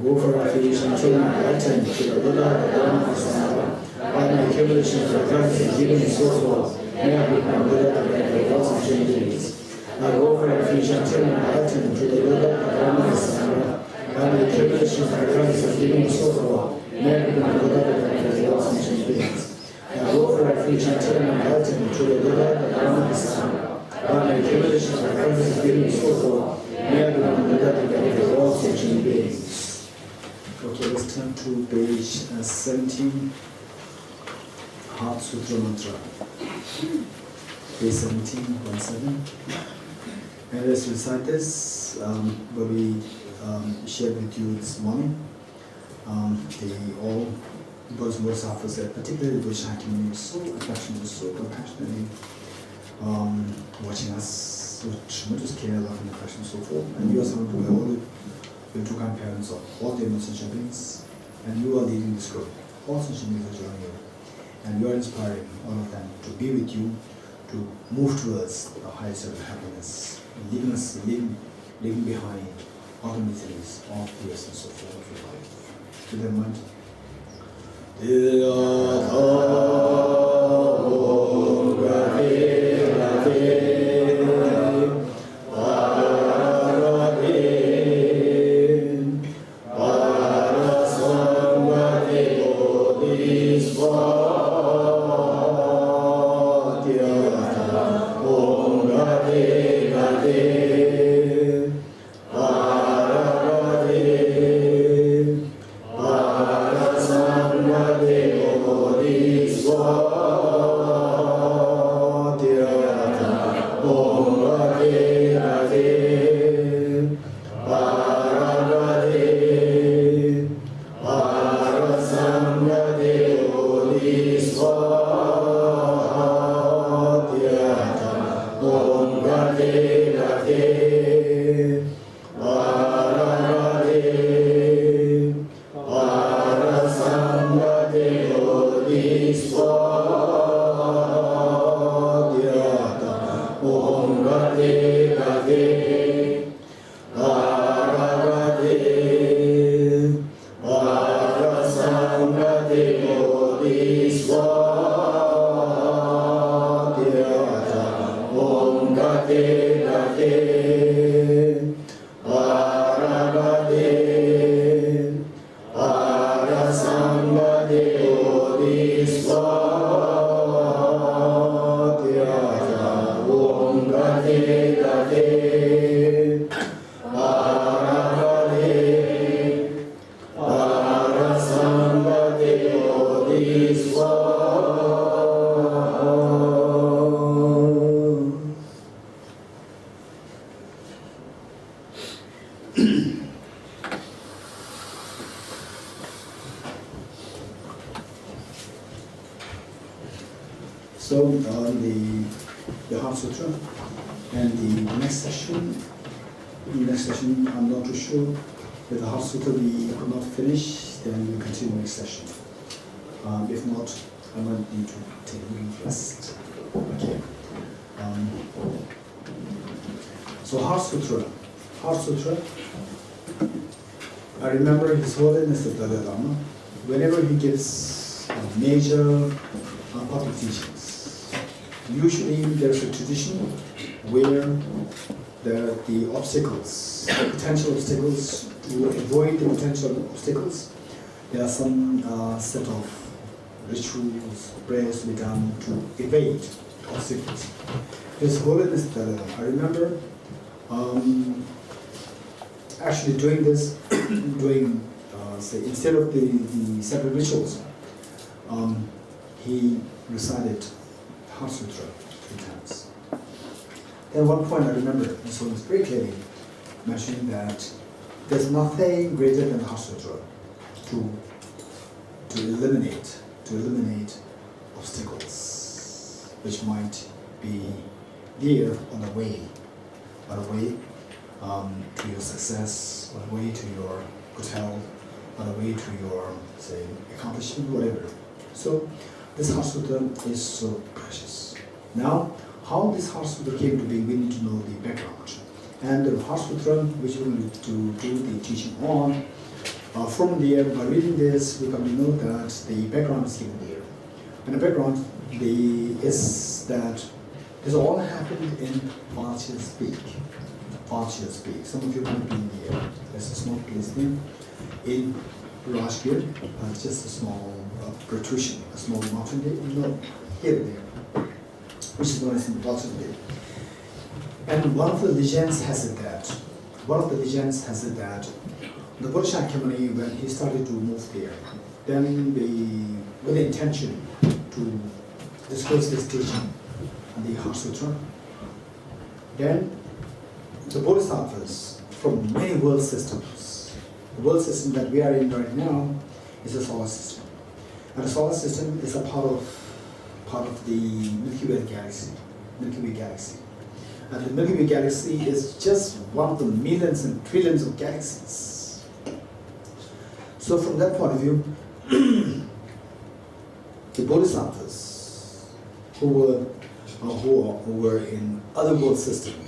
Go for affiliation, training, attend to the Buddha, the Dharma, the Sangha, and accumulation of the practice, giving and so forth, may I become Buddha, the lots of changes. I go for affiliation, training, attend to the Buddha, the Dharma, the Sangha, and accumulation of the practice, giving and so forth, may I become Buddha, the lots of changes. I go for affiliation, training, attend to the Buddha, the Dharma, the Sangha, and accumulation of the practice, giving and so forth, may I become Buddha, the lots of changes. Okay, let's turn to page 17, Heart Sutra Mantra. Page 17, 17. And let's recite this, what we shared with you this morning. Those Bodhisattvas said, particularly the Shakyamuni, was so affectionate, so compassionately watching us with tremendous care, love, and affection, and so forth. And you are someone who are all the two grandparents of all the sentient beings, and you are leading this group. All sentient beings are joining you, and you are inspiring all of them to be with you, to move towards the highest state of happiness, leaving behind all the miseries of the essence of your life. To them, mind. Heart Sutra. And the next session, I'm not too sure. If the Heart Sutra we could not finish, then we'll continue next session. If not, I might need to take a little rest. Okay. So Heart Sutra. Heart Sutra. I remember His Holiness the Dalai Lama, whenever he gives major public teachings, usually there's a tradition where the obstacles, the potential obstacles, to avoid the potential obstacles, there are some set of rituals, prayers to be done to evade obstacles. His Holiness the Dalai Lama, I remember actually doing this, say, instead of the separate rituals, he recited Heart Sutra 3 times. At one point I remember, and so it's very clearly mentioning that there's nothing greater than Heart Sutra to eliminate obstacles which might be there on the way to your success, on the way to your good health, on the way to your, say, accomplishment, whatever. So this Heart Sutra is so precious. Now, how this Heart Sutra came to be, we need to know the background. And the Heart Sutra, which we're going to do the teaching on, from there, by reading this, we come to know that the background is given there. And the background is that this all happened in Valcha's Peak. Valcha's Peak. Some of you might have been there. There's a small place there in Rajgir, just a small protrusion, a small mountain there, here and there, which is known as Valcha's Peak. And one of the legends has it that the Buddha Shakyamuni, when he started to move there, then with the intention to disclose this teaching, the Heart Sutra, then the Bodhisattvas from many world systems, the world system that we are in right now is a solar system. And the solar system is a part of the Milky Way galaxy. And the Milky Way galaxy is just one of the millions and trillions of galaxies. So from that point of view, the Bodhisattvas who were in other world systems,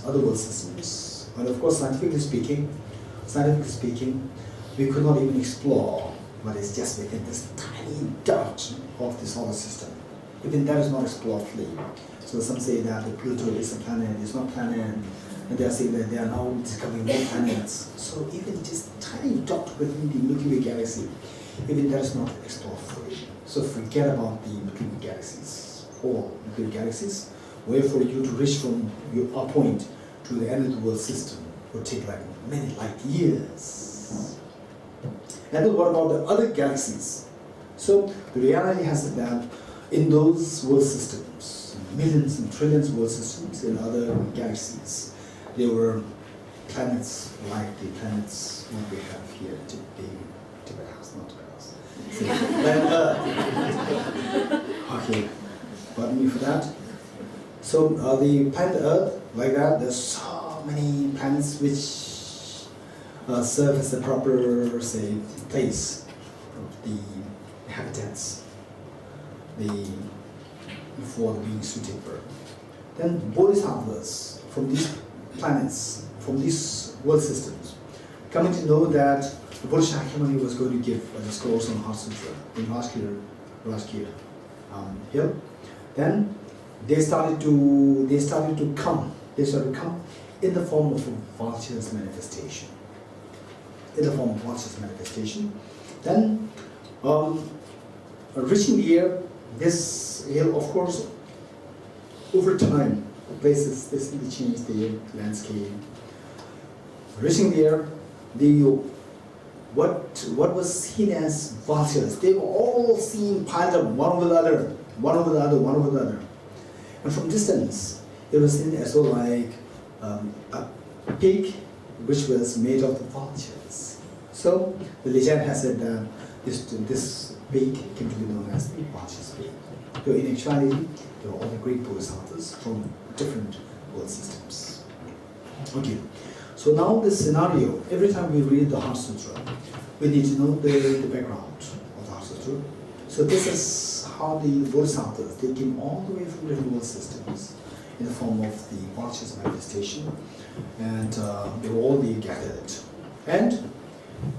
and of course scientifically speaking, we could not even explore what is just within this tiny dot of the solar system. Even that is not explored fully. So some say that the Pluto is a planet, it's not a planet, and they are saying that they are now discovering more planets. So even this tiny dot within the Milky Way galaxy, even that is not explored fully. So forget about the Milky Way galaxies, all Milky Way galaxies, where for you to reach from your point to the end of the world system would take like many light years. And then what about the other galaxies? So the reality has it that in those world systems, millions and trillions of world systems in other galaxies, there were planets like the planets what we have here, Tibet House, not Tibet House. Planet Earth. Okay, pardon me for that. So the planet Earth, like that, there's so many planets which serve as the proper, say, place of the habitats, for the beings to take birth. Then Bodhisattvas from these planets, from these world systems, coming to know that the Buddha Shakyamuni was going to give a discourse on Heart Sutra in Rajgir hill. Then they started to come in the form of a Valcha's manifestation. Then reaching here, this hill, of course, over time, places they change the landscape. Reaching there, what was seen as Valchas, they were all seen piled up one over the other. And from distance, it was seen as though like a pig which was made of the vultures. So the legend has said that this peak came to be known as the Vajra's peak. So in actuality, there are all the great bodhisattvas from different world systems. Okay, so now this scenario, every time we read the Heart Sutra, we need to know the background of the Heart Sutra. So this is how the bodhisattvas, they came all the way from different world systems in the form of the Vajra's manifestation, and they were all being gathered. And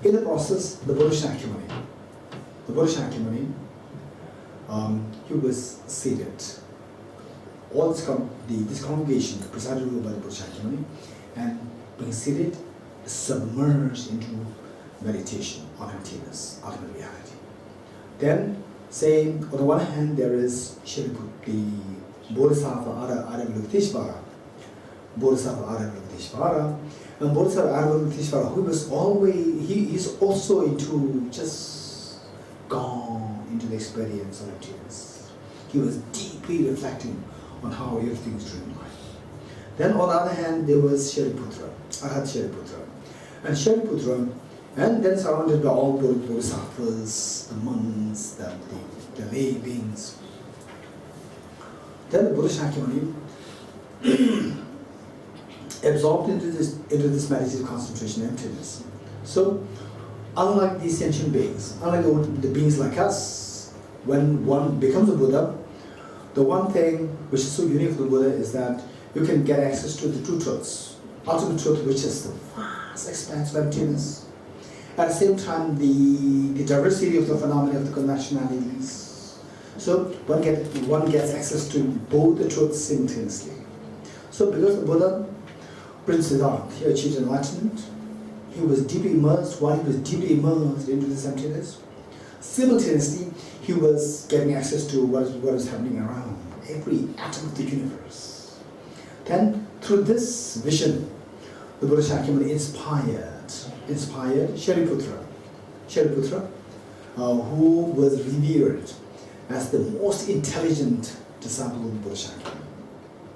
in the process, the Buddha Shakyamuni, he was seated. All this congregation presided over by the Buddha Shakyamuni, and being seated, submerged into meditation on emptiness, ultimate reality. Then, say, on the one hand, there is Shariputra, the Bodhisattva Aravalokiteshvara, and Bodhisattva Aravalokiteshvara, who was always, he's also into just gone into the experience of emptiness. He was deeply reflecting on how everything is dreamlike. Then on the other hand, there was Shariputra, Arhat Shariputra. And Shariputra, and then surrounded by all bodhisattvas, the monks, the lay beings. Then the Buddha Shakyamuni absorbed into this meditative concentration emptiness. So, unlike these sentient beings, unlike the beings like us, when one becomes a Buddha, the one thing which is so unique to the Buddha is that you can get access to the true truths, ultimate truth, which is the vast expanse of emptiness. At the same time, the diversity of the phenomena of the conventionalities. So one gets access to both the truths simultaneously. So because the Buddha, Prince Siddhartha, he achieved enlightenment, he was deeply immersed. While he was deeply immersed into this emptiness, simultaneously he was getting access to what is happening around every atom of the universe. Then through this vision, the Buddha Shakyamuni inspired Shariputra, who was revered as the most intelligent disciple of the Buddha Shakyamuni,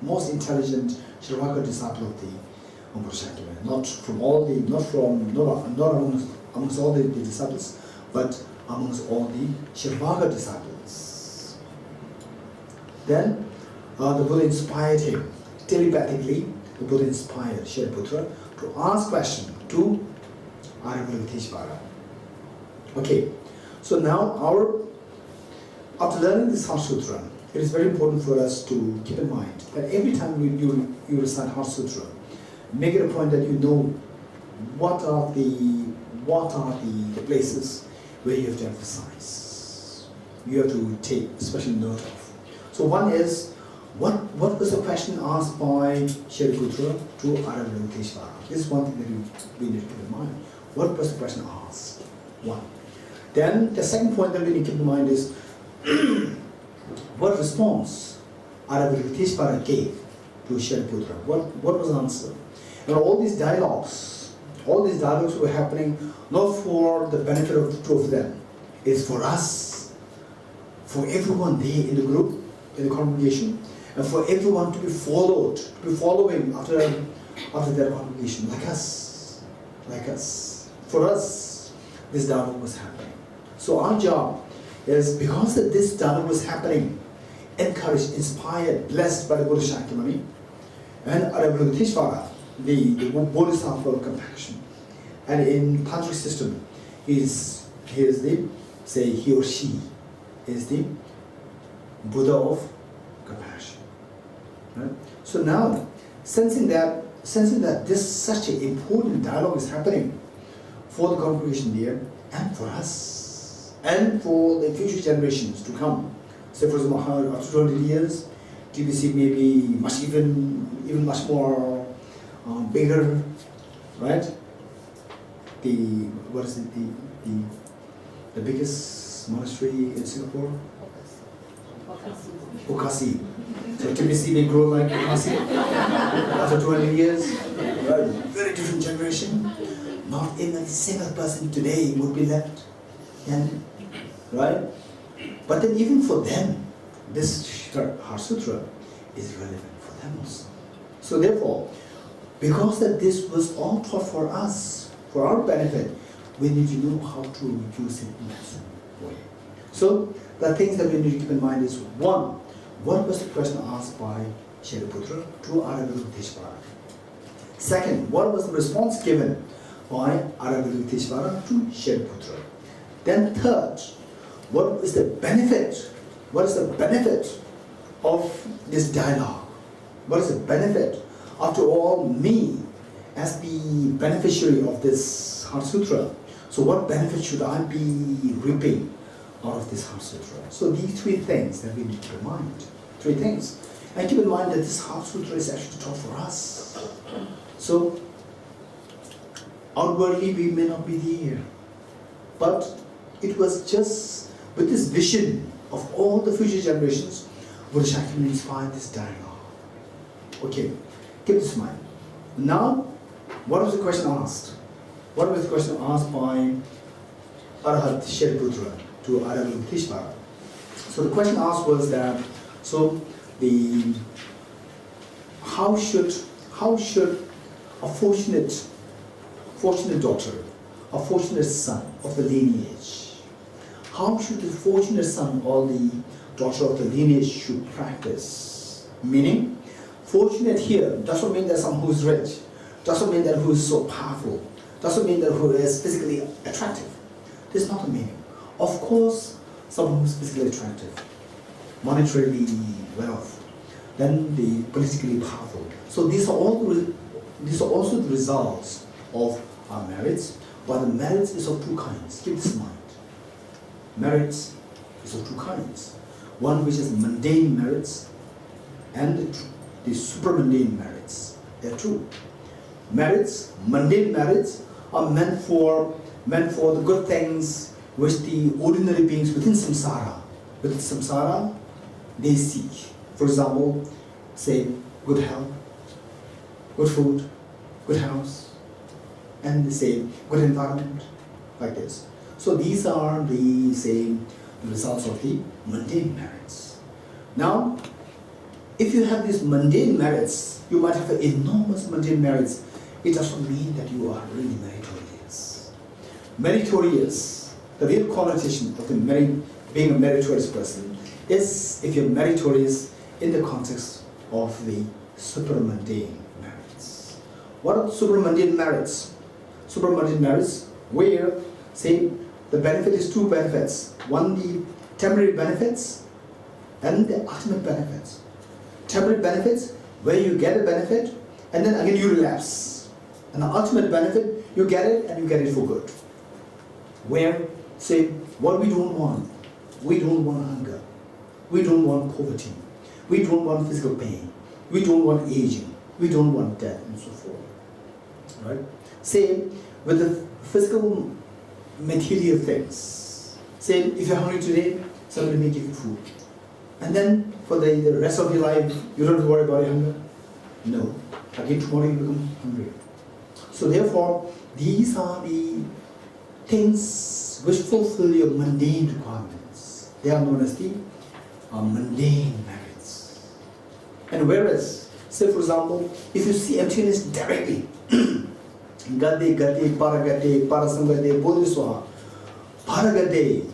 most intelligent Sravaka disciple of the Buddha Shakyamuni, not amongst all the disciples, but amongst all the Sravaka disciples. Then the Buddha inspired him telepathically. The Buddha inspired Shariputra to ask question to Aravalokiteshvara. Okay, so now after learning this Heart Sutra, it is very important for us to keep in mind that every time you recite Heart Sutra, make it a point that you know what are the places where you have to emphasize. You have to take special note of. So one is, what was the question asked by Shariputra to Aravalokiteshvara? This is one thing that we need to keep in mind. What was the question asked? One. Then the second point that we need to keep in mind is what response Aravalokiteshvara gave to Shariputra. What was the answer? And all these dialogues were happening not for the benefit of the two of them. It's for us, for everyone there in the group, in the congregation, and for everyone to be following after their congregation, like us. For us, this dialogue was happening. So our job is, because this dialogue was happening, encouraged, inspired, blessed by the Buddha Shakyamuni and Aravalokiteshvara, the Bodhisattva of compassion. And in tantric system, he or she is the Buddha of compassion. Right? So now, sensing that this such an important dialogue is happening for the congregation there, and for us, and for the future generations to come. Say for example, after 20 years, TBC may be much more bigger, right? The biggest monastery in Singapore? Okasi. So TBC may grow like Okasi after 20 years. Right? Very different generation. Not even a single person today would be left. And, right? But then even for them, this Heart Sutra is relevant for them also. So therefore, because that this was all taught for us, for our benefit, we need to know how to use it in that way. So the things that we need to keep in mind is, one, what was the question asked by Shariputra to Aravalokiteshvara? Second, what was the response given by Aravalokiteshvara to Shariputra? Then third, what is the benefit? What is the benefit of this dialogue? What is the benefit? After all, me as the beneficiary of this Heart Sutra, so what benefit should I be reaping out of this Heart Sutra? So these three things that we need to keep in mind. Three things. And keep in mind that this Heart Sutra is actually taught for us. So outwardly we may not be there, but it was just with this vision of all the future generations which actually inspired this dialogue. Okay, keep this in mind. Now, what was the question asked? What was the question asked by Arahat Shariputra to Aravalokiteshvara? So the question asked was that, so the how should a fortunate daughter, a fortunate son of the lineage, how should the fortunate son or the daughter of the lineage should practice? Meaning, fortunate here doesn't mean that someone who is rich, doesn't mean that who is so powerful, doesn't mean that who is physically attractive. This is not the meaning. Of course, someone who is physically attractive, monetarily well off, then the politically powerful. So these are also the results of our merits, but the merits is of two kinds. Keep this in mind. Merits is of two kinds. One which is mundane merits and the supramundane merits. There are two. Merits, mundane merits, are meant for the good things which the ordinary beings within samsara, they seek. For example, say good health, good food, good house, and say good environment, like this. So these are the results of the mundane merits. Now, if you have these mundane merits, you might have enormous mundane merits. It doesn't mean that you are really meritorious. Meritorious, the real connotation of being a meritorious person is if you're meritorious in the context of the supramundane merits. What are the supramundane merits? Supramundane merits where, say, the benefit is two benefits. One, the temporary benefits and the ultimate benefits. Temporary benefits, where you get a benefit and then again you relapse. And the ultimate benefit, you get it and you get it for good. Where, say, what we don't want hunger, we don't want poverty, we don't want physical pain, we don't want aging, we don't want death, and so forth. Right? Same with the physical material things. Say, if you're hungry today, somebody may give you food. And then for the rest of your life, you don't have to worry about your hunger. No. Again, tomorrow you become hungry. So therefore, these are the things which fulfill your mundane requirements. They are known as the mundane merits. And whereas, say for example, if you see emptiness directly, Gade, Gade, Paragade, Parasangade, Bodhiswaha, Paragade.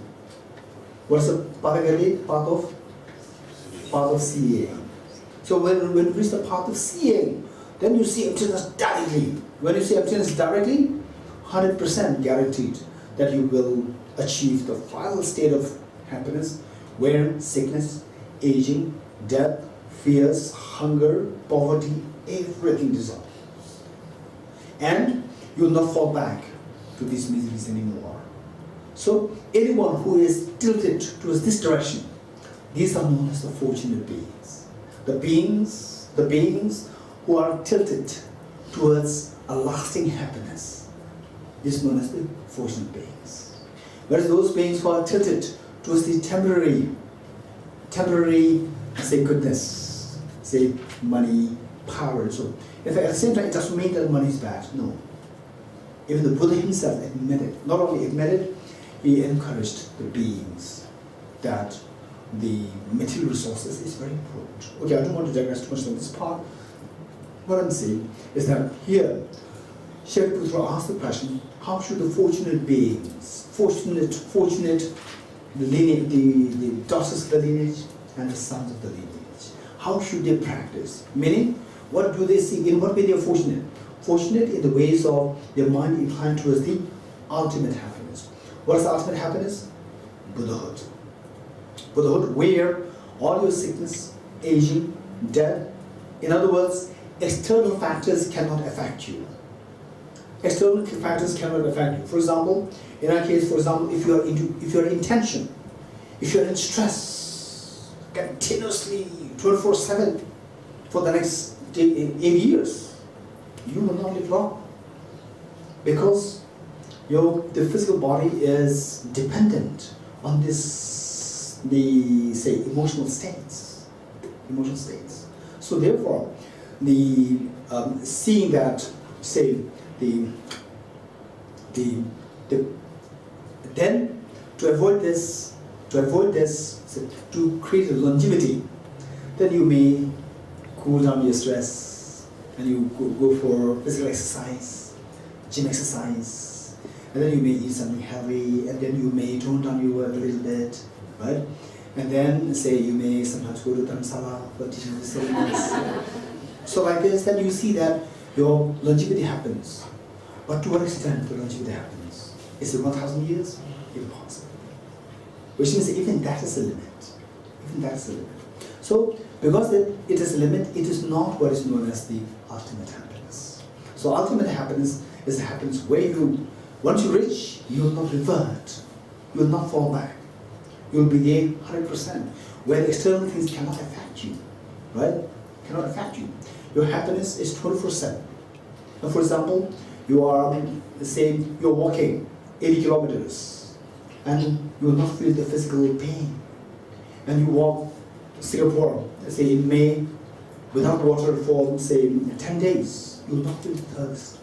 What's the Paragade? Path of seeing. So when we reach the path of seeing, then you see emptiness directly. When you see emptiness directly, 100% guaranteed that you will achieve the final state of happiness where sickness, aging, death, fears, hunger, poverty, everything dissolves. And you will not fall back to these miseries anymore. So anyone who is tilted towards this direction, these are known as the fortunate beings. The beings who are tilted towards a lasting happiness is known as the fortunate beings. Whereas those beings who are tilted towards the temporary, say goodness, say money, power, and so on. In fact, at the same time, it doesn't mean that money is bad. No. Even the Buddha himself admitted, not only admitted, he encouraged the beings that the material resources is very important. Okay, I don't want to digress too much on this part. What I'm saying is that here, Shariputra asked the question, how should the fortunate beings, the lineage, the daughters of the lineage and the sons of the lineage, how should they practice? Meaning, what do they see? In what way they are fortunate? Fortunate in the ways of their mind inclined towards the ultimate happiness. What is the ultimate happiness? Buddhahood. Buddhahood, where all your sickness, aging, death, in other words, external factors cannot affect you. External factors cannot affect you. For example, in our case, if you are in tension, if you are in stress, continuously 24/7 for the next 8 years, you will not live long, because the physical body is dependent on emotional states. So therefore, seeing that, then to avoid this, to create a longevity, then you may cool down your stress and you go for physical exercise, gym exercise, and then you may eat something heavy, and then you may tone down your work a little bit, right? And then you may sometimes go to Dharamsala for teaching the ceremonies. So like this, then you see that your longevity happens. But to what extent the longevity happens? Is it 1,000 years? Impossible. Which means even that is a limit. So because it is a limit, it is not what is known as the ultimate happiness. So ultimate happiness is the happiness where once you reach, you will not revert. You will not fall back. You will be there 100%, where external things cannot affect you, right? Cannot affect you. Your happiness is 24/7. Now, for example, you're walking 80 kilometers, and you will not feel the physical pain. And you walk Singapore, in May, without water for 10 days, you will not feel thirst.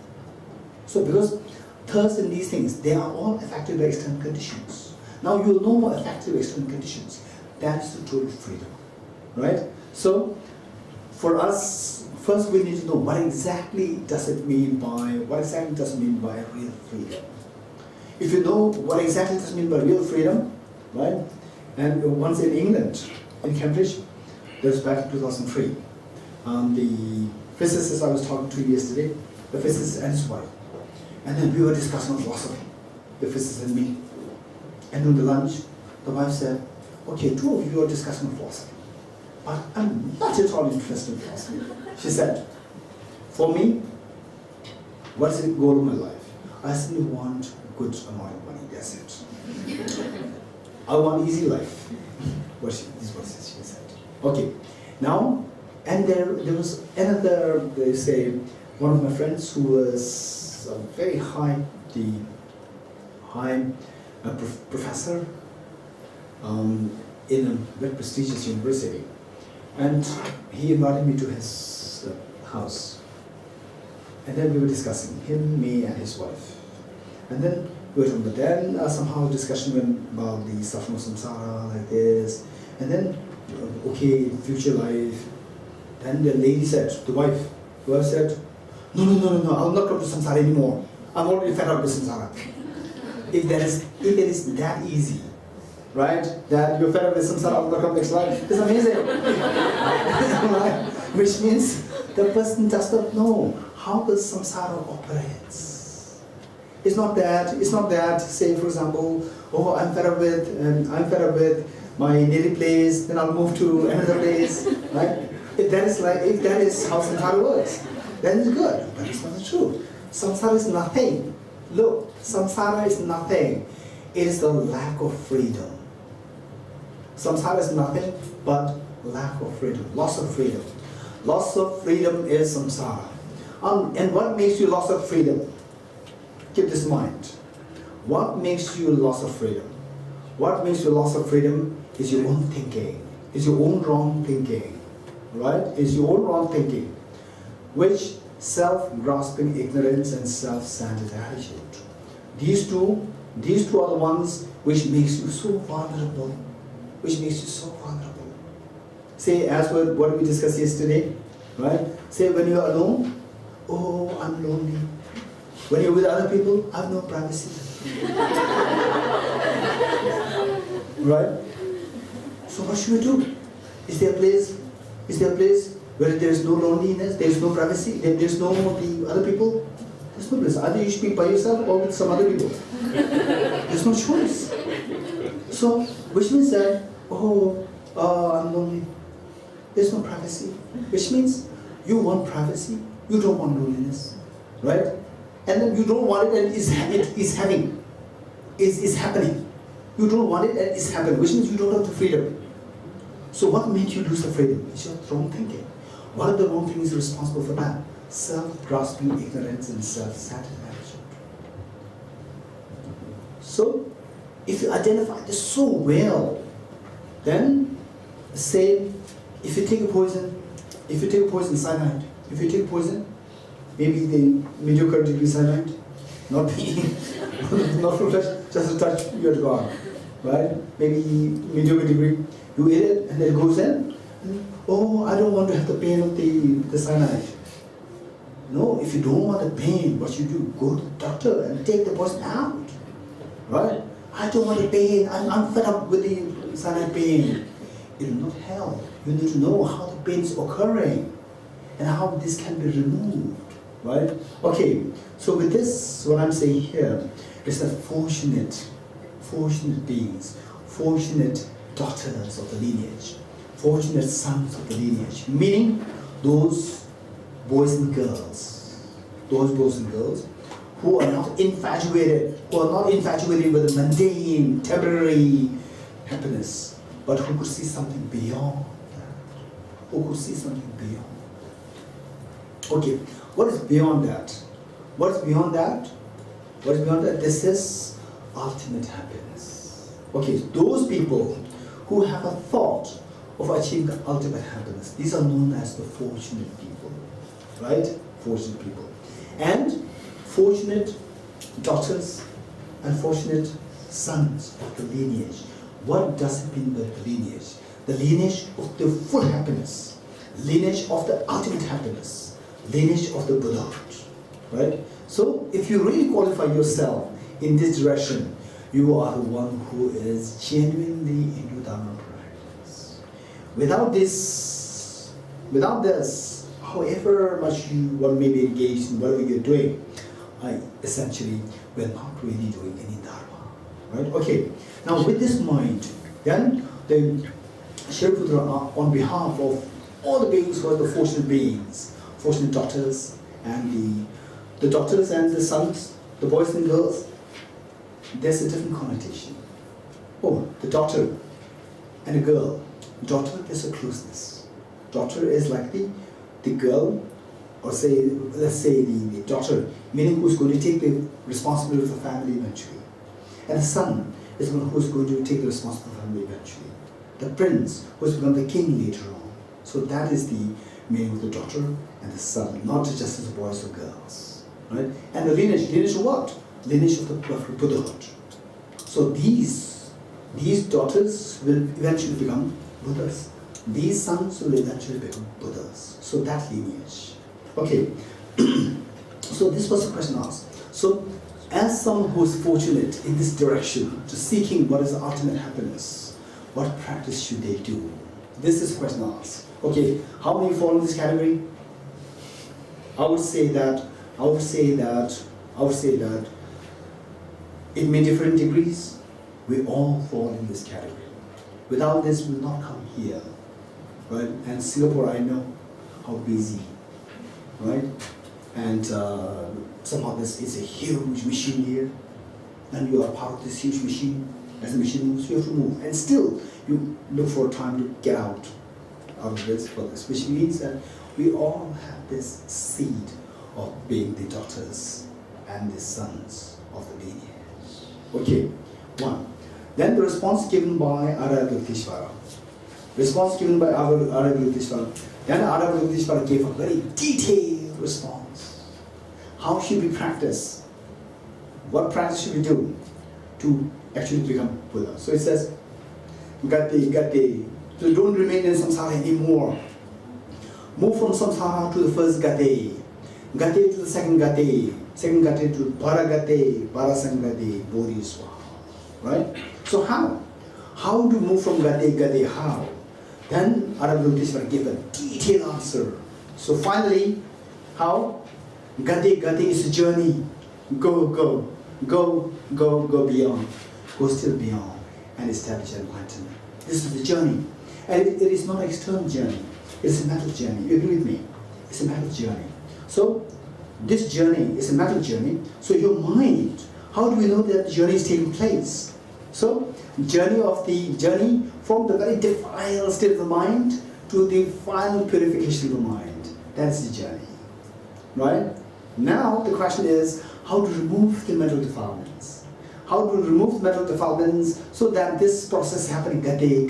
So because thirst and these things, they are all affected by external conditions. Now you will no more affected by external conditions. That is the total freedom, right? So for us, first we need to know what exactly does it mean by real freedom. If you know what exactly does it mean by real freedom, right? And once in England, in Cambridge, that was back in 2003, the physicist I was talking to yesterday, the physicist and his wife, and then we were discussing philosophy, the physicist and me. And during the lunch, the wife said, okay, two of you are discussing philosophy, but I'm not at all interested in philosophy. She said, for me, what is the goal of my life? I simply want a good amount of money, that's it. I want easy life. This is what she said. Okay, now, and there was another, one of my friends who was a very high professor in a very prestigious university, and he invited me to his house, and then we were discussing, him, me, and his wife, and then we were talking, but then somehow discussion went about the suffering of samsara, like this, and then okay, future life. Then the lady said, the wife said, no, I'll not come to samsara anymore. I'm already fed up with samsara. If it is that easy, right, that you're fed up with samsara, I'll not come next life, it's amazing. Right? Which means the person does not know how the samsara operates. It's not that, say for example, oh, I'm fed up with my native place, then I'll move to another place, right? If that is how samsara works, then it's good, but it's not true. Samsara is nothing. Look, samsara is nothing. It is the lack of freedom. Samsara is nothing but lack of freedom, loss of freedom. Loss of freedom is samsara. And what makes you loss of freedom? Keep this in mind. What makes you loss of freedom? What makes you loss of freedom is your own thinking, is your own wrong thinking, right? Is your own wrong thinking, which self-grasping ignorance and self-centered attitude. These two are the ones which makes you so vulnerable, Say, as what we discussed yesterday, right? Say, when you are alone, oh, I'm lonely. When you're with other people, I have no privacy. Right? So what should we do? Is there a place? Is there a place where there is no loneliness, there is no privacy, there is no the other people? There's no place. Either you should be by yourself or with some other people. There's no choice. So, which means that, I'm lonely. There's no privacy. Which means you want privacy, you don't want loneliness, right? And then you don't want it and it is happening. You don't want it and it's happening, which means you don't have the freedom. So what made you lose the freedom? It's your wrong thinking. What are the wrong things responsible for that? Self-grasping ignorance and self-satisfaction. So, if you identify this so well, then say, if you take a poison cyanide, if you take a poison, maybe the mediocre degree cyanide, not not from flesh, just a touch, you're gone, right? Maybe mediocre degree, you eat it and it goes in. And, I don't want to have the pain of the cyanide. No, if you don't want the pain, what you do, go to the doctor and take the poison out, right? I don't want the pain, I'm fed up with the cyanide pain. It will not help. You need to know how the pain is occurring and how this can be removed, right? Okay, so with this, what I'm saying here is that fortunate beings, fortunate daughters of the lineage, fortunate sons of the lineage, meaning those boys and girls who are not infatuated with the mundane, temporary happiness, but who could see something beyond that. Okay, what is beyond that? This is ultimate happiness. Okay, those people who have a thought of achieving ultimate happiness, these are known as the fortunate people, right? Fortunate people. And fortunate daughters and fortunate sons of the lineage. What does it mean by the lineage? The lineage of the full happiness, lineage of the ultimate happiness, lineage of the Buddhahood, right? So if you really qualify yourself in this direction, you are the one who is genuinely into Dharma practice. Without this, however much one may be engaged in whatever you're doing, essentially we're not really doing any Dharma, right? Okay, now with this mind, then the Shariputra, on behalf of all the beings who are the fortunate beings, fortunate daughters and the daughters and the sons, the boys and girls, there's a different connotation. The daughter and a girl. Daughter is a closeness. Daughter is like the girl, or let's say the daughter, meaning who's going to take the responsibility of the family eventually. And the son is one who's going to take the responsibility of the family eventually. The prince who's become the king later on. So that is the meaning of the daughter and the son, not just as boys or girls. Right? And the lineage of what? Lineage of the Buddhahood. So these daughters will eventually become Buddhas. These sons will eventually become Buddhas. So that lineage. Okay. So this was the question asked. So as someone who is fortunate in this direction to seeking what is the ultimate happiness, what practice should they do? This is the question asked. Okay, how many fall in this category? I would say that in many different degrees, we all fall in this category. Without this, we will not come here, right? And Singapore, I know how busy, right? And somehow this is a huge machine here, and you are part of this huge machine. As the machine moves, you have to move, and still you look for a time to get out of this for this, which means that we all have this seed of being the daughters and the sons of the lineage. Okay, one. Then the response given by Aravalokiteshvara. Then Aravalokiteshvara gave a very detailed response. How should we practice? What practice should we do to actually become Buddha? So it says, so don't remain in samsara anymore. Move from samsara to the first gate. Gate to the second gate to paragate, parasangate, bodhiswa. Right? So how? How to move from gate, how? Then Aravalokiteshvara gave a detailed answer. So finally, how? Gate is a journey. Go beyond. Go still beyond and establish enlightenment. This is the journey. And it is not an external journey. It's a mental journey. You agree with me? It's a mental journey. So this journey is a mental journey. So your mind, how do we know that the journey is taking place? So journey from the very defiled state of the mind to the final purification of the mind. That's the journey. Right? Now the question is how to remove the mental defilements. How to remove the mental defilements so that this process is happening, gate,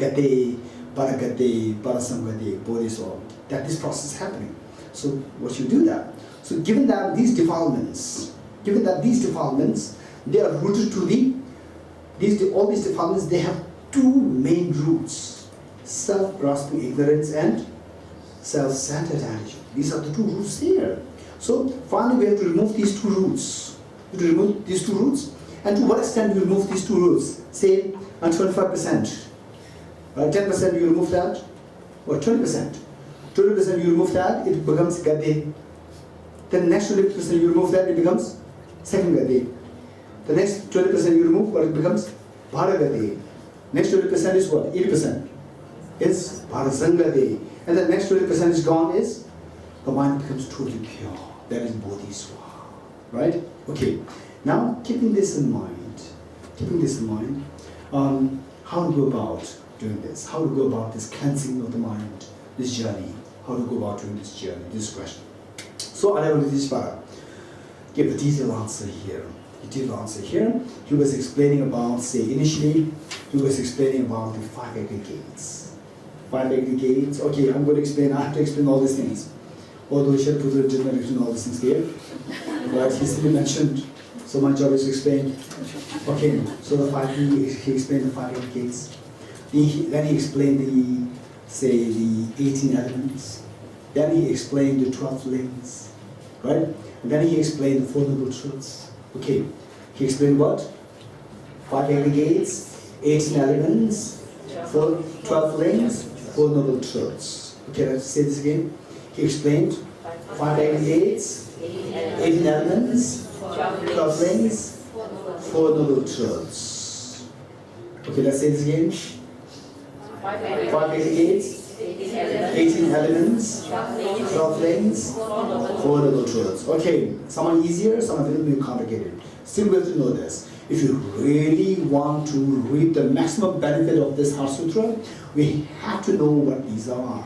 paragate, parasangate, bodhisattva, that this process is happening. So what you do that? So given that these defilements, they are rooted to all these defilements, they have two main roots: self-grasping ignorance and self-centered attitude. These are the two roots there. So finally we have to remove these two roots. And to what extent do you remove these two roots? Say on 25%. 10% you remove that, or 20%. 20% you remove that, it becomes gade. Then next 20% you remove that, it becomes second gade. The next 20% you remove, what it becomes? Bharagade. Next 20% is what? 80%. It's Bharasangade. And the next 20% is gone, is the mind becomes totally pure. That is bodhiswa. Right? Okay. Now keeping this in mind, how to go about doing this? How to go about this cleansing of the mind, this journey? How to go about doing this journey, this question? So Aravalokiteshvara gave a detailed answer here. He was explaining about, initially, he was explaining about the 5 aggregates. 5 aggregates. Okay, I'm going to explain. I have to explain all these things. Although Sharputra did not explain all these things here, but he simply mentioned. So my job is to explain. Okay, so he explained the 5 aggregates. Then he explained the 18 elements. Then he explained the 12 links, right? And then he explained the 4 noble truths. Okay, he explained what? 5 aggregates, 18 elements, 12 links, 4 noble truths. Okay, let's say this again. He explained 5 aggregates, 18 elements, 12 links, 4 noble truths. Okay, let's say this again. 5 aggregates, 18 elements, 12 links, 4 noble truths. Okay, some are easier, some are a little bit complicated. Still we have to know this. If you really want to reap the maximum benefit of this Heart Sutra, we have to know what these are.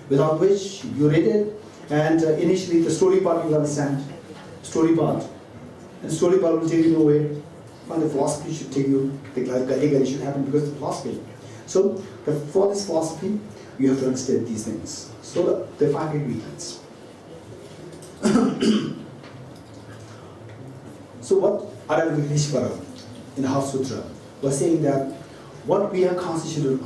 Without which, you read it, and initially the story part you understand. Story part. And story part will take you nowhere. And the philosophy should take you, the Gadi should happen because of the philosophy. So, for this philosophy, you have to understand these things. So, the 5 ingredients. So, what Aravalokiteshvara in the Heart Sutra was saying that what we are constituted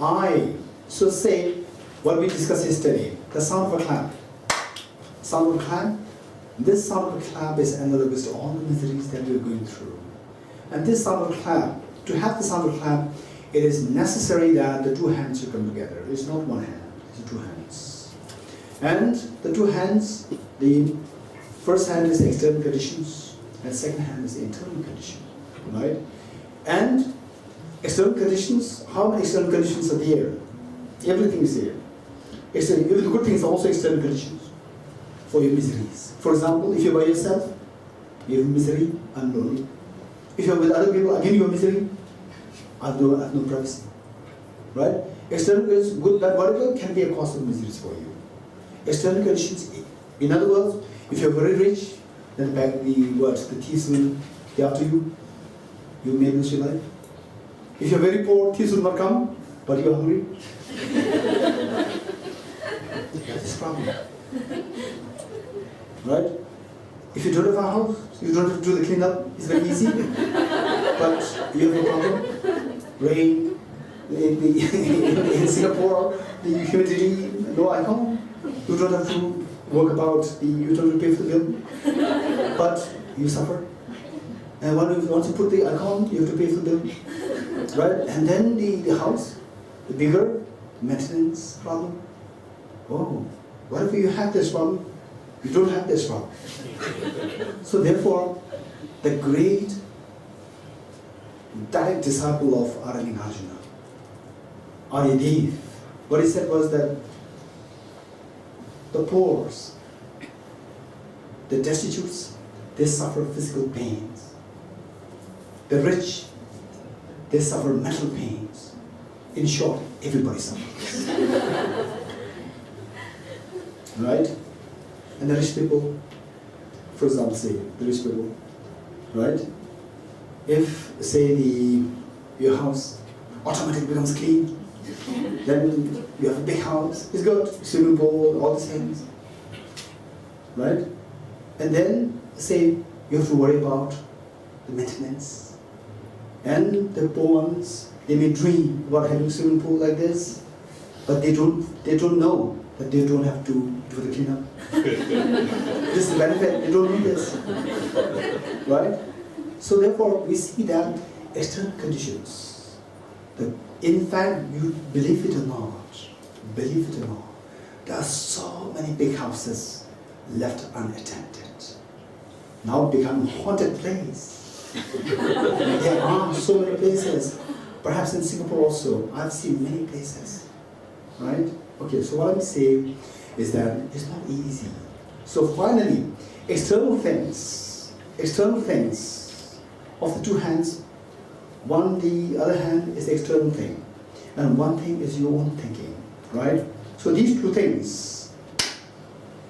so say, what we discussed yesterday, the sound of a clap. Sound of a clap. This sound of a clap is analogous to all the miseries that we are going through. And this sound of a clap, to have the sound of a clap, it is necessary that the 2 hands should come together. It's not 1 hand, it's 2 hands. And the 2 hands, the first hand is the external conditions, and second hand is the internal condition. Right? And external conditions, how many external conditions are there? Everything is there. Even the good things are also external conditions for your miseries. For example, if you're by yourself, you have misery, I'm lonely. If you're with other people, again you have misery, I have no privacy. Right? External conditions, good, bad, whatever, can be a cause of miseries for you. External conditions, in other words, if you're very rich, then the thieves will be after you. You may lose your life. If you're very poor, thieves will not come, but you're hungry. That is a problem. Right? If you don't have a house, you don't have to do the cleanup, it's very easy. But you have no problem. Rain, in Singapore, the humidity, no icon. You don't have to work about you don't pay for the bill, but you suffer. And once you put the account, you have to pay for the bill, right? And then the house, the bigger maintenance problem. Oh, what if you have this problem? You don't have this problem. So therefore, the great direct disciple of Arjuna, Aryadev, what he said was that the poor, the destitutes, they suffer physical pains. The rich, they suffer mental pains. In short, everybody suffers. Right? And the rich people, for example, say, the rich people, right? If, say, your house automatically becomes clean, then you have a big house, it's good, swimming pool, all these things, right? And then, say, you have to worry about the maintenance. And the poor ones, they may dream about having a swimming pool like this, but they don't know that they don't have to do the cleanup. This is the benefit, they don't know this, right? So therefore, we see that external conditions, in fact, you believe it or not, there are so many big houses left unattended. Now become a haunted place. There are so many places, perhaps in Singapore also, I've seen many places, right? Okay, so what I'm saying is that it's not easy. So finally, external things of the two hands, the other hand is the external thing, and one thing is your own thinking, right? So these two things,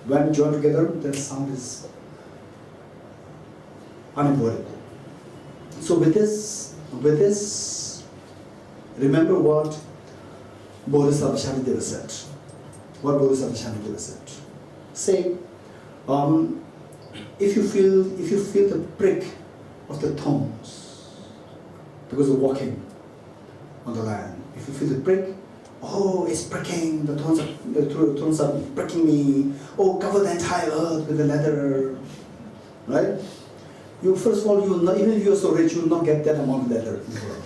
when joined together, the sound is unavoidable. So with this, remember what Bodhisattva Shantideva said. What Bodhisattva Shantideva said. Say, if you feel the prick of the thorns because of walking on the land, if you feel the prick, oh, it's pricking, the thorns are pricking me. Oh, cover the entire earth with the leather, right? You first of all, you will not, even if you are so rich, you will not get that amount of leather in the world.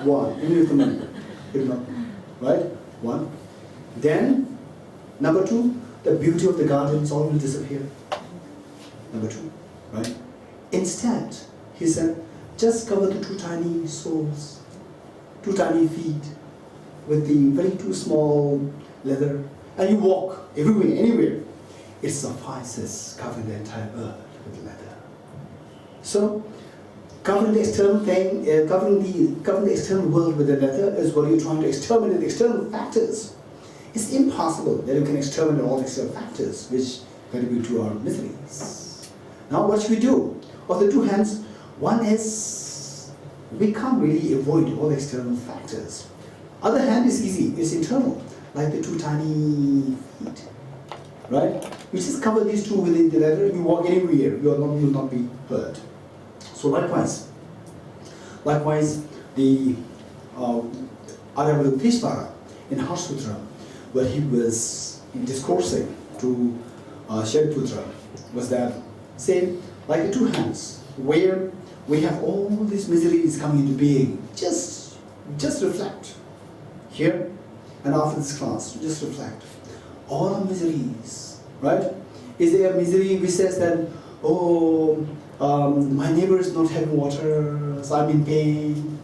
One, even with the money, you will not, right? One. Then, number two, the beauty of the gardens all will disappear. Number two, right? Instead, he said, just cover the two tiny soles, two tiny feet with the very two small leather, and you walk everywhere, anywhere. It suffices covering the entire earth with leather. So, covering the external thing, covering the external world with the leather is what you're trying to exterminate the external factors. It's impossible that you can exterminate all the external factors which contribute to our miseries. Now, what should we do? Of the two hands, one is we can't really avoid all the external factors. Other hand is easy, it's internal, like the two tiny feet, right? You just cover these two within the leather, you walk anywhere, you will not be hurt. So likewise, the Aravadapishvara in Sutra, where he was discoursing to Shariputra, was that same like the two hands, where we have all these miseries coming into being. Just reflect here and after this class. Just reflect all the miseries, right? Is there a misery which says that, oh, my neighbor is not having water, so I'm in pain?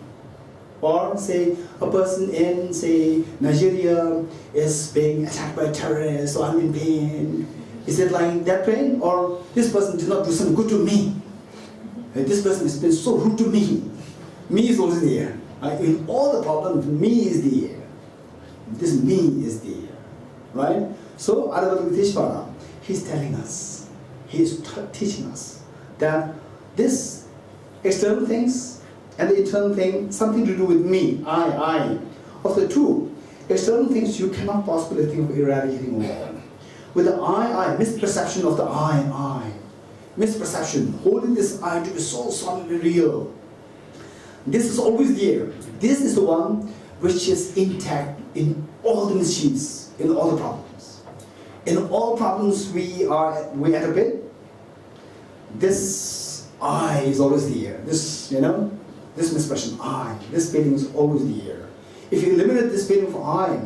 Or say a person in, say, Nigeria is being attacked by terrorists, so I'm in pain. Is it like that pain? Or this person did not do something good to me? This person has been so rude to me. Me is always there. In all the problems, me is there. This me is there, right? So Aravadapishvara, he's telling us, he's teaching us that this external things and the internal thing, something to do with me, I. Of the two, external things you cannot possibly think of eradicating all. With the I, misperception of the I. Misperception, holding this I to be so solidly real. This is always there. This is the one which is intact in all the mischiefs, in all the problems. In all problems we end up in, this I is always there. This, this misexpression I, this feeling is always there. If you eliminate this feeling of I,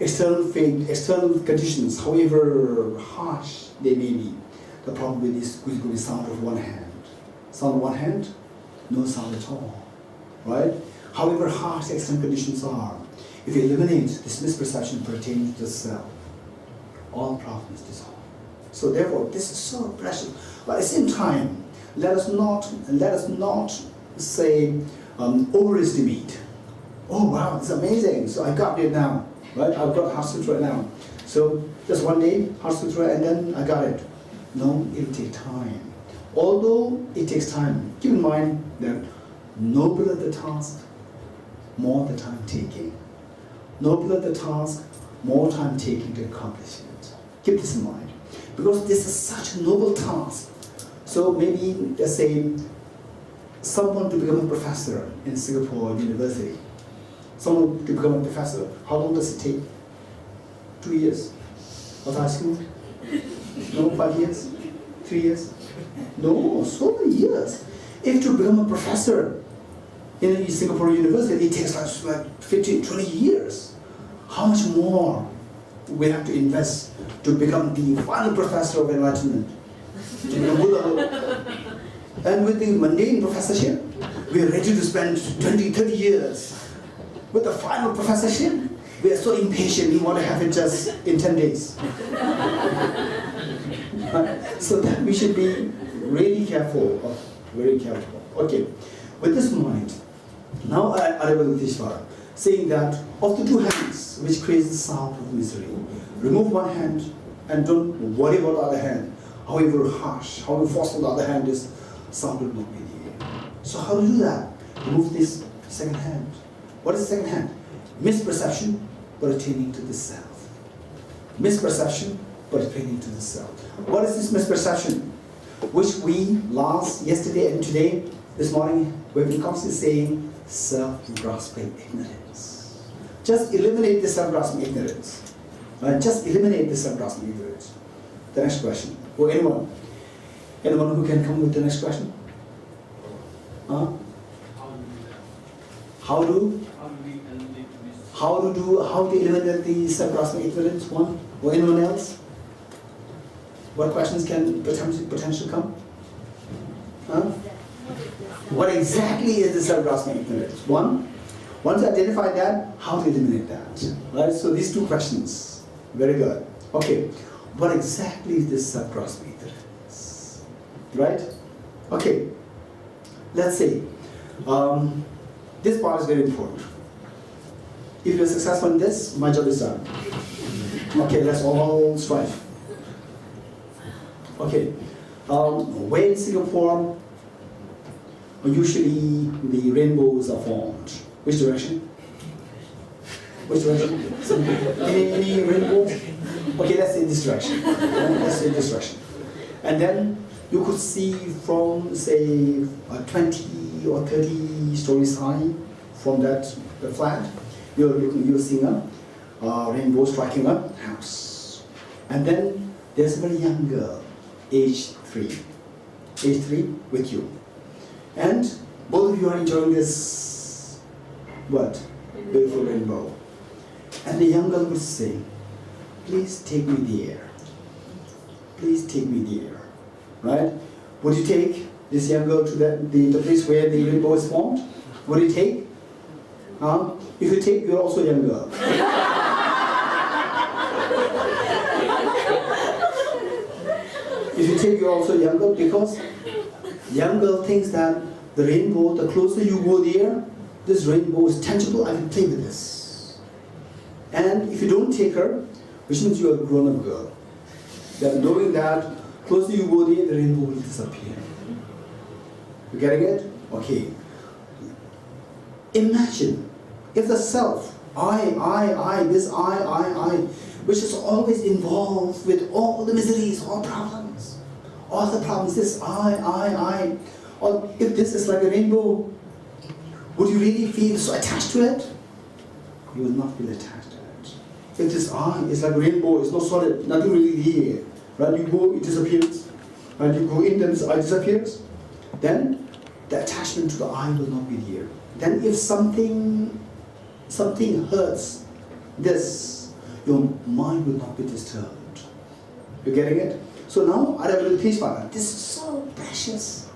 external conditions, however harsh they may be, the problem with this is going to be sound of one hand. Sound of one hand, no sound at all, right? However harsh the external conditions are, if you eliminate this misperception pertaining to the self, all problems dissolve. So therefore, this is so precious. But at the same time, let us not say overestimate. Oh wow, it's amazing. So I got it now, right? I've got Heart Sutra now. So just one day, Heart Sutra, and then I got it. No, it'll take time. Although it takes time, keep in mind that nobler the task, more the time taking. Nobler the task, more time taking to accomplish it. Keep this in mind. Because this is such a noble task. So maybe, let's say, someone to become a professor in Singapore University. Someone to become a professor, how long does it take? 2 years? Of high school? No, 5 years? 3 years? No, so many years. If to become a professor in Singapore University, it takes like 15, 20 years. How much more we have to invest to become the final professor of enlightenment, to become Buddha? And with the mundane professorship, we are ready to spend 20, 30 years. With the final professorship, we are so impatient, we want to have it just in 10 days. So that we should be really careful, very careful. Okay, with this in mind, now I will this far, saying that of the two hands which creates the sound of misery, remove one hand and don't worry about the other hand. However harsh, however forceful the other hand is, sound will not be there. So how to do that? Remove this second hand. What is the second hand? Misperception pertaining to the self. Misperception pertaining to the self. What is this misperception? Which we yesterday and today, this morning, we've been constantly saying self-grasping ignorance. Just eliminate the self-grasping ignorance. Just eliminate the self-grasping ignorance. The next question. Or anyone? Anyone who can come with the next question? How to eliminate the self-grasping ignorance? One? Or anyone else? What questions can potentially come? What exactly is the self-grasping ignorance? One, once you identify that, how to eliminate that? Right? So these two questions. Very good. Okay. What exactly is this self-grasping ignorance? Right? Okay. Let's say, this part is very important. If you're successful in this, my job is done. Okay, let's all strive. Okay, where in Singapore, usually the rainbows are formed. Which direction? Which direction? Any rainbow? Okay, let's say this direction. Let's say this direction. And then you could see from, say, 20 or 30 stories high from the flat, you're seeing a rainbow striking a house. And then there's a very young girl, age 3 with you. And both of you are enjoying this, what? Beautiful rainbow. And the young girl would say, please take me there. Please take me there. Right? Would you take this young girl to the place where the rainbow is formed? Would you take? If you take, you're also a young girl. If you take, you're also a young girl, because young girl thinks that the rainbow, the closer you go there, this rainbow is tangible, I can play with this. And if you don't take her, which means you're a grown-up girl, then knowing that closer you go there, the rainbow will disappear. You getting it? Okay. Imagine if the self, this I, which is always involved with all the miseries, all the problems, this I, or if this is like a rainbow, would you really feel so attached to it? You will not feel attached to it. if this eye is like a rainbow, it's not solid, nothing really here, right? You go, it disappears. Right? You go in, then this eye disappears. Then the attachment to the eye will not be here. Then if something hurts this, your mind will not be disturbed. You getting it? So now, this is so precious.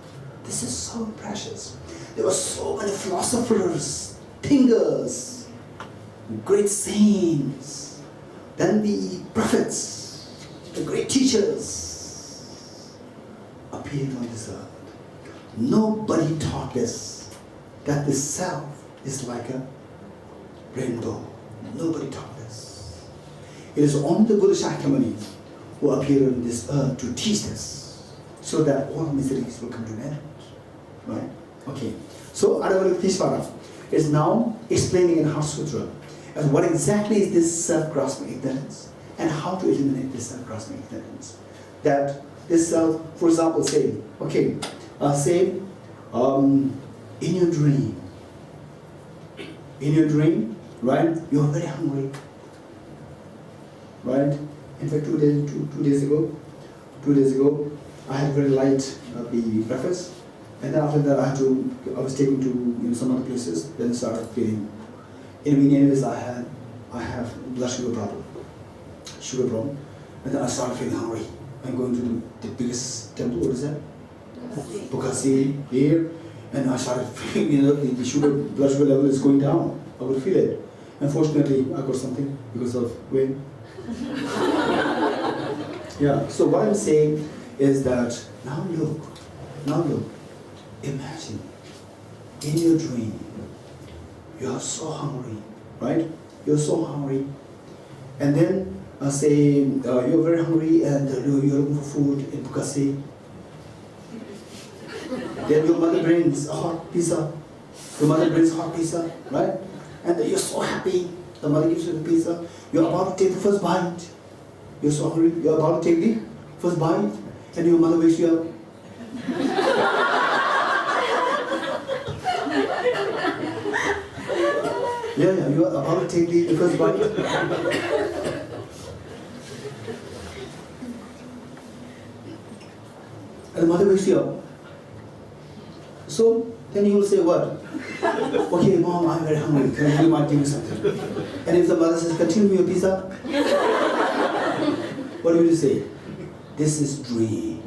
This is so precious. There were so many philosophers, thinkers, great saints, then the prophets, the great teachers appeared on this earth. Nobody taught us that the self is like a rainbow. Nobody taught us. It is only the Buddha Shakyamuni who appeared on this earth to teach us, so that all miseries will come to an end. Right? Okay. So Adavalokiteshvara is now explaining in Heart Sutra as what exactly is this self-grasping ignorance and how to eliminate this self-grasping ignorance. That this self, for example, say in your dream, right? You are very hungry, right? In fact, 2 days ago, I had very light breakfast, and then after that I was taken to some other places. Then I started feeling. Anyways, I have blood sugar problem, and then I started feeling hungry. I'm going to the biggest temple. What is that? Bukasi here, and I started feeling, the blood sugar level is going down. I would feel it. Unfortunately, I got something because of rain. Yeah. So what I'm saying is that now look, imagine in your dream you are so hungry, right? You're so hungry, and then you're very hungry and you're looking for food in Bukasi. Then your mother brings a hot pizza. Right? And you're so happy. The mother gives you the pizza. You're about to take the first bite. You're so hungry. You're about to take the first bite, and your mother wakes you up. Yeah. You're about to take the first bite. And the mother wakes you up. So then you will say what? Okay, Mom, I'm very hungry. Can you might give me something? And if the mother says, continue your pizza, what do you say? This is dream.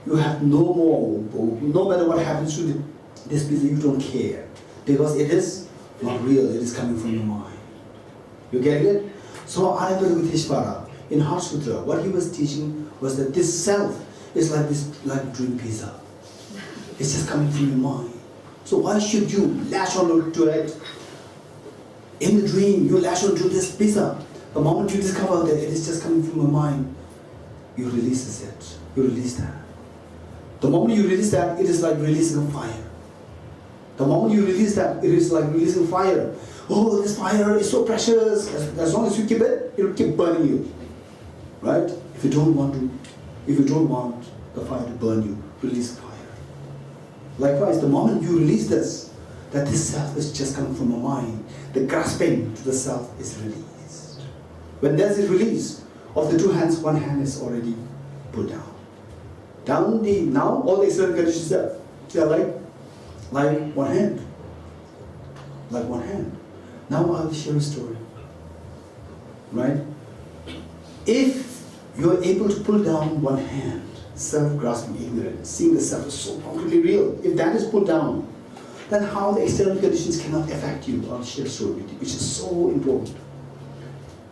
You have no more, no matter what happens to this pizza, you don't care. Because it is not real, it is coming from your mind. You get it? So Adavalokiteshvara, in Heart Sutra, what he was teaching was that this self is like dream pizza. It's just coming from your mind. So why should you lash on to it? In the dream, you lash on to this pizza. The moment you discover that it is just coming from your mind, you release it. You release that. The moment you release that, it is like releasing a fire. The moment you release that, it is like releasing fire. Oh, this fire is so precious. As long as you keep it, it will keep burning you. Right? If you don't want the fire to burn you, release the fire. Likewise, the moment you release this, that this self is just coming from your mind, the grasping to the self is released. When there's a release of the two hands, one hand is already put down. Now all the external conditions they are like one hand. Like one hand. Now I will share a story. Right? If you are able to pull down one hand, self-grasping ignorance, seeing the self is so concretely real, if that is put down, then how the external conditions cannot affect you. I'll share a story with you, which is so important.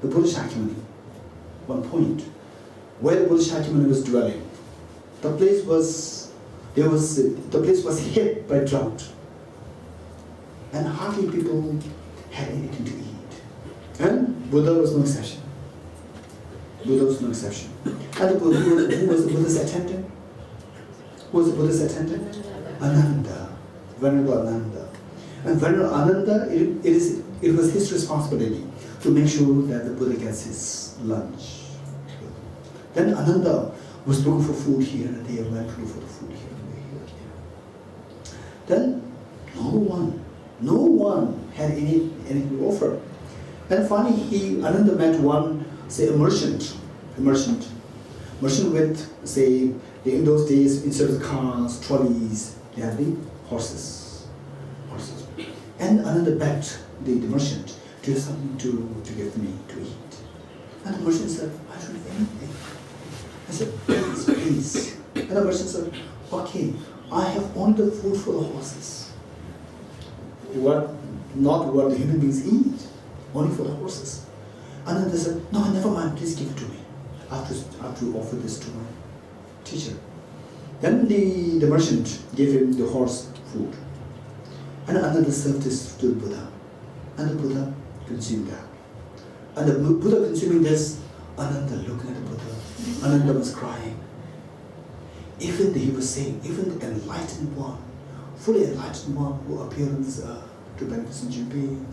The Buddha Shakyamuni, one point, where the Buddha Shakyamuni was dwelling, the place was hit by drought, and hardly people had anything to eat. And Buddha was no exception. And who was the Buddha's attendant? Who was the Buddha's attendant? Ananda, Venerable Ananda. And Venerable Ananda, it was his responsibility to make sure that the Buddha gets his lunch. Then Ananda was looking for food here and there, went to look for the food here and there. Then no one had anything to offer. And finally, Ananda met one, say, a merchant with, say, in those days, instead of cars, trolleys, they had the horses. And Ananda begged the merchant to have something to give me to eat. And the merchant said, I don't have anything. I said, please. And the merchant said, okay, I have only the food for the horses. Not what the human beings eat, only for the horses. And then they said, no, never mind, please give it to me. I have to offer this to my teacher. Then the merchant gave him the horse food. And Ananda served this to the Buddha. And the Buddha consumed that. And the Buddha consuming this, Ananda looking at the Buddha, Ananda was crying. Even he was saying, even the enlightened one, fully enlightened one who appeared on this earth to benefit sentient beings,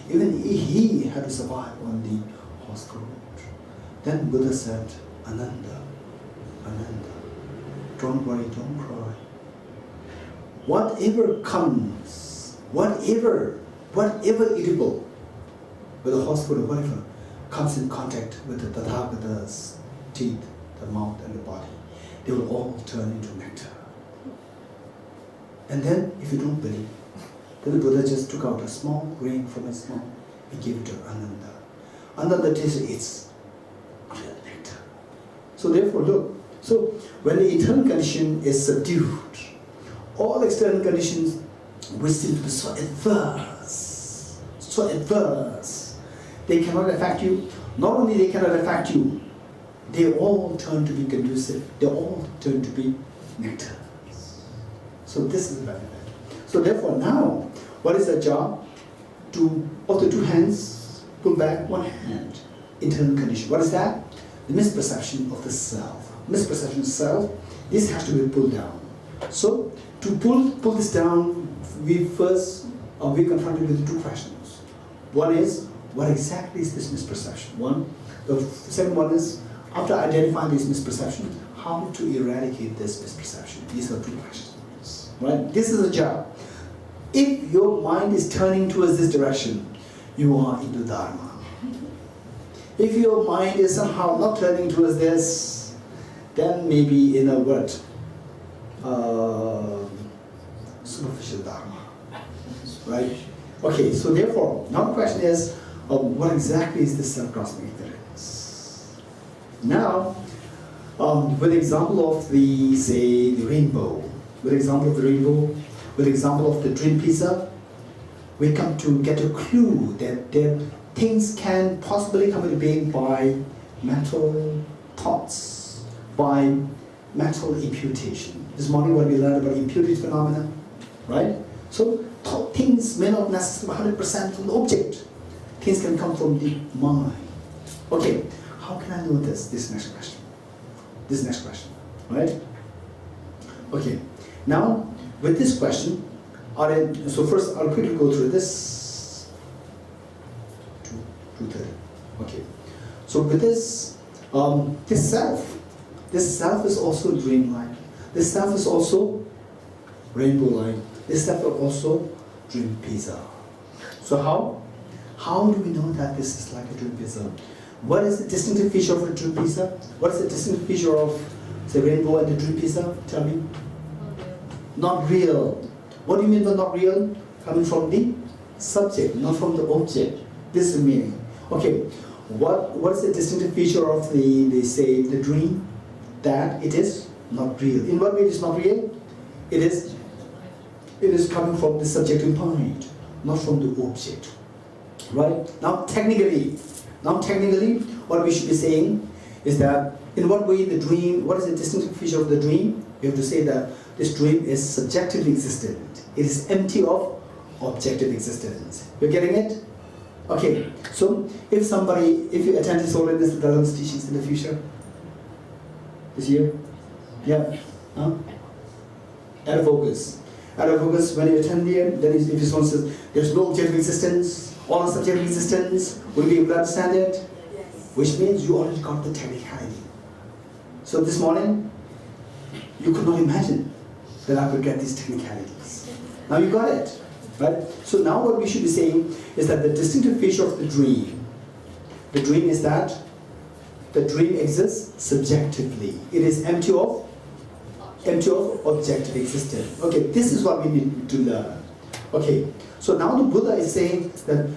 even he had to survive on the horse road. Then Buddha said, Ananda, don't worry, don't cry. Whatever comes, whatever edible, whether horse food or whatever, comes in contact with the Tathagata's teeth, the mouth and the body, they will all turn into nectar. And then, if you don't believe, then the Buddha just took out a small grain from his mouth and gave it to Ananda. Ananda tasted it's real nectar. So therefore, look, so when the internal condition is subdued, all external conditions which seem to be so adverse, they cannot affect you. Not only they cannot affect you, they all turn to be conducive. They all turn to be nectar. So this is the benefit. So therefore now, what is the job? Of the two hands, pull back one hand. Internal condition. What is that? The misperception of the self. Misperception of self, this has to be pulled down. So to pull this down, we confronted with two questions. One is, what exactly is this misperception? The second one is, after identifying this misperception, how to eradicate this misperception? These are two questions, right? This is a job. If your mind is turning towards this direction, you are into Dharma. If your mind is somehow not turning towards this, then maybe in a word, superficial Dharma, right? Okay, so therefore, now the question is, what exactly is this self-grasping ignorance? Now, with the example of the rainbow, with the example of the dream pizza, we come to get a clue that things can possibly come into being by mental thoughts, by mental imputation. This morning when we learned about imputed phenomena, right? So things may not necessarily 100% from the object. Things can come from the mind. Okay, how can I know this? This next question, right? Okay, now with this question, so first I'll quickly go through this. 2:30. Okay, so with this, this self is also dream-like. This self is also rainbow-like. This self is also dream pizza. So how do we know that this is like a dream pizza? What is the distinctive feature of a dream pizza? What is the distinctive feature of the rainbow and the dream pizza? Tell me. Not real. What do you mean by not real? Coming from the subject, not from the object. This is the meaning. Okay. What is the distinctive feature of the dream? That it is not real. In what way it is not real? It is coming from the subjective mind, not from the object. Right? Now technically, what we should be saying is that in what way the dream, what is the distinctive feature of the dream? We have to say that this dream is subjectively existent. It is empty of objective existence. You're getting it? Okay, so if you attend His Holiness the Dalai's teachings in the future, this year, yeah, at a focus, when you attend there, then if His Holiness says there's no objective existence, all subjective existence, will you be able to understand it? Yes. Which means you already got the technicality. So this morning, you could not imagine that I could get these technicalities. Now you got it, right? So now what we should be saying is that the distinctive feature of the dream The dream is that the dream exists subjectively. It is empty of objective existence. Okay, this is what we need to learn. Okay, so now the Buddha is saying that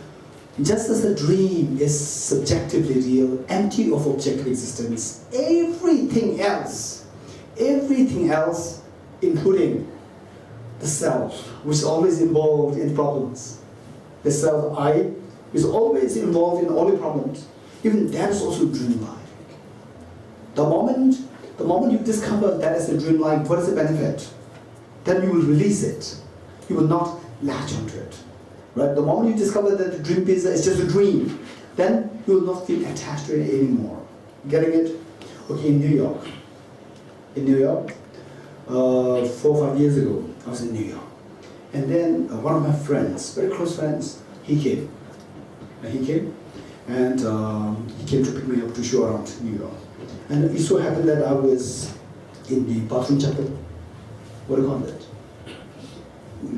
just as the dream is subjectively real, empty of objective existence, everything else, including the self, which is always involved in problems, the self, I, is always involved in all the problems, even that is also dreamlike. The moment you discover that as a dreamlike, what is the benefit? Then you will release it. You will not latch onto it. Right? The moment you discover that the dream pizza is just a dream, then you will not feel attached to it anymore. Getting it? Okay, in New York, 4 or 5 years ago, I was in New York. And then one of my friends, very close friends, he came. And he came to pick me up to show around New York. And it so happened that I was in the bathroom chapel. What do you call that?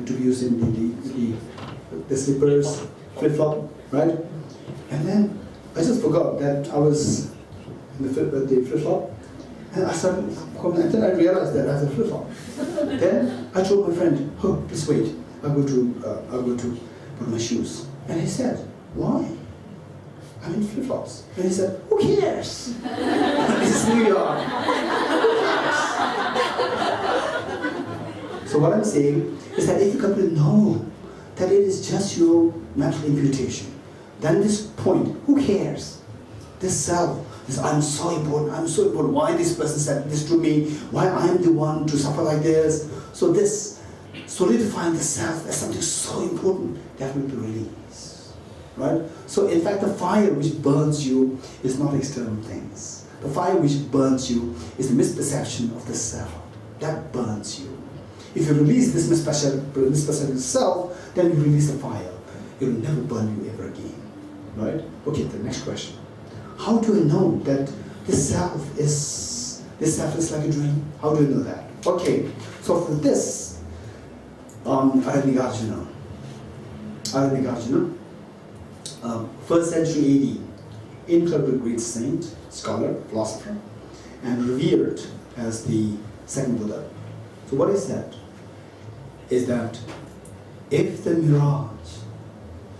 To be used in the slippers, flip-flop, right? And then I just forgot that I was in the flip-flop. And I started coming, and then I realized that I have a flip-flop. Then I told my friend, "Oh, please wait. I'll go to put my shoes." And he said, "Why?" "I'm in flip-flops." And he said, "Who cares? It's New York. Who cares?" So what I'm saying is that if you come to know that it is just your mental imputation, then this point, who cares? This self, this I'm so important, why this person said this to me, why I'm the one to suffer like this. So this solidifying the self as something so important, that will be released. Right? So in fact the fire which burns you is not external things. The fire which burns you is the misperception of the self. That burns you. If you release this misperception of self, then you release the fire. It will never burn you ever again. Right? Okay, the next question. How do I know that this self is like a dream? How do you know that? Okay, so for this, Aranyagajna, 1st century AD, incredible great saint, scholar, philosopher, and revered as the second Buddha. So what is that? Is that if the mirage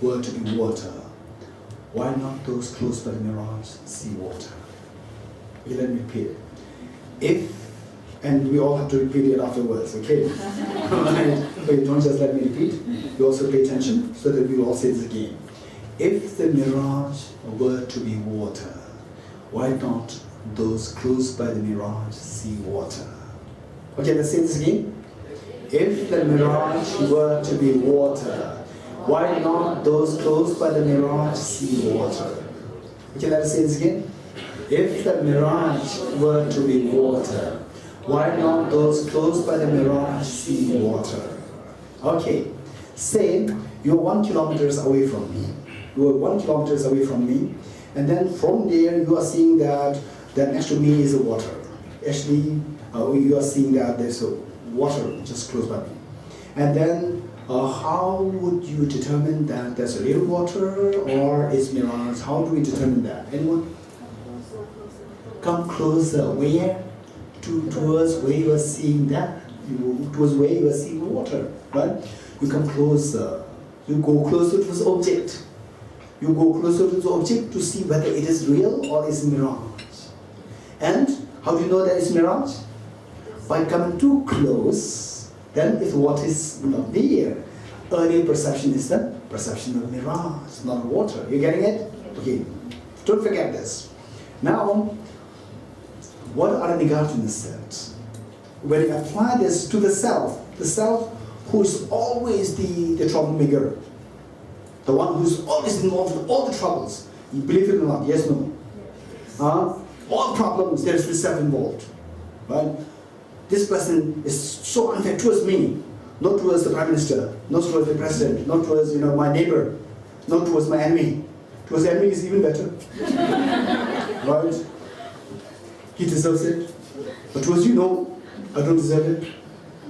were to be water, why not those close by the mirage see water? Okay, let me repeat it. If, and we all have to repeat it afterwards, okay? Alright, okay, don't just let me repeat. You also pay attention so that we will all say this again. If the mirage were to be water, why not those close by the mirage see water? Okay, let's say this again. If the mirage were to be water, why not those close by the mirage see water? Okay, let's say this again. If the mirage were to be water, why not those close by the mirage see water? Okay, say you're 1 kilometer away from me. You are 1 kilometer away from me, and then from there you are seeing that next to me is a water. Actually, you are seeing that there's a water just close by me. And then how would you determine that there's a real water or is mirage? How do we determine that? Anyone? Come closer. Where? Towards where you are seeing that. Towards where you are seeing water. Right? You come closer. You go closer to this object. You go closer to the object to see whether it is real or is mirage. And how do you know that it's mirage? By coming too close, then if what is not there, earlier perception is the perception of mirage, not water. You getting it? Okay, don't forget this. Now, what Aranyagajna said, when you apply this to the self who is always the troublemaker, the one who's always involved in all the troubles, you believe it or not, yes, no? All problems, there's the self involved, right? This person is so unfair towards me, not towards the Prime Minister, not towards the President, not towards my neighbor, not towards my enemy. Towards the enemy is even better. Right? He deserves it. But towards you, no, I don't deserve it.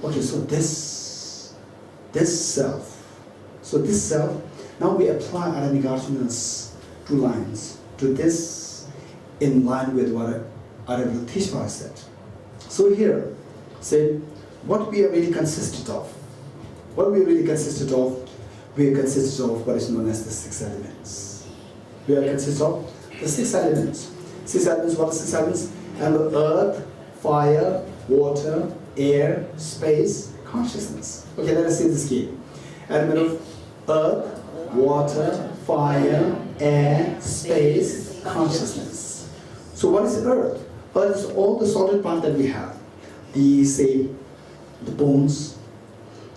Okay, so this self. So this self, now we apply Aranyagajna's 2 lines. to this in line with what Arabia Tishma said. So here, say, what we are really consisted of. What we are really consisted of, we are consisted of what is known as the 6 elements. We are consisted of the 6 elements. 6 elements, what are 6 elements? And the earth, fire, water, air, space, consciousness. Okay, let us see this game. Element of earth, water, fire, air, space, consciousness. So what is earth? Earth is all the solid part that we have. The bones,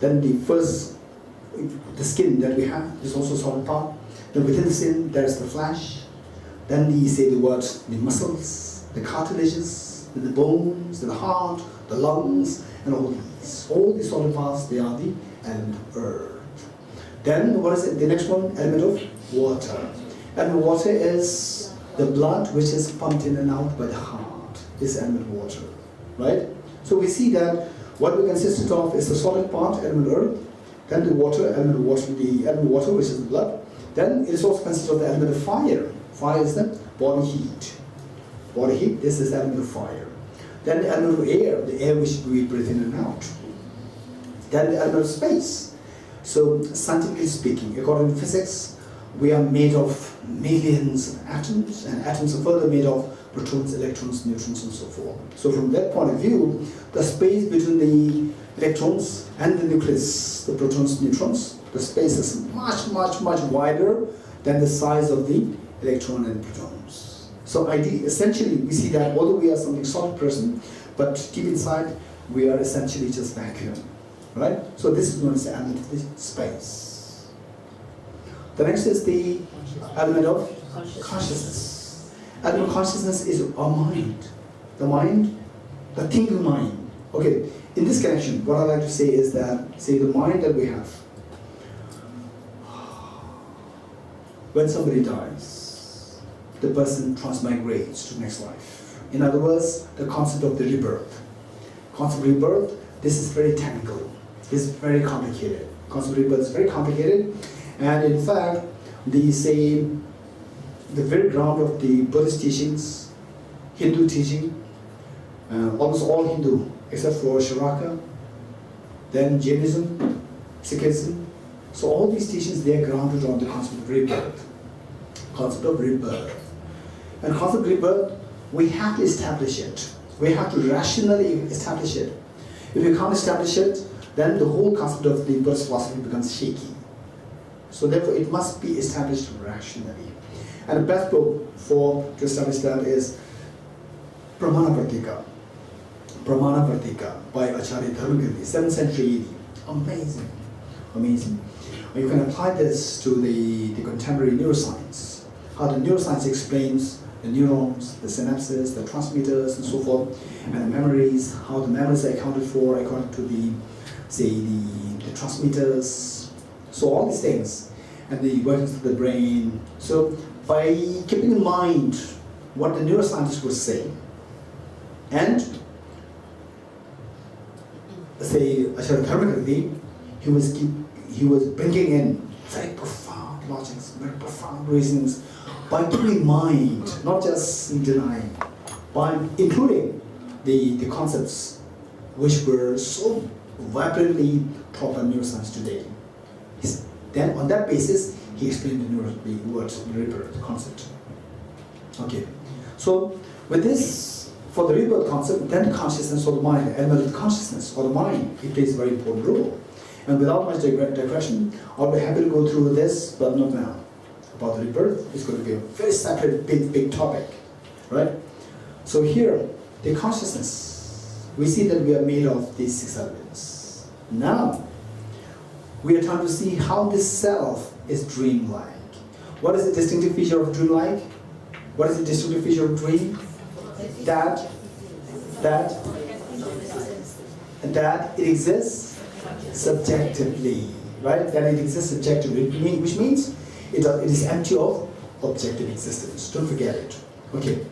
then the skin that we have is also solid part. Then within the skin there is the flesh. Then the muscles, the cartilages, the bones, the heart, the lungs, and all these. All these solid parts, they are the element of earth. Then what is it? The next one, element of water. Element of water is the blood which is pumped in and out by the heart. This element of water, right? So we see that what we consisted of is the solid part, element of earth. Then the water, element of water, the element of water which is the blood. Then it is also consisted of the element of fire. Fire is the body heat. Body heat, this is the element of fire. Then the element of air, the air which we breathe in and out. Then the element of space. So scientifically speaking, according to physics, we are made of millions of atoms, and atoms are further made of protons, electrons, neutrons, and so forth. So from that point of view, the space between the electrons and the nucleus, the protons, neutrons, the space is much wider than the size of the electron and protons. So essentially, we see that although we are something solid person, but deep inside, we are essentially just vacuum, right? So this is known as the element of the space. The next is the element of consciousness. Element of consciousness is our mind. The mind, the thinking mind. Okay, in this connection, what I like to say is that, say, the mind that we have, when somebody dies, the person transmigrates to the next life. In other words, the concept of the rebirth. Concept of rebirth, this is very technical. This is very complicated. Concept of rebirth is very complicated. And in fact, the very ground of the Buddhist teachings, Hindu teaching, almost all Hindu, except for Sharaka, then Jainism, Sikhism. So all these teachings, they are grounded on the concept of rebirth. Concept of rebirth. And concept of rebirth, we have to establish it. We have to rationally establish it. If we can't establish it, then the whole concept of the Buddhist philosophy becomes shaky. So therefore, it must be established rationally. And the best book to establish that is Pramana Vartika. Pramana Vartika by Acharya Dharmakirti, 7th century AD. Amazing. Amazing. You can apply this to the contemporary neuroscience. How the neuroscience explains the neurons, the synapses, the transmitters, and so forth, and the memories, how the memories are accounted for according to the transmitters. So all these things, and the workings of the brain. So by keeping in mind what the neuroscientists were saying, and say Acharya Dharmakirti, he was bringing in very profound logics, very profound reasons, by keeping in mind, not just in denying, by including the concepts which were so vibrantly taught by neuroscience today. Then on that basis, he explained the word rebirth concept. Okay, so with this, for the rebirth concept, then the consciousness or the mind, the element of the consciousness or the mind, it plays a very important role. And without much digression, I'll be happy to go through this, but not now. About the rebirth, it's going to be a very separate, big topic, right? So here, the consciousness, we see that we are made of these 6 elements. Now, we are trying to see how this self is dreamlike. What is the distinctive feature of dreamlike? What is the distinctive feature of dream? That it exists subjectively, right? That it exists subjectively, which means it is empty of objective existence. Don't forget it. Okay.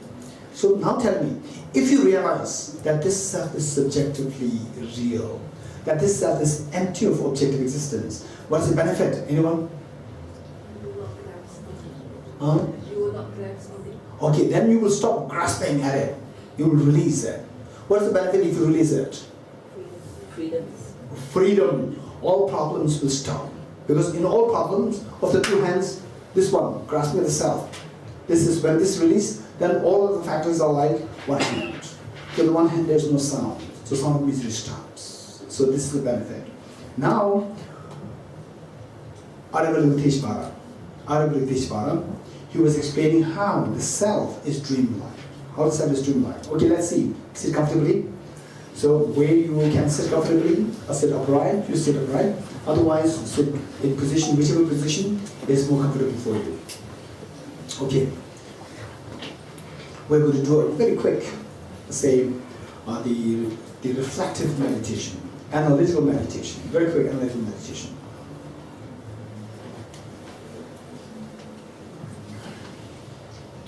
So now tell me, if you realize that this self is subjectively real, that this self is empty of objective existence, what is the benefit? Anyone? You will not collapse on Okay, then you will stop grasping at it. You will release it. What is the benefit if you release it? Freedom. Freedom. All problems will stop. Because in all problems of the two hands, this one, grasping at the self, this is when this release, then all of the factors are like one hand. So the one hand there's no sound. So sound misery stops. So this is the benefit. Now, Aravalokiteshvara, he was explaining how the self is dreamlike. How the self is dreamlike. Okay, let's see. Sit comfortably. So where you can sit comfortably, or sit upright, you sit upright. Otherwise, sit in position, whichever position is more comfortable for you. Okay. We're going to do a very quick, say, the reflective meditation, analytical meditation, very quick analytical meditation.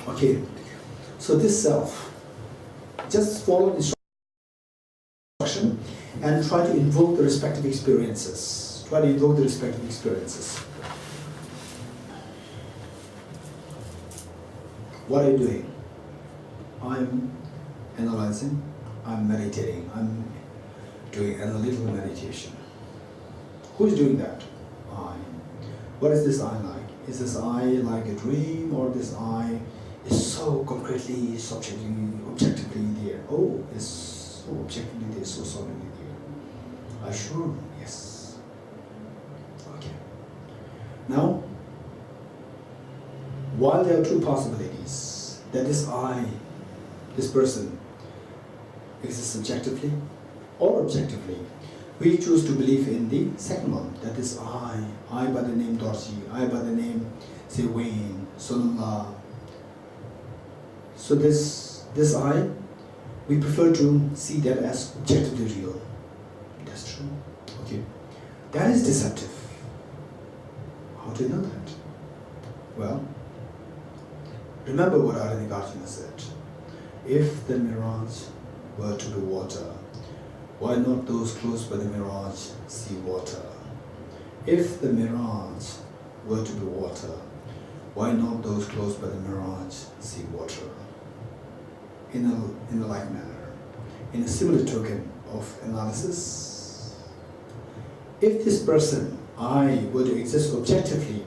Okay, so this self, just follow the instruction and try to invoke the respective experiences. Try to invoke the respective experiences. What are you doing? I'm analyzing, I'm meditating, I'm doing analytical meditation. Who is doing that? I. What is this I like? Is this I like a dream, or this I is so concretely, objectively there? Oh, it's so objectively there, so solidly there. I sure, yes. Okay. Now, while there are two possibilities, that this I, this person, exists subjectively or objectively, we choose to believe in the second one, that is I by the name Dorji, I by the name, say, Wayne, Sonamla. So this I, we prefer to see that as objectively real. That's true. Okay. That is deceptive. How do you know that? Well, remember what Arjuna said. If the mirage were to be water, why not those close by the mirage see water? If the mirage were to be water, why not those close by the mirage see water? In a like manner, in a similar token of analysis, if this person, I, were to exist objectively,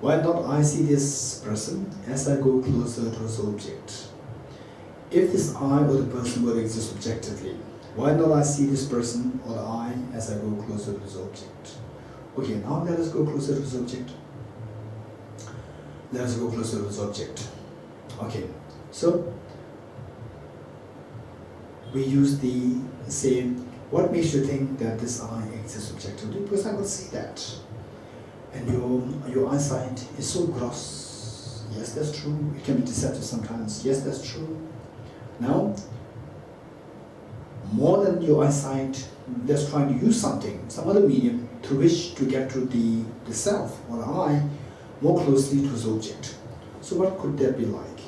why not I see this person as I go closer to his object? If this I or the person were to exist objectively, why not I see this person or the I as I go closer to his object? Okay, now let us go closer to his object. Let us go closer to his object. Okay, so we use the same, what makes you think that this I exists objectively? Because I will see that. And your eyesight is so gross. Yes, that's true. It can be deceptive sometimes. Yes, that's true. Now, more than your eyesight, let's try to use something, some other medium, through which to get to the self or the I more closely to its object. So what could that be like?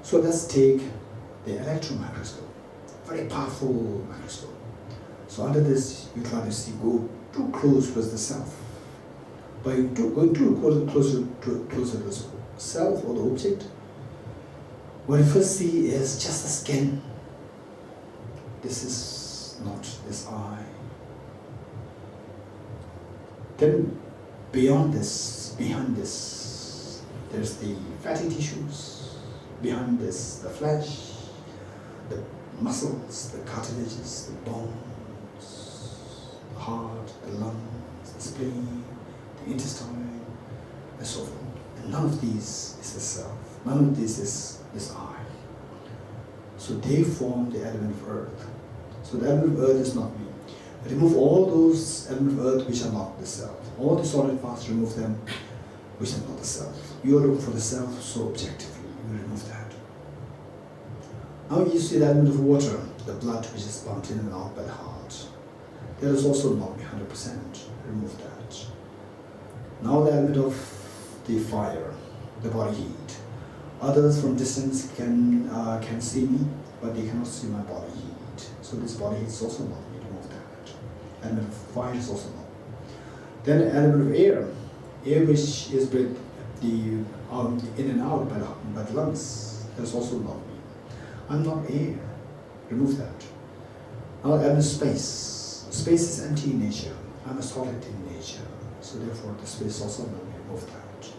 So let's take the electron microscope, very powerful microscope. So under this, you try to see, go too close towards the self. By going too closer to the self or the object, what you first see is just the skin. This is not this I. Then behind this, there's the fatty tissues. Behind this, the flesh, the muscles, the cartilages, the bones, the heart, the lungs, the spleen, the intestine, and so forth. And none of these is the self. None of this is this I. So they form the element of earth. So the element of earth is not me. Remove all those elements of earth which are not the self. All the solid parts, remove them, which are not the self. You are looking for the self so objectively. You remove that. Now you see the element of water, the blood which is pumped in and out by the heart. That is also not 100%. Remove that. Now the element of the fire, the body heat. Others from distance can see me, but they cannot see my body heat. So this body heat is also not me. Remove that. Element of fire is also not. Then element of air which is breathed the in and out by the lungs. That's also not me. I'm not air. Remove that. Now I'm in space. Space is empty in nature. I'm a solid in nature. So therefore the space also will be removed that.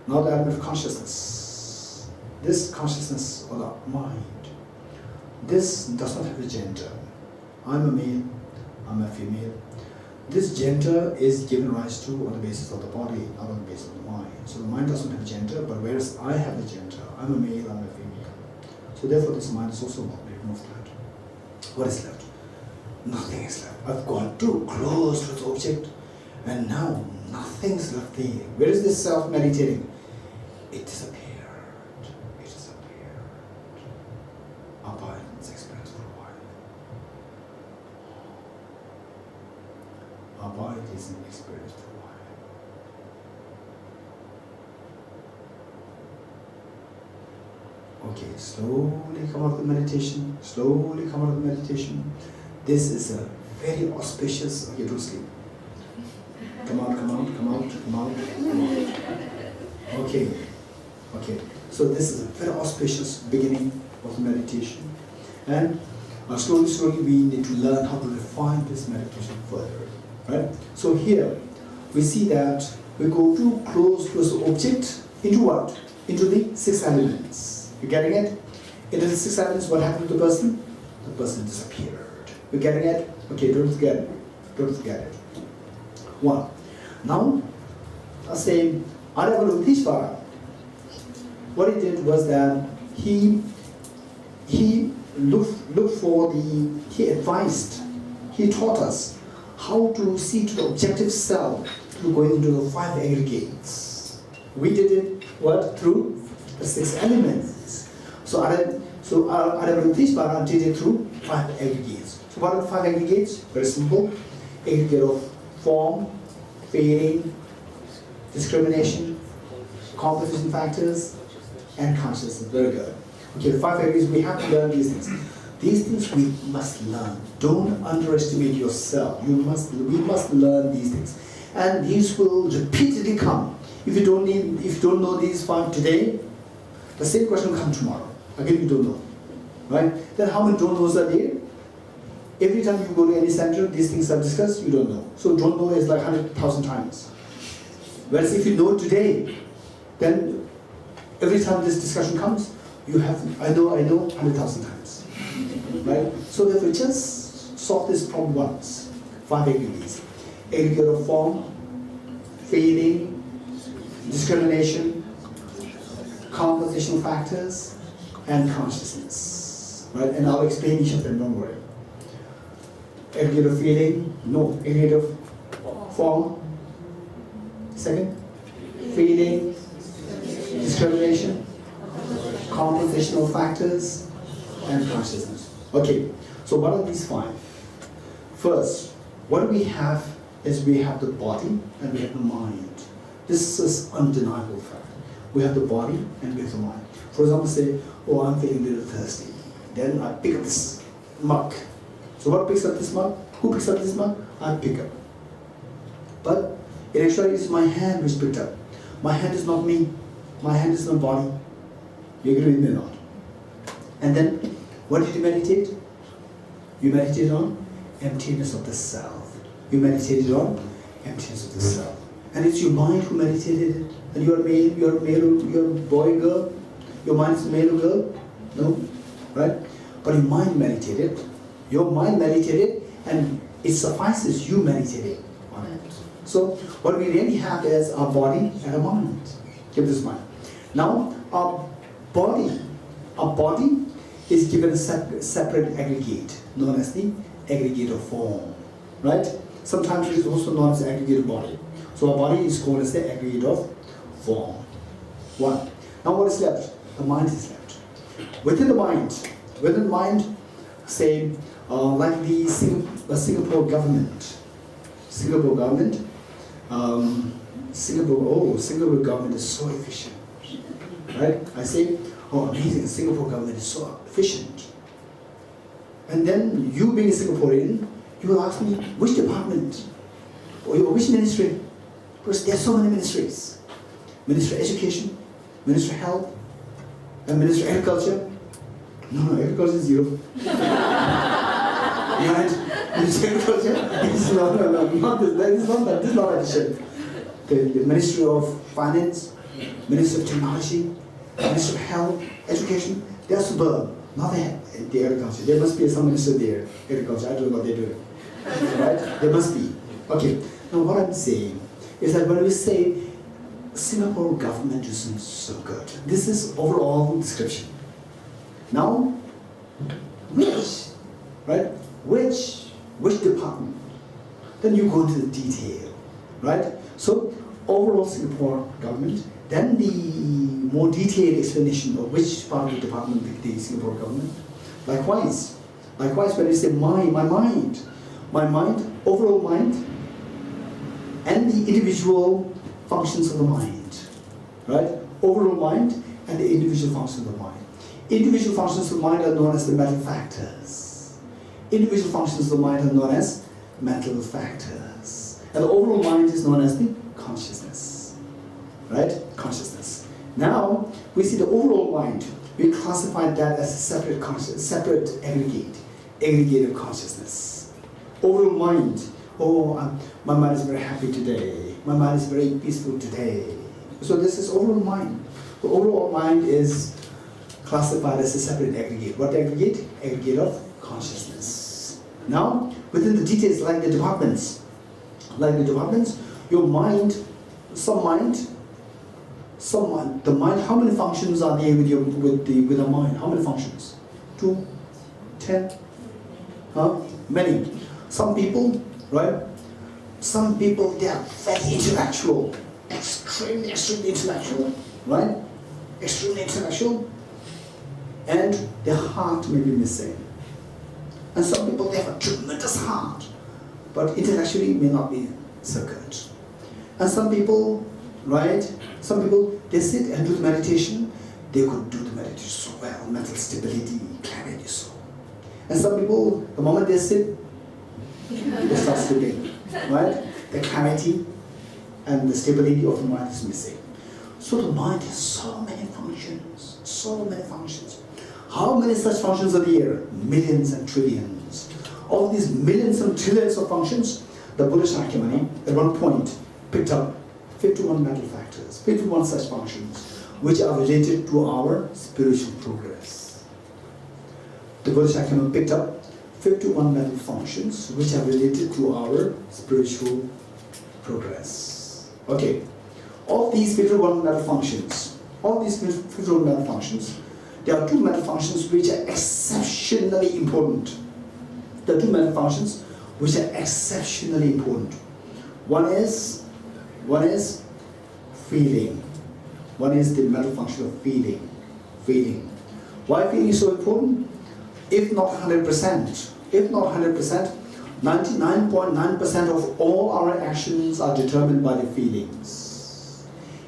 Now the element of consciousness. This consciousness or the mind, this does not have a gender. I'm a male, I'm a female. This gender is given rise to on the basis of the body, not on the basis of the mind. So the mind doesn't have gender, but whereas I have a gender, I'm a male, I'm a female. So therefore this mind is also not removed that. What is left? Nothing is left. I've gone too close to the object, and now nothing's left there. Where is this self meditating? It disappeared. It disappeared. Abidance experience for a while. Abide is an experience for a while. Okay, slowly come out of the meditation. Slowly come out of the meditation. This is a very auspicious. Okay, don't sleep. Come out, come out, come out, come out, come out. Okay, okay. So this is a very auspicious beginning of the meditation, and slowly, slowly we need to learn how to refine this meditation further. Right? So here we see that we go too close to the object into what? Into the 6 elements. You getting it? Into the 6 elements, what happened to the person? The person disappeared. You getting it? Okay, don't forget it. Don't forget it. 1. Now, let's say Aravalothishvara, what he did was that he looked for he advised, he taught us how to see to the objective self through going into the 5 aggregates. We did it, what? Through the 6 elements. So Aravalothishvara did it through 5 aggregates. So what are the 5 aggregates? Very simple. Aggregate of form, feeling, discrimination, composition factors, and consciousness. Very good. Okay, the 5 areas, we have to learn these things. These things we must learn. Don't underestimate yourself. We must learn these things. And these will repeatedly come. If you don't know these 5 today, the same question will come tomorrow. Again, you don't know. Right? Then how many don't knows are there? Every time you go to any center, these things are discussed, you don't know. So don't know is like 100,000 times. Whereas if you know today, then every time this discussion comes, you have, I know 100,000 times. Right? So therefore just solve this problem once. 5 aggregates. Aggregate of form, feeling, discrimination, compositional factors, and consciousness. Right? And I'll explain each of them, don't worry. Aggregate of feeling, no. Aggregate of form, second. Feeling, discrimination, compositional factors, and consciousness. Okay, so what are these 5? First, what we have is we have the body and we have the mind. This is undeniable fact. We have the body and we have the mind. For example, say, oh, I'm feeling a little thirsty. Then I pick up this mug. So what picks up this mug? Who picks up this mug? I pick up. But in actuality, it's my hand which picked up. My hand is not me. My hand is not body. You agree with me or not? And then, what did you meditate? You meditated on emptiness of the self. You meditated on emptiness of the self. And it's your mind who meditated it. And you're a boy, girl. Your mind is male or girl? No? Right? But your mind meditated. Your mind meditated, and it suffices you meditating on it. So what we really have is our body and our mind. Keep this in mind. Now, our body is given a separate aggregate known as the aggregate of form. Right? Sometimes it is also known as the aggregate of body. So our body is called as the aggregate of form. 1. Now what is left? The mind is left. Within the mind, say, like the Singapore government. Singapore government is so efficient. Right? I say, oh amazing, the Singapore government is so efficient. And then you being a Singaporean, you will ask me, which department? Or which ministry? Because there are so many ministries. Minister of Education, Minister of Health, and Minister of Agriculture. No, agriculture is zero. Right? Minister of Agriculture is no, not this. That is not that. This is not addition. The Minister of Finance, Minister of Technology, Minister of Health, Education. They are superb. Not the agriculture. There must be some minister there. Agriculture. I don't know what they're doing. Right? There must be. Okay. Now what I'm saying is that when we say Singapore government isn't so good, this is overall description. Now, which department? Then you go to the detail, right? So overall Singapore government, then the more detailed explanation of which part of the department the Singapore government. Likewise, when you say my mind, overall mind, and the individual functions of the mind, right? Overall mind and the individual functions of the mind. Individual functions of the mind are known as the mental factors. Individual functions of the mind are known as mental factors. And the overall mind is known as the consciousness, right? Consciousness. Now, we see the overall mind. We classify that as a separate aggregate of consciousness. Overall mind. My mind is very happy today. My mind is very peaceful today. So this is overall mind. The overall mind is classified as a separate aggregate. What aggregate? Aggregate of consciousness. Now, within the details, like the departments, your mind, the mind. How many functions are there with the mind? How many functions? 2, 10, many. Some people, right? Some people, they are very intellectual, extremely intellectual, right? Extremely intellectual, and their heart may be missing. And some people, they have a tremendous heart, but intellectually may not be so good. And some people, right? Some people, they sit and do the meditation. They could do the meditation so well, mental stability, clarity, so. And some people, the moment they sit, they start sleeping, right? The clarity and the stability of the mind is missing. So the mind has so many functions, so many functions. How many such functions are there? Millions and trillions. All these millions and trillions of functions, the Buddha Shakyamuni at one point picked up 51 mental factors, 51 such functions, which are related to our spiritual progress. The Buddha Shakyamuni picked up 51 mental functions which are related to our spiritual progress. Okay, of these 51 mental functions, there are 2 mental functions which are exceptionally important. There are 2 mental functions which are exceptionally important. One is feeling. One is the mental function of feeling. Why feeling is so important? If not 100%, 99.9% of all our actions are determined by the feelings.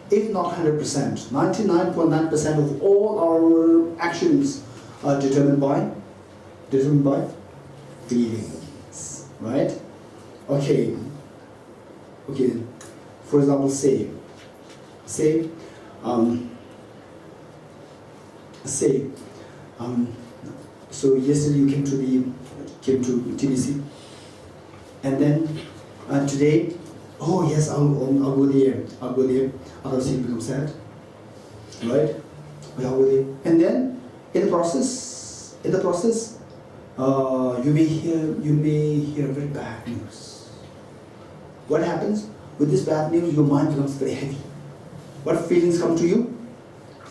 If not 100%, 99.9% of all our actions are determined by feelings, right? Okay. For example, so yesterday you came to TBC, and then today, oh yes, I'll go there. Otherwise you become sad, right? I'll go there, and then in the process, you may hear very bad news. What happens with this bad news? Your mind becomes very heavy. What feelings come to you?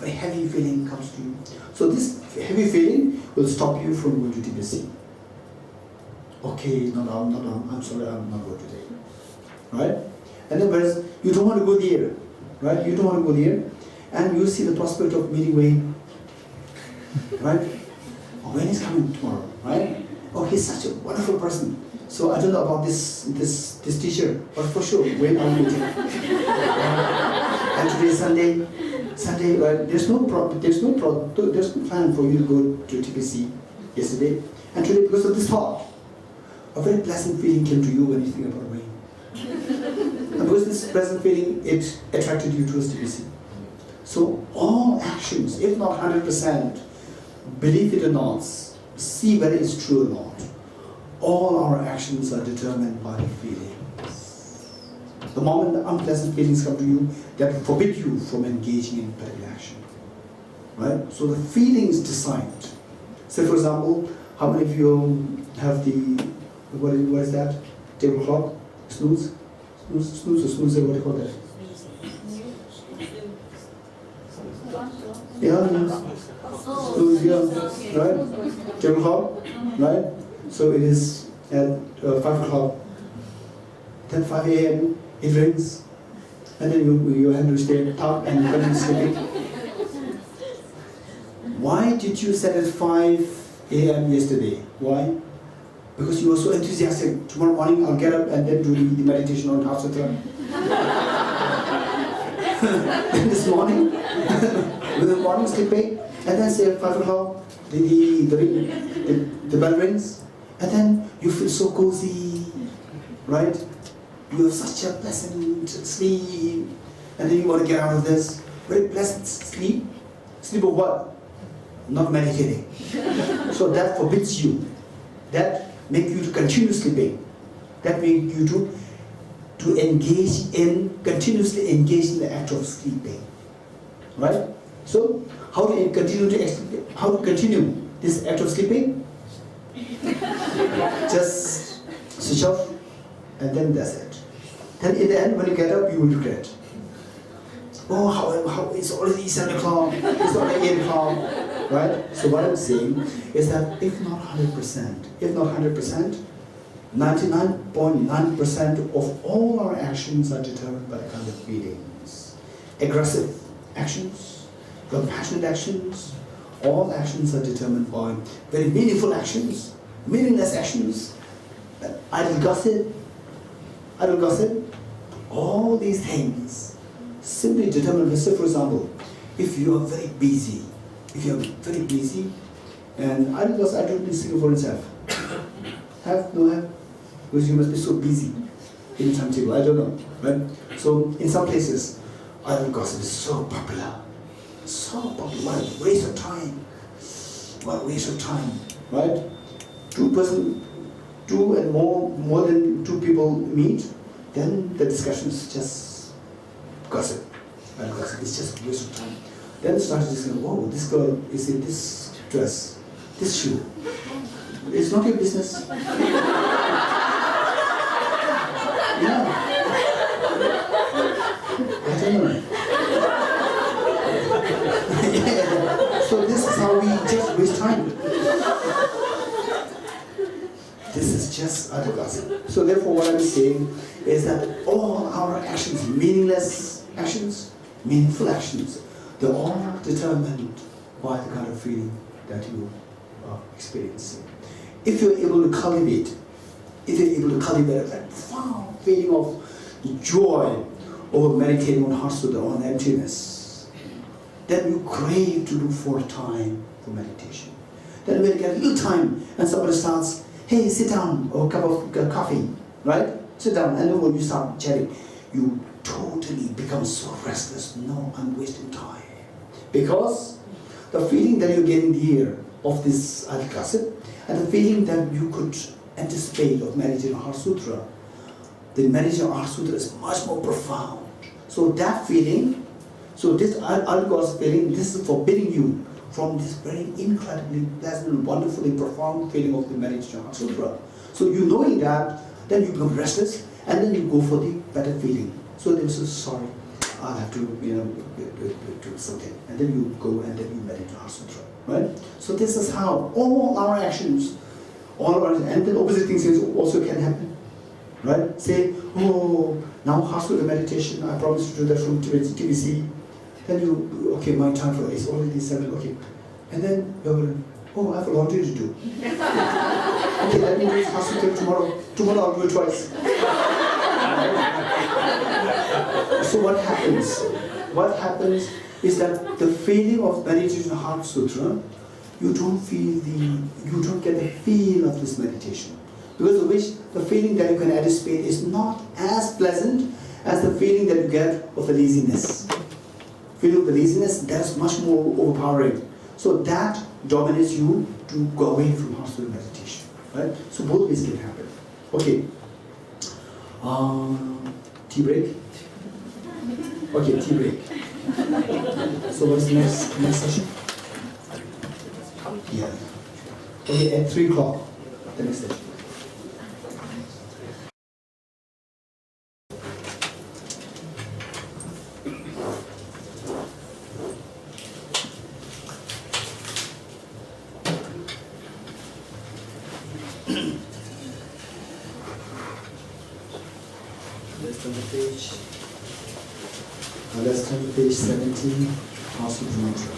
A heavy feeling comes to you. So this heavy feeling will stop you from going to TBC. Okay, I'm sorry, I'm not going today. Right? And then whereas you don't want to go there, right? You don't want to go there, and you see the prospect of meeting Wayne, right? Oh, Wayne is coming tomorrow, right? Oh, he's such a wonderful person. So I don't know about this teacher, but for sure, Wayne I'll meet him. And today is Sunday, right? There's no plan for you to go to TPC yesterday, and today because of this thought, a very pleasant feeling came to you when you think about Wayne. And because this pleasant feeling, it attracted you towards TPC. So all actions, if not 100%, believe it or not, see whether it's true or not, all our actions are determined by the feelings. The moment the unpleasant feelings come to you, that will forbid you from engaging in particular action. Right? So the feelings decide. Say for example, how many of you have the, what is that? Table clock? Snooze? Snooze or snoozer, what do you call that? Yeah, snooze, yeah, right? Table clock, right? So it is at 5 o'clock. Then 5 a.m. it rings, and then you have to stay up and continue sleeping. Why did you set at 5 a.m. yesterday? Why? Because you were so enthusiastic. Tomorrow morning I'll get up and then do the meditation on Sutra. Then this morning, with the morning sleeping, and then say at 5 o'clock, the bell rings, and then you feel so cozy, right? You have such a pleasant sleep, and then you want to get out of this very pleasant sleep. Sleep of what? Not meditating. So that forbids you. That makes you to continue sleeping. That makes you to engage in, continuously engage in the act of sleeping. Right? So how to continue this act of sleeping? Just switch off, and then that's it. Then in the end, when you get up, you will regret. Oh, how it's already 7 o'clock, it's already 8 o'clock, right? So what I'm saying is that if not 100%, 99.9% of all our actions are determined by the kind of feelings. Aggressive actions, compassionate actions, all actions are determined by very meaningful actions, meaningless actions, idle gossip, all these things simply determine. Say for example, if you are very busy, and I don't think Singapore itself have, because you must be so busy in the timetable, I don't know, right? So in some places, idle gossip is so popular, what a waste of time, right? Two and more than 2 people meet, then the discussion is just gossip. And gossip is just a waste of time. Then start discussing, oh, this girl is in this dress, this shoe. It's not your business. Yeah. I don't know. Yeah. So this is how we just waste time. This is just utter gossip. So therefore what I'm saying is that all our actions, meaningless actions, meaningful actions, they're all determined by the kind of feeling that you are experiencing. If you're able to cultivate a profound feeling of joy over meditating on Heart Sutra, on emptiness, then you crave to do for time for meditation. Then when you get a little time and somebody starts, hey, sit down, or a cup of coffee, right? Sit down, and then when you start chatting, you totally become so restless. No, I'm wasting time. Because the feeling that you're getting here of this gossip, and the feeling that you could anticipate of meditating on Heart Sutra, the meditation on Heart Sutra is much more profound. So that feeling, so this gossip feeling, this is forbidding you from this very incredibly pleasant, wonderfully profound feeling of the meditation on Heart Sutra. So you knowing that, then you become restless, and then you go for the better feeling. So they say, sorry, I'll have to, do something. And then you go and then you meditate on Heart Sutra, right? So this is how all our actions, and then opposite things also can happen, right? Say, oh, now Heart Sutra meditation, I promised to do that from TVC. Then you, okay, my time for it is already 7, okay. And then you're going, oh, I have a laundry to do. Okay, let me do Heart Sutra tomorrow. Tomorrow I'll do it twice. So what happens? What happens is that the feeling of meditation on Heart Sutra, you don't get the feel of this meditation. Because of which the feeling that you can anticipate is not as pleasant as the feeling that you get of the laziness. feel the laziness, that's much more overpowering. So that dominates you to go away from hospital meditation, right? So both ways can happen. Okay. Tea break? Okay, tea break. So what's the next session? Yeah. Okay, at 3 o'clock, the next session. Let's turn the page. Let's turn to page 17, Hospital Mantra.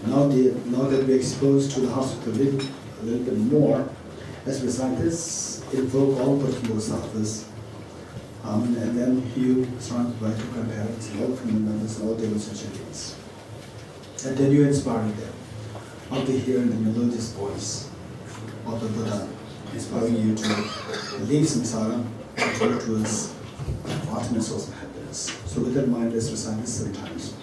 Now that we're exposed to the hospital a little bit more, let's recite this, invoke all particular Sattvas, and then you surrounded by two grandparents, all family members, all devils and charities. And then you're inspiring them, after hearing the melodious voice of the Buddha, inspiring you to leave samsara and go towards ultimate source of happiness. So with that in mind, let's recite this 7 times.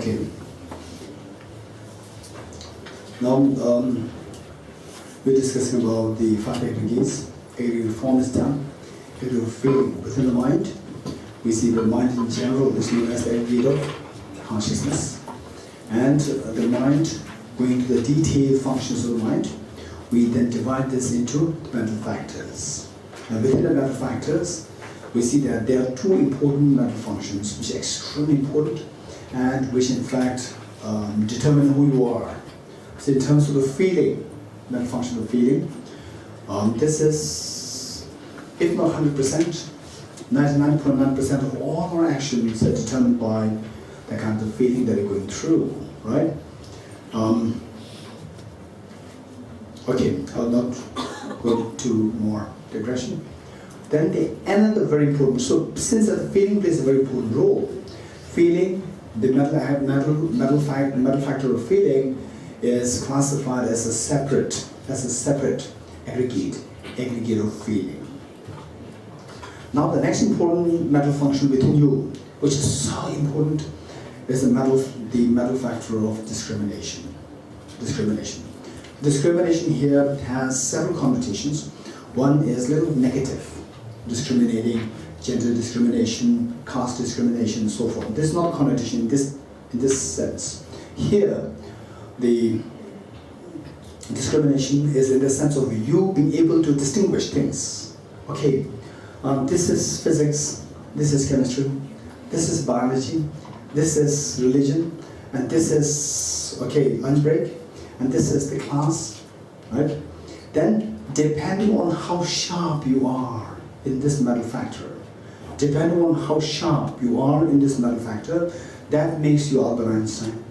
Okay. Now we're discussing about the 5 aggregates. Aggregate reform is done. Aggregate feeling within the mind. We see the mind in general is known as the aggregate of consciousness. And the mind, going to the detailed functions of the mind, we then divide this into mental factors. And within the mental factors, we see that there are 2 important mental functions which are extremely important and which in fact determine who you are. So in terms of the feeling, mental function of feeling, this is, if not 100%, 99.9% of all our actions are determined by the kind of feeling that we're going through, right? Okay, I'll not go to more digression. Then another very important, so since the feeling plays a very important role, feeling, the mental factor of feeling is classified as a separate aggregate of feeling. Now the next important mental function within you, which is so important, is the mental factor of discrimination. Discrimination here has several connotations. One is a little negative, discriminating, gender discrimination, caste discrimination, and so forth. This is not a connotation in this sense. Here, the discrimination is in the sense of you being able to distinguish things. Okay, this is physics, this is chemistry, this is biology, this is religion, and this is, okay, lunch break, and this is the class, right? Then, depending on how sharp you are in this metal factor, depending on how sharp you are in this metal factor, that makes you Albert Einstein,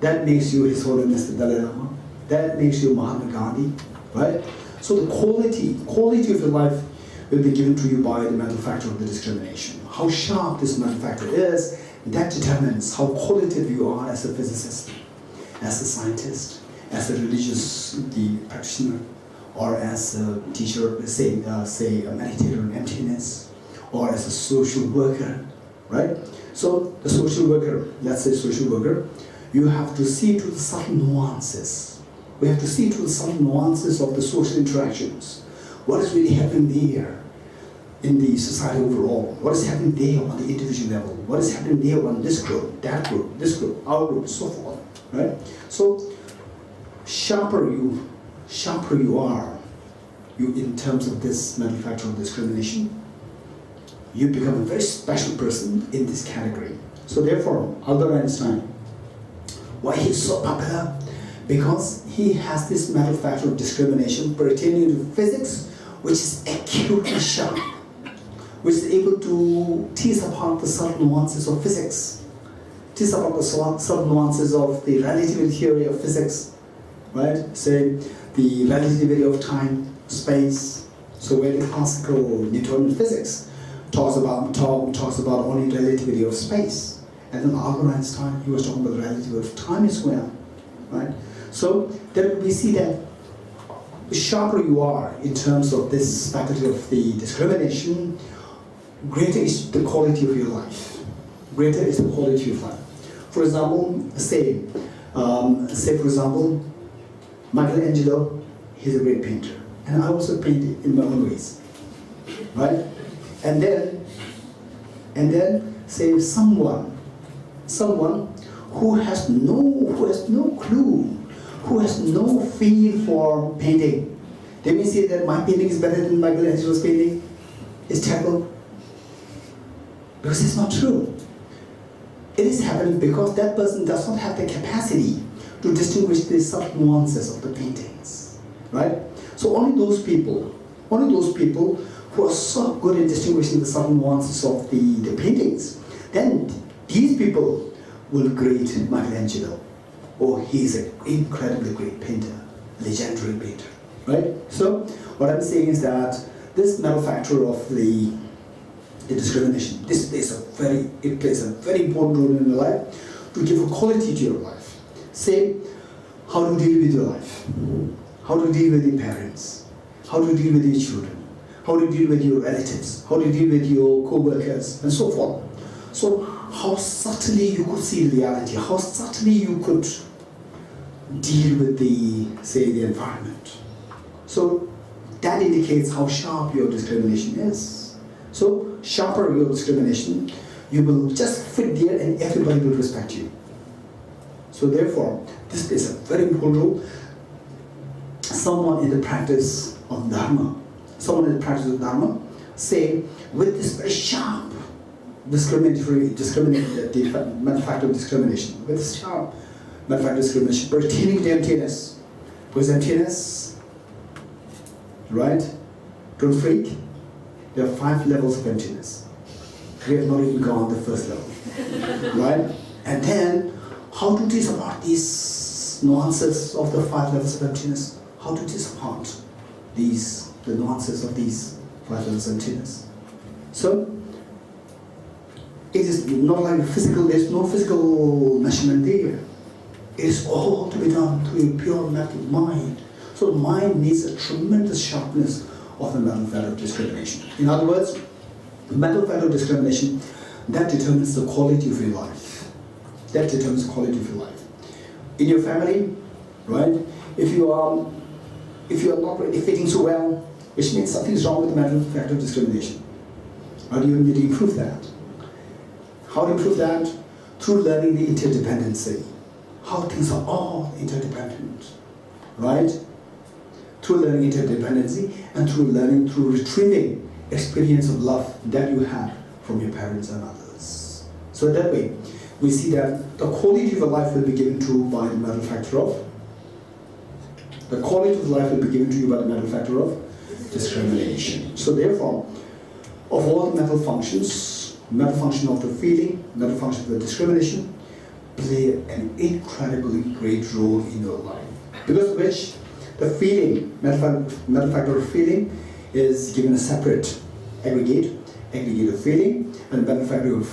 that makes you His Holiness the Dalai Lama, that makes you Mahatma Gandhi, right? So the quality of your life will be given to you by the metal factor of the discrimination. How sharp this metal factor is, that determines how qualitative you are as a physicist, as a scientist, as a religious practitioner, or as a teacher, say a meditator in emptiness, or as a social worker, right? So the social worker, let's say social worker, you have to see to the subtle nuances. We have to see to the subtle nuances of the social interactions. What is really happening there in the society overall? What is happening there on the individual level? What is happening there on this group, that group, this group, our group, so forth, right? So sharper you are, in terms of this metal factor of discrimination, you become a very special person in this category. So therefore, Albert Einstein, why he's so popular? Because he has this metal factor of discrimination pertaining to physics, which is acutely sharp, which is able to tease apart the subtle nuances of physics, tease apart the subtle nuances of the relativity theory of physics, right? Say the relativity of time, space. So where the classical Newtonian physics talks about only relativity of space, and then Albert Einstein, he was talking about the relativity of time as well, right? So then we see that the sharper you are in terms of this faculty of the discrimination, greater is the quality of your life. Greater is the quality of life. For example, say for example, Michelangelo, he's a great painter, and I also paint in my own ways, right? And then say someone who has no clue, who has no feel for painting. They may say that my painting is better than Michelangelo's painting. It's terrible. Because it's not true. It is happening because that person does not have the capacity to distinguish the subtle nuances of the paintings, right? So only those people who are so good in distinguishing the subtle nuances of the paintings, then these people will grade Michelangelo. Oh, he's an incredibly great painter, legendary painter, right? So what I'm saying is that this metal factor of the discrimination, it plays a very important role in your life to give a quality to your life. Say, how to deal with your life, how to deal with your parents, how to deal with your children, how to deal with your relatives, how to deal with your co-workers, and so forth. So how subtly you could see reality, how subtly you could deal with the environment. So that indicates how sharp your discrimination is. So sharper your discrimination, you will just fit there and everybody will respect you. So therefore, this is a very important role. Someone in the practice of Dharma, say, with this very sharp metal factor of discrimination, with this sharp metal factor of discrimination pertaining to emptiness. Because emptiness, right? Don't freak. There are 5 levels of emptiness. We have not even gone the first level, right? And then, how to tease apart these nuances of the 5 levels of emptiness? How to tease apart the nuances of these 5 levels of emptiness? So, it is not like physical, there's no physical measurement there. It is all to be done through a pure mental mind. So the mind needs a tremendous sharpness of the mental factor of discrimination. In other words, mental factor of discrimination, that determines the quality of your life. That determines the quality of your life. In your family, right? If you are not really fitting so well, which means something's wrong with the mental factor of discrimination. How do you need to improve that? How to improve that? Through learning the interdependency. how things are all interdependent, right? Through learning interdependency and through learning, through retrieving experience of love that you have from your parents and others. So that way, we see that the quality of your life will be given to you by the mental factor of discrimination. So therefore, of all the mental functions, mental function of the feeling, mental function of the discrimination, play an incredibly great role in your life. Because of which the feeling, mental factor of feeling is given a separate aggregate of feeling, and the mental factor of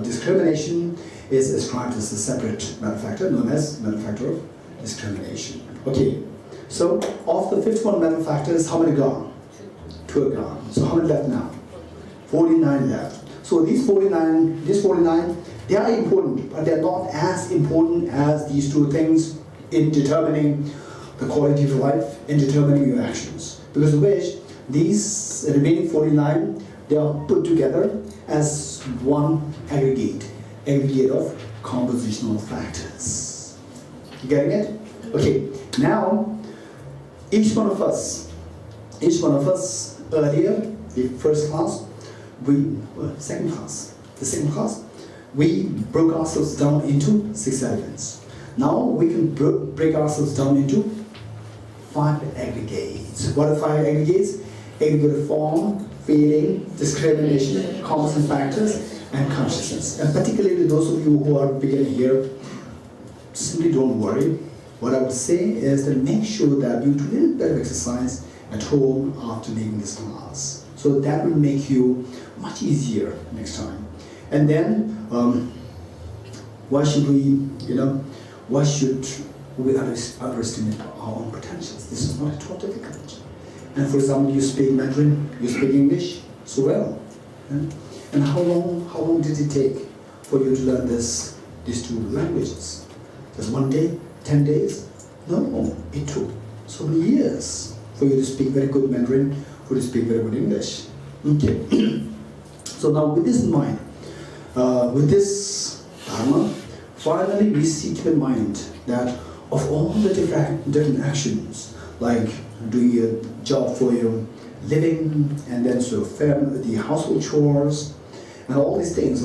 discrimination is ascribed as a separate mental factor known as mental factor of discrimination. Okay, so of the 51 mental factors, how many gone? 2 are gone. So how many left now? 49 left. So these 49, they are important, but they're not as important as these 2 things in determining the quality of your life, in determining your actions. Because of which, these remaining 49, they are put together as one aggregate of compositional factors. You getting it? Okay, now, each one of us earlier, the first class, the second class, we broke ourselves down into 6 elements. Now we can break ourselves down into 5 aggregates. What are 5 aggregates? Aggregate of form, feeling, discrimination, composite factors, and consciousness. And particularly those of you who are beginning here, simply don't worry. What I would say is that make sure that you do a little bit of exercise at home after leaving this class. So that will make you much easier next time. And then, why should we underestimate our own potentials? This is not at all difficult. And for example, you speak Mandarin, you speak English so well. And how long did it take for you to learn these 2 languages? Just 1 day, 10 days? No, it took so many years for you to speak very good Mandarin, for you to speak very good English. Okay. So now with this in mind, with this dharma, finally we see, keep in mind that of all the different actions, like doing a job for your living, and then the household chores, and all these things,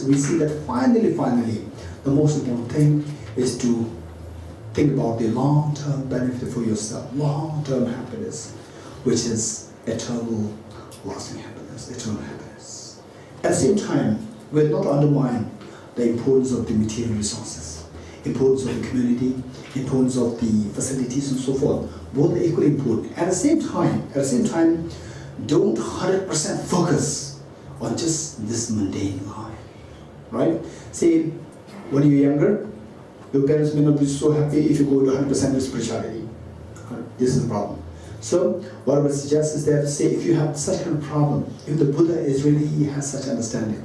we see that finally, the most important thing is to think about the long-term benefit for yourself, long-term happiness, which is eternal, lasting happiness, eternal happiness. At the same time, we will not undermine the importance of the material resources, importance of the community, importance of the facilities and so forth. Both are equally important. At the same time, don't 100% focus on just this mundane life, right? See, when you're younger, your parents may not be so happy if you go to 100% of spirituality. This is the problem. So, what I would suggest is that, say, if you have such kind of problem, if the Buddha has such understanding,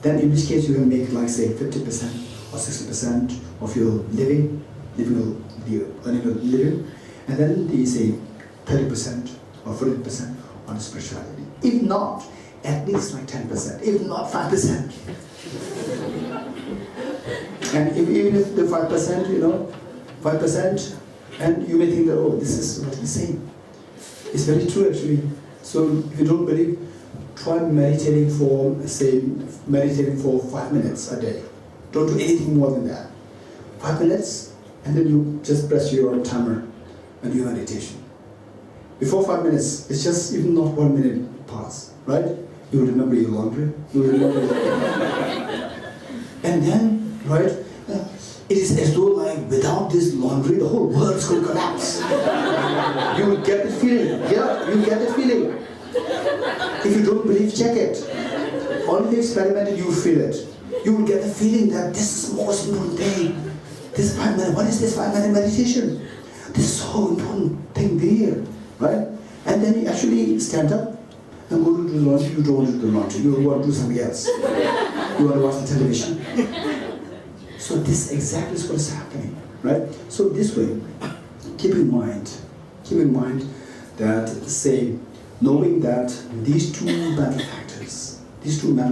then in which case you can make, like, say, 50% or 60% of your living, earning a living, and then they say 30% or 40% on spirituality. If not, at least like 10%, if not 5%. And even if the 5%, 5%, and you may think that, oh, this is what he's saying. It's very true, actually. So if you don't believe, try meditating for 5 minutes a day. Don't do anything more than that. 5 minutes, and then you just press your timer and do meditation. Before 5 minutes, it's just even not 1 minute pass, right? You will remember your laundry. And then, right, it is as though like without this laundry, the whole world is going to collapse. You will get the feeling. Yeah, you get the feeling. If you don't believe, check it. Only if you experiment it, you will feel it. You will get the feeling that this is the most important thing. This 5 minute, what is this 5 minute meditation? This is so important thing there, right? And then you actually stand up and go to do the laundry. You don't want to do the laundry. You want to do something else. You want to watch the television. So this exactly is what is happening, right? So this way, keep in mind that, say, knowing that these two mental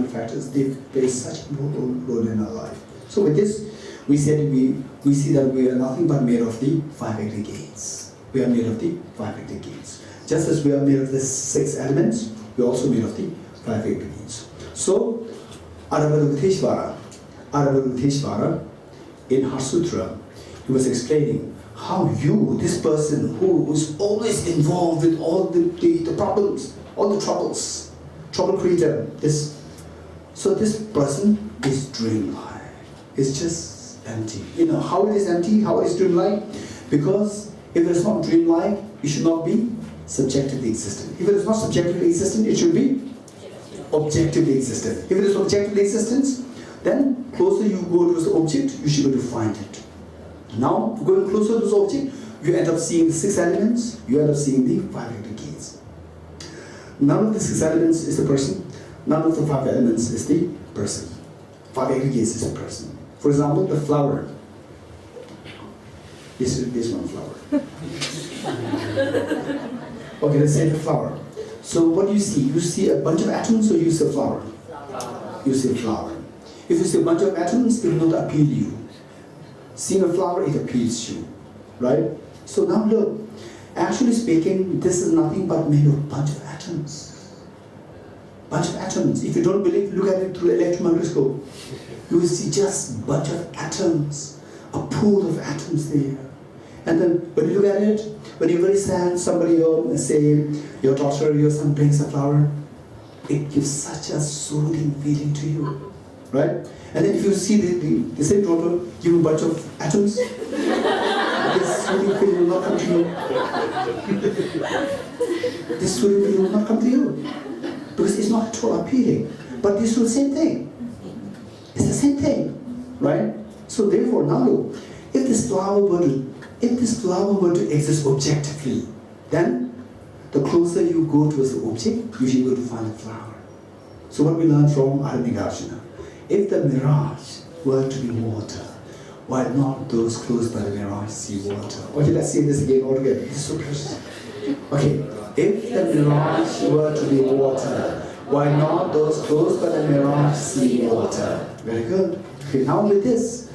factors, they play such an important role in our life. So with this, we see that we are nothing but made of the 5 aggregates. We are made of the 5 aggregates. Just as we are made of the 6 elements, we are also made of the 5 aggregates. So, Avalokiteshvara in her sutra, he was explaining how you, this person who is always involved with all the problems, all the trouble creator, so this person is dreamlike. It's just empty. You know how it is empty, how it is dreamlike? Because if it is not dreamlike, it should not be subjectively existent. If it is not subjectively existent, it should be objectively existent. If it is objectively existent, then closer you go towards the object, you should be able to find it. Now, going closer to the object, you end up seeing the 6 elements, you end up seeing the 5 aggregates. None of the 6 elements is the person, none of the 5 elements is the person. 5 aggregates is the person. For example, the flower. This one flower. Okay, let's say the flower. So what do you see? You see a bunch of atoms or you see a flower? You see a flower. If you see a bunch of atoms, it will not appeal you. Seeing a flower, it appeals you. Right? So now look, actually speaking, this is nothing but made of a bunch of atoms. Bunch of atoms. If you don't believe, look at it through the electron microscope. You will see just a bunch of atoms, a pool of atoms there. And then when you look at it, when you're very sad, somebody, say your daughter, your son brings a flower, it gives such a soothing feeling to you. Right? And then if you see the same daughter give a bunch of atoms, this soothing feeling will not come to you. This soothing feeling will not come to you. Because it's not at all appealing. But it's the same thing. It's the same thing. Right? So therefore, now look, if this flower were to exist objectively, then the closer you go towards the object, you should be able to find the flower. So what we learn from Aranigarjuna, if the mirage were to be water, why not those close by the mirage see water? Okay, let's see this again all together. This is so precious. Okay, if the mirage were to be water, why not those close by the mirage see water? Very good. Okay, now with this,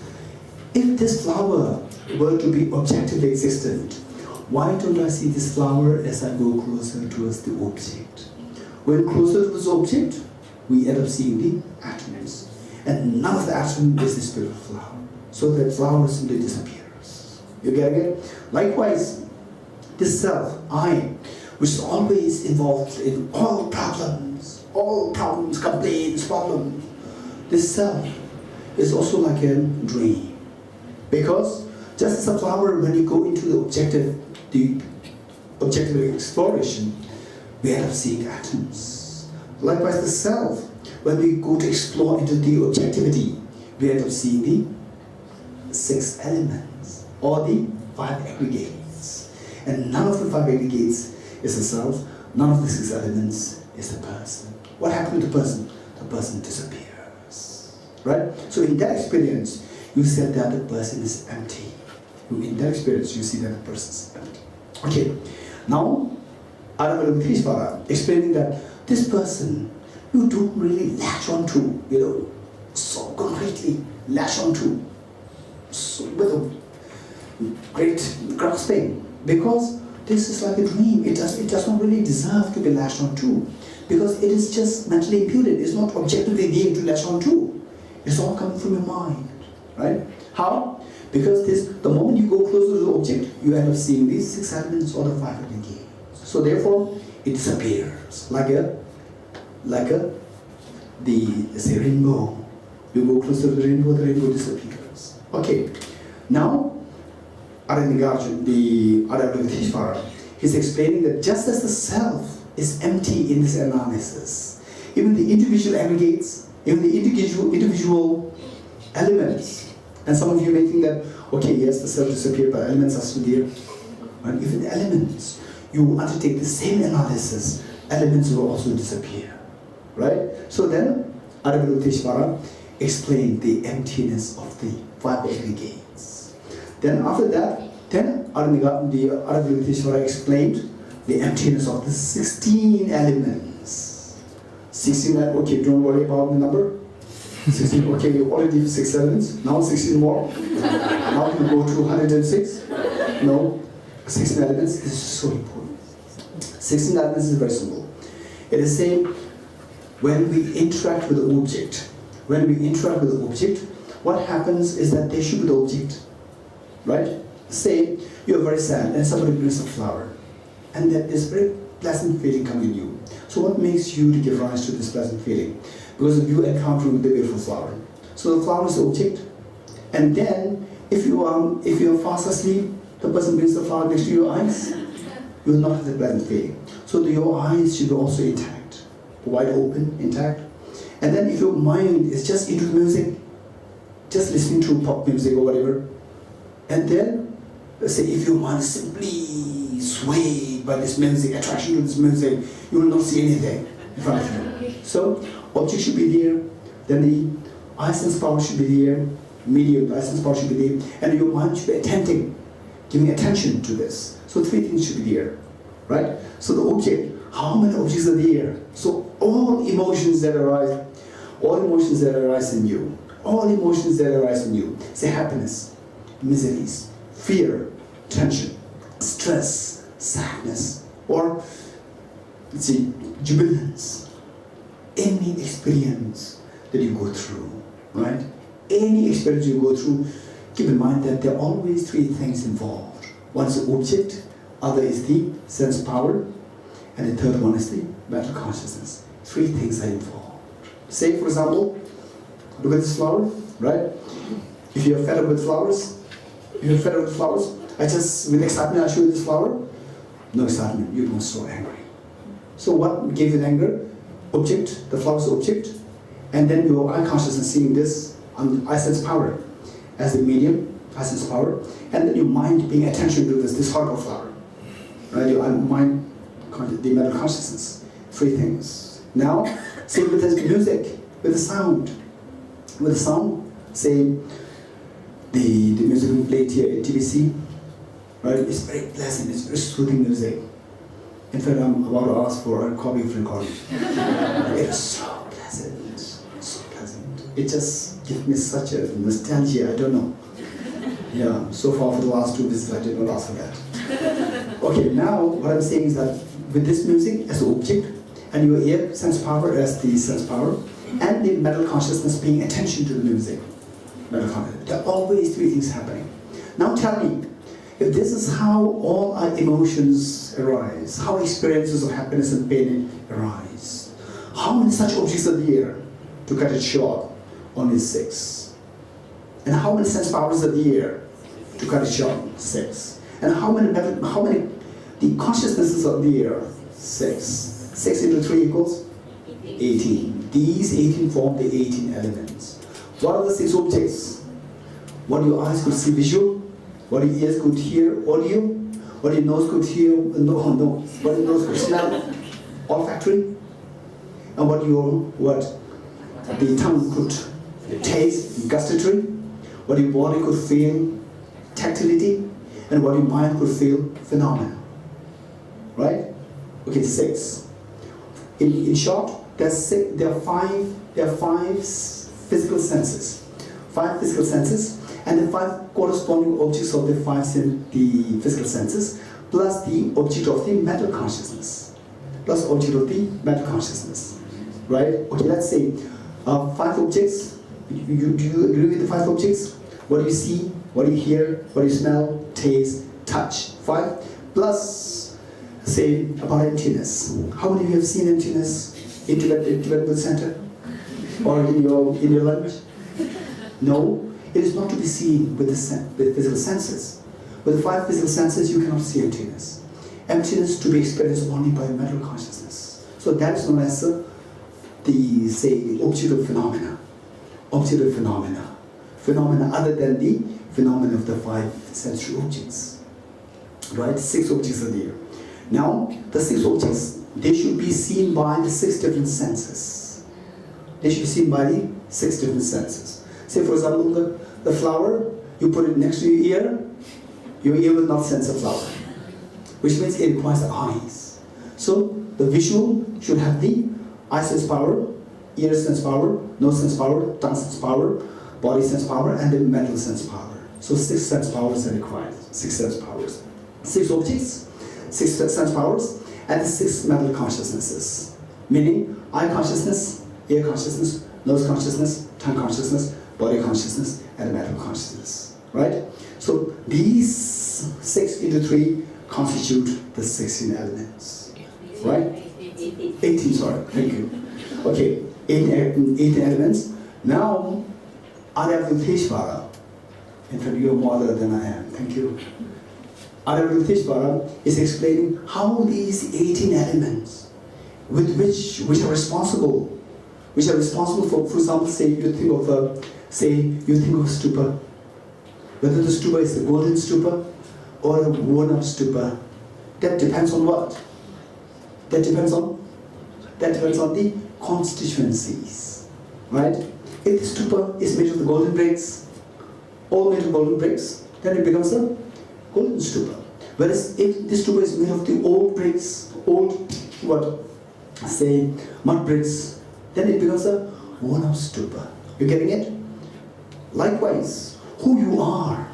if this flower were to be objectively existent, why don't I see this flower as I go closer towards the object? When closer to this object, we end up seeing the atoms. And none of the atom is the spirit of flower. So that flower simply disappears. You get it? Likewise, this self, I, which is always involved in all problems, complaints, problems, this self is also like a dream. Because just as a flower, when you go into the objective exploration, we end up seeing atoms. Likewise, the self, when we go to explore into the objectivity, we end up seeing the 6 elements or the 5 aggregates. And none of the 5 aggregates is the self, none of the 6 elements is the person. What happened to the person? The person disappears. Right? So in that experience, you said that the person is empty. In that experience, you see that the person is empty. Okay, now Avalokiteshvara explaining that this person you don't really latch onto, so concretely latch onto, so with a great grasping, because this is like a dream. It does not really deserve to be latched onto, because it is just mentally imputed. It's not objectively being to latch onto. It's all coming from your mind, right? How? Because the moment you go closer to the object, you end up seeing these 6 elements or the 5 aggregates. So therefore, it disappears like a rainbow. You go closer to the rainbow disappears. Okay. Now, the Avalokiteshvara, he's explaining that just as the self is empty in this analysis, even the individual aggregates, even the individual elements, and some of you may think that, okay, yes, the self disappeared, but elements are still there. And even the elements, you undertake the same analysis, elements will also disappear. Right? So then, Avalokiteshvara explained the emptiness of the 5 aggregates. Then after that, the Avalokiteshvara explained the emptiness of the 16 elements. 16, okay, don't worry about the number. 16, okay, you already have 6 elements, now 16 more. Now you go to 106. No, 16 elements, this is so important. 16 elements is very simple. It is saying when we interact with the object, what happens is that they should be the object, right? Say you're very sad and somebody brings a flower, and then this very pleasant feeling comes in you. So what makes you to give rise to this pleasant feeling? Because of you encountering the beautiful flower. So the flower is the object, and then if you are fast asleep, the person brings the flower next to your eyes, you will not have the pleasant feeling. So your eyes should be also intact, wide open, intact. And then if your mind is just into music, just listening to pop music or whatever, and then, let's say if your mind is simply swayed by this music, attraction to this music, you will not see anything in front of you. So, object should be there, then the eye sense power should be there, medium, eye sense power should be there, and your mind should be attentive, giving attention to this. So 3 things should be there, right? So the object, how many objects are there? So all emotions that arise in you, say happiness, miseries, fear, tension, stress, sadness, or let's say jubilance, any experience that you go through, right? Any experience you go through, keep in mind that there are always 3 things involved. One is the object, other is the sense power, and the third one is the mental consciousness. 3 things are involved. Say, for example, look at this flower, right? If you're fed up with flowers, I just, with excitement, I show you this flower. No excitement, you become so angry. So what gave you the anger? Object, the flower's object, and then your eye consciousness seeing this, eye sense power as the medium, eye sense power, and then your mind paying attention to this horrible flower, right? Your mind, the mental consciousness, 3 things. Now, say with this music, with the sound, say the music we played here at TBC, right? It's very pleasant, it's very soothing music. In fact, I'm about to ask for a copy of recording. It is so pleasant, so pleasant. It just gives me such a nostalgia, I don't know. Yeah, so far for the last 2 visits, I did not ask for that. Okay, now what I'm saying is that with this music as the object, and your ear sense power as the sense power, and the mental consciousness paying attention to the music, mental consciousness, there are always 3 things happening. Now tell me, if this is how all our emotions arise, how experiences of happiness and pain arise, how many such objects are there? To cut it short, only 6. And how many sense powers are there? To cut it short, 6. And how many the consciousnesses are there? 6. 6 into 3 equals 18. These 18 form the 18 elements. What are the 6 objects? What your eyes could see, visual. What your ears could hear, audio. What your nose could hear, what your nose could smell, olfactory. And what the tongue could taste, gustatory. What your body could feel, tactility. And what your mind could feel, phenomena. Right? Okay, 6. In short, there are 5 physical senses. 5 physical senses, and the 5 corresponding objects of the physical senses, plus the object of the mental consciousness. Right? Okay, let's say 5 objects. Do you agree with the 5 objects? What do you see? What do you hear? What do you smell? Taste? Touch? 5 plus, say, about emptiness. How many of you have seen emptiness in development center or in your lunch? No, it is not to be seen with the physical senses. With the 5 physical senses, you cannot see emptiness. Emptiness to be experienced only by mental consciousness. So that is known as the object of phenomena. Object of phenomena. Phenomena other than the phenomena of the 5 sensory objects. Right? 6 objects are there. Now, the 6 objects, they should be seen by the 6 different senses. They should be seen by the 6 different senses. Say, for example, the flower, you put it next to your ear will not sense a flower, which means it requires the eyes. So, the visual should have the eye sense power, ear sense power, nose sense power, tongue sense power, body sense power, and the mental sense power. So 6 sense powers are required. 6 sense powers. 6 objects, 6 sense powers, and 6 mental consciousnesses. Meaning eye consciousness, ear consciousness, nose consciousness, tongue consciousness, body consciousness, and mental consciousness. Right? So these 6 into 3 constitute the 16 elements. Right? 18, sorry, thank you. Okay, 18 elements. Now, Aryavriteshvara, in fact, you are more other than I am, thank you. Aryavriteshvara is explaining how these 18 elements, with which are responsible for example, say you think of a stupa, whether the stupa is the golden stupa or a worn-out stupa. That depends on what? That depends on the constituencies, right? If the stupa is made of the golden bricks, all made of golden bricks, then it becomes a golden stupa. Whereas if the stupa is made of the old bricks, mud bricks, then it becomes a worn-out stupa. You getting it? Likewise, who you are,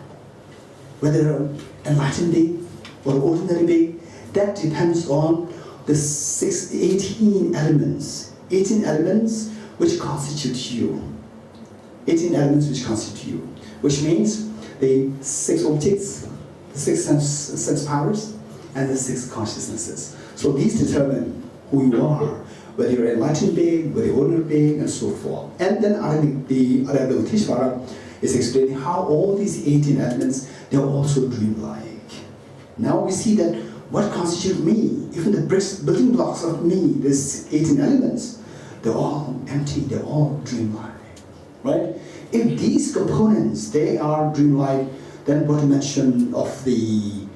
whether an enlightened being or an ordinary being, that depends on the 18 elements. 18 elements which constitute you. 18 elements which constitute you. Which means the 6 objects, the 6 sense powers, and the 6 consciousnesses. So these determine who you are, whether you're an enlightened being, whether you're an ordinary being, and so forth. And then the Aryavriteshvara is explaining how all these 18 elements, they're also dreamlike. Now we see that what constitutes me, even the building blocks of me, these 18 elements, they're all empty, they're all dreamlike, right? If these components, they are dreamlike, then what you mention of the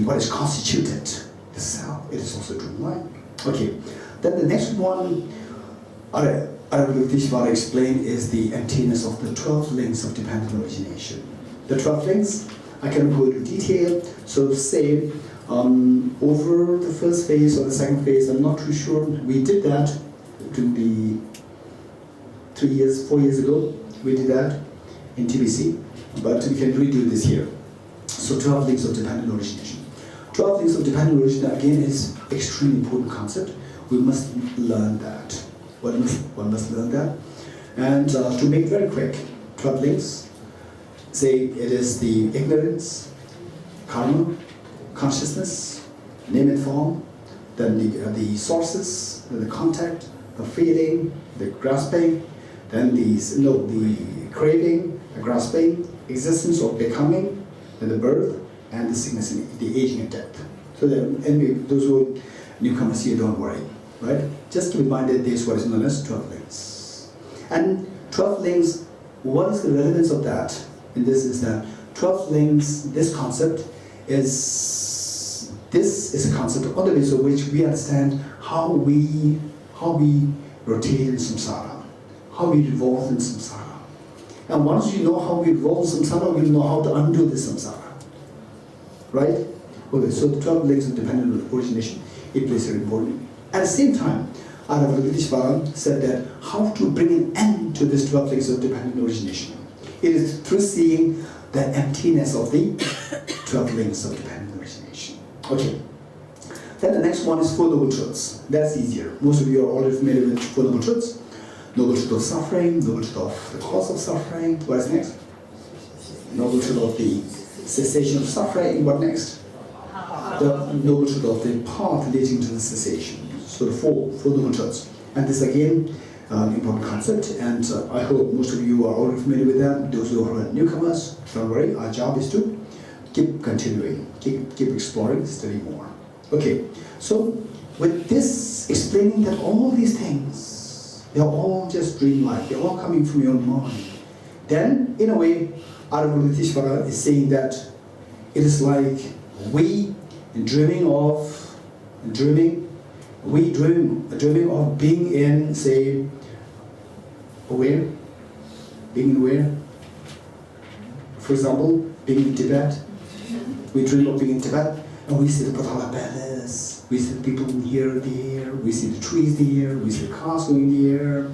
what is constituted, the self, it is also dreamlike. Okay, then the next one, Aryavriteshvara explained, is the emptiness of the 12 links of dependent origination. The 12 links, I cannot go into detail, so say, over the first phase or the second phase, I'm not too sure. We did that during the 4 years ago. We did that in TBC, but we can redo this here. So 12 links of dependent origination. 12 links of dependent origination, again, is extremely important concept. We must learn that. One must learn that. And to make it very quick, 12 links, say it is the ignorance, karma, consciousness, name and form, then the sources, then the contact, the feeling, the grasping, then the craving, the grasping, existence or becoming, then the birth, and the sickness, and the aging and death. So then, those who are newcomers here, don't worry, right? Just to remind that this is what is known as 12 links. And 12 links, what is the relevance of that? And this is that 12 links, this concept is a concept on the basis of which we understand how we rotate in samsara, how we revolve in samsara. And once you know how we revolve in samsara, you know how to undo the samsara. Right? Okay, so the 12 links of dependent origination, it plays very important. At the same time, Aryavriteshvara said that how to bring an end to this 12 links of dependent origination. It is through seeing the emptiness of the 12 links of dependent origination. Okay. Then the next one is Four Noble Truths. That's easier. Most of you are already familiar with Four Noble Truths. Noble Truth of suffering, Noble Truth of the cause of suffering. What is next? Noble Truth of the cessation of suffering. What next? The Noble Truth of the path leading to the cessation. So the four Noble Truths. And this again, an important concept, and I hope most of you are already familiar with that. Those who are newcomers, don't worry, our job is to keep continuing, keep exploring, study more. Okay, so with this explaining that all these things, they're all just dreamlike, they're all coming from your mind, then in a way, Aryavriteshvara is saying that it is like we dreaming of being in, say, aware, being aware. For example, being in Tibet, we dream of being in Tibet, and we see the Potala Palace, we see the people here, there, we see the trees there, we see the cars going there,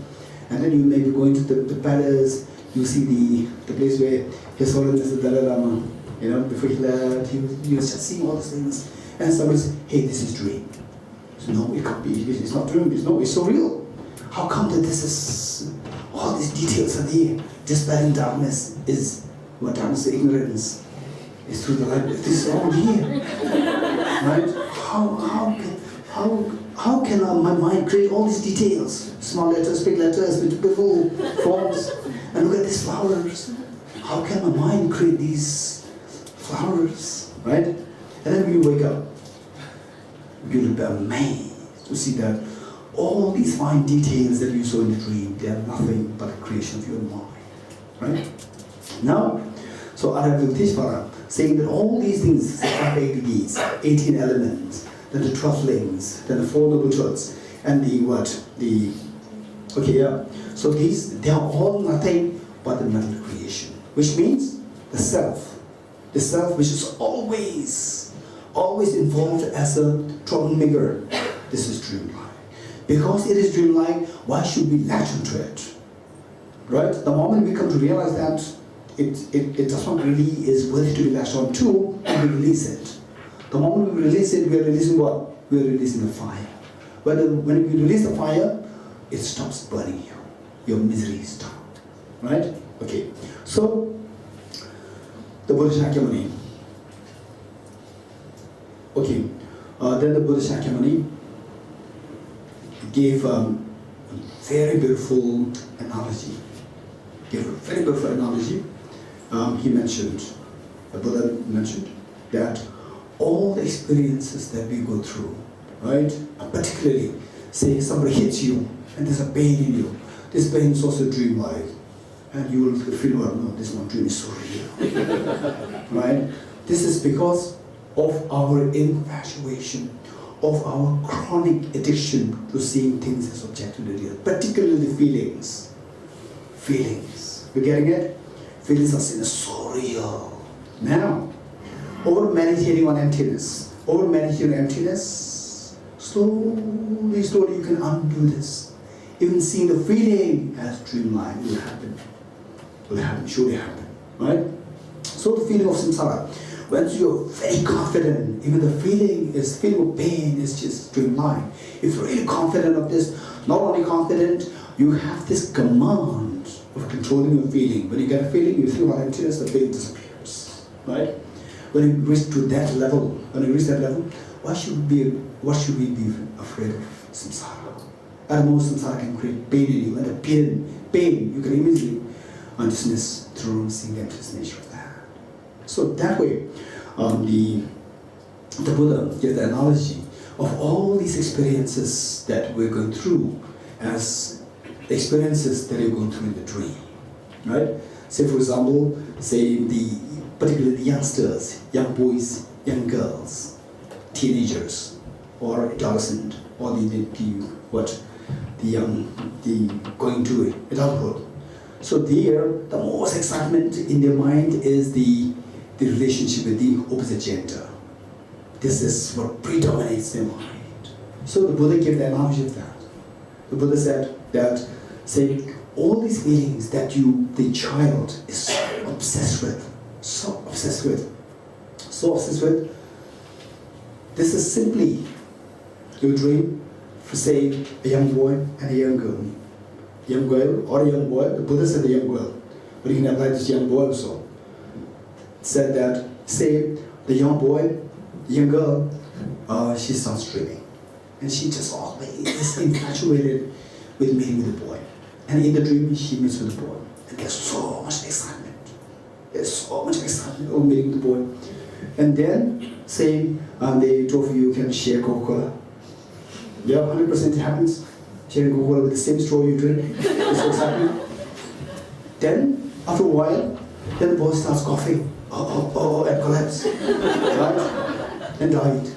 And then you may be going to the palace, you see the place where His Holiness the Dalai Lama, before he left, he was just seeing all these things. And somebody says, hey, this is dream. So, no, it can't be, it's not dream, it's so real. How come that this is, all these details are there? Dispelling darkness is, what darkness is ignorance. It's through the light, this is all here. Right? How can my mind create all these details? Small letters, big letters, beautiful forms. And look at these flowers. How can my mind create these flowers? Right? And then when you wake up, you'll be amazed to see that all these fine details that you saw in the dream, they are nothing but a creation of your mind. Right? Now, so Aravikteshvara saying that all these things, the 5 aggregates, 18 elements, then the 12 links, then the 4 noble truths, and so these, they are all nothing but the mental creation, which means the self which is always involved as a troublemaker. This is dreamlike. Because it is dreamlike, why should we latch into it? Right? The moment we come to realize that it does not really is worthy to be latched on to, and we release it. The moment we release it, we are releasing what? We are releasing the fire. When we release the fire, it stops burning you. Your misery stops. Right? Okay. So, the Buddha Shakyamuni. Okay. Then the Buddha Shakyamuni gave a very beautiful analogy. The Buddha mentioned that all the experiences that we go through, right? And particularly, say somebody hits you and there's a pain in you. This pain is also dreamlike. And you will feel, well, no, this one dream is so real. Right? This is because of our infatuation, of our chronic addiction to seeing things as objectively real, particularly feelings. Feelings. You're getting it? Feelings are seen as so real. Now, over meditating on emptiness, slowly you can undo this. Even seeing the feeling as dreamlike will surely happen. Right? So the feeling of samsara, once you're very confident, even the feeling of pain is just dreamlike. If you're really confident of this, not only confident, you have this command of controlling your feeling. When you get a feeling, you feel about emptiness, the feeling disappears. Right? When you reach to that level, why should we be afraid of samsara? At most, samsara can create pain in you, and the pain you can immediately dismiss through seeing the emptiness nature of that. So that way, the Buddha gave the analogy of all these experiences that we're going through as experiences that you're going through in the dream. Right? Say for example, particularly the youngsters, young boys, young girls, teenagers, or adolescent, or the going to adulthood. So there, the most excitement in their mind is the relationship with the opposite gender. This is what predominates their mind. So the Buddha gave the analogy of that. The Buddha said that, all these feelings that the child is so obsessed with, this is simply your dream for, say, a young boy and a young girl. Young girl or a young boy, the Buddha said a young girl, but you can apply this young boy also. Said that, say, the young boy, the young girl, she starts dreaming. And she just always is infatuated with meeting with the boy. And in the dream, she meets with the boy. And there's so much excitement. Over meeting with the boy. And then, say, the two of you can share Coca-Cola. Yeah, 100% it happens. Sharing Coca-Cola with the same straw you drink. That's what's happening. Then, after a while, then the boy starts coughing. And collapse. Right? And died.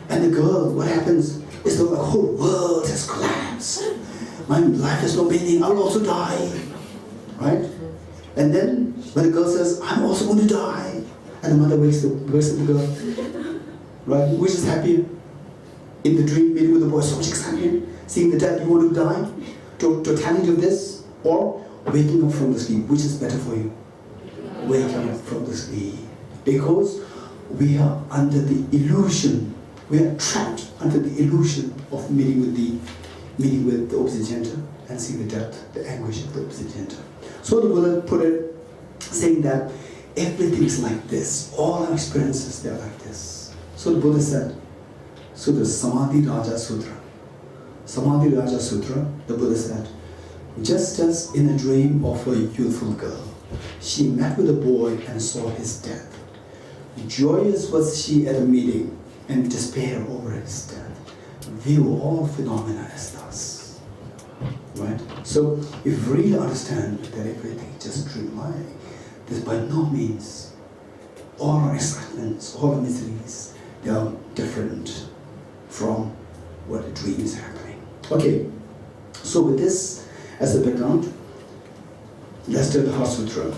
And the girl, what happens? It's the whole world has collapsed. My life has no meaning, I'll also die. Right? And then, when the girl says, I'm also going to die, and the mother wakes up the girl. Right? Which is happier? In the dream, meeting with the boy, so much excitement. Seeing the death, you want to die? totality of this, or waking up from the sleep? Which is better for you? Waking up from the sleep. Because we are under the illusion, we are trapped under the illusion of meeting with the opposite gender and see the depth, the anguish of the opposite gender. So the Buddha put it, saying that everything is like this. All our experiences, they are like this. So the Buddha said, so the Samadhi Raja Sutra. Samadhi Raja Sutra, the Buddha said, just as in a dream of a youthful girl, she met with a boy and saw his death. Joyous was she at the meeting and despair over his death. View all phenomena as thus. Right? So if we really understand that everything is just dreamlike, this by no means all our excitements, all our miseries, they are different from what a dream is happening. Okay, so with this as a background, let's do the Heart Sutra.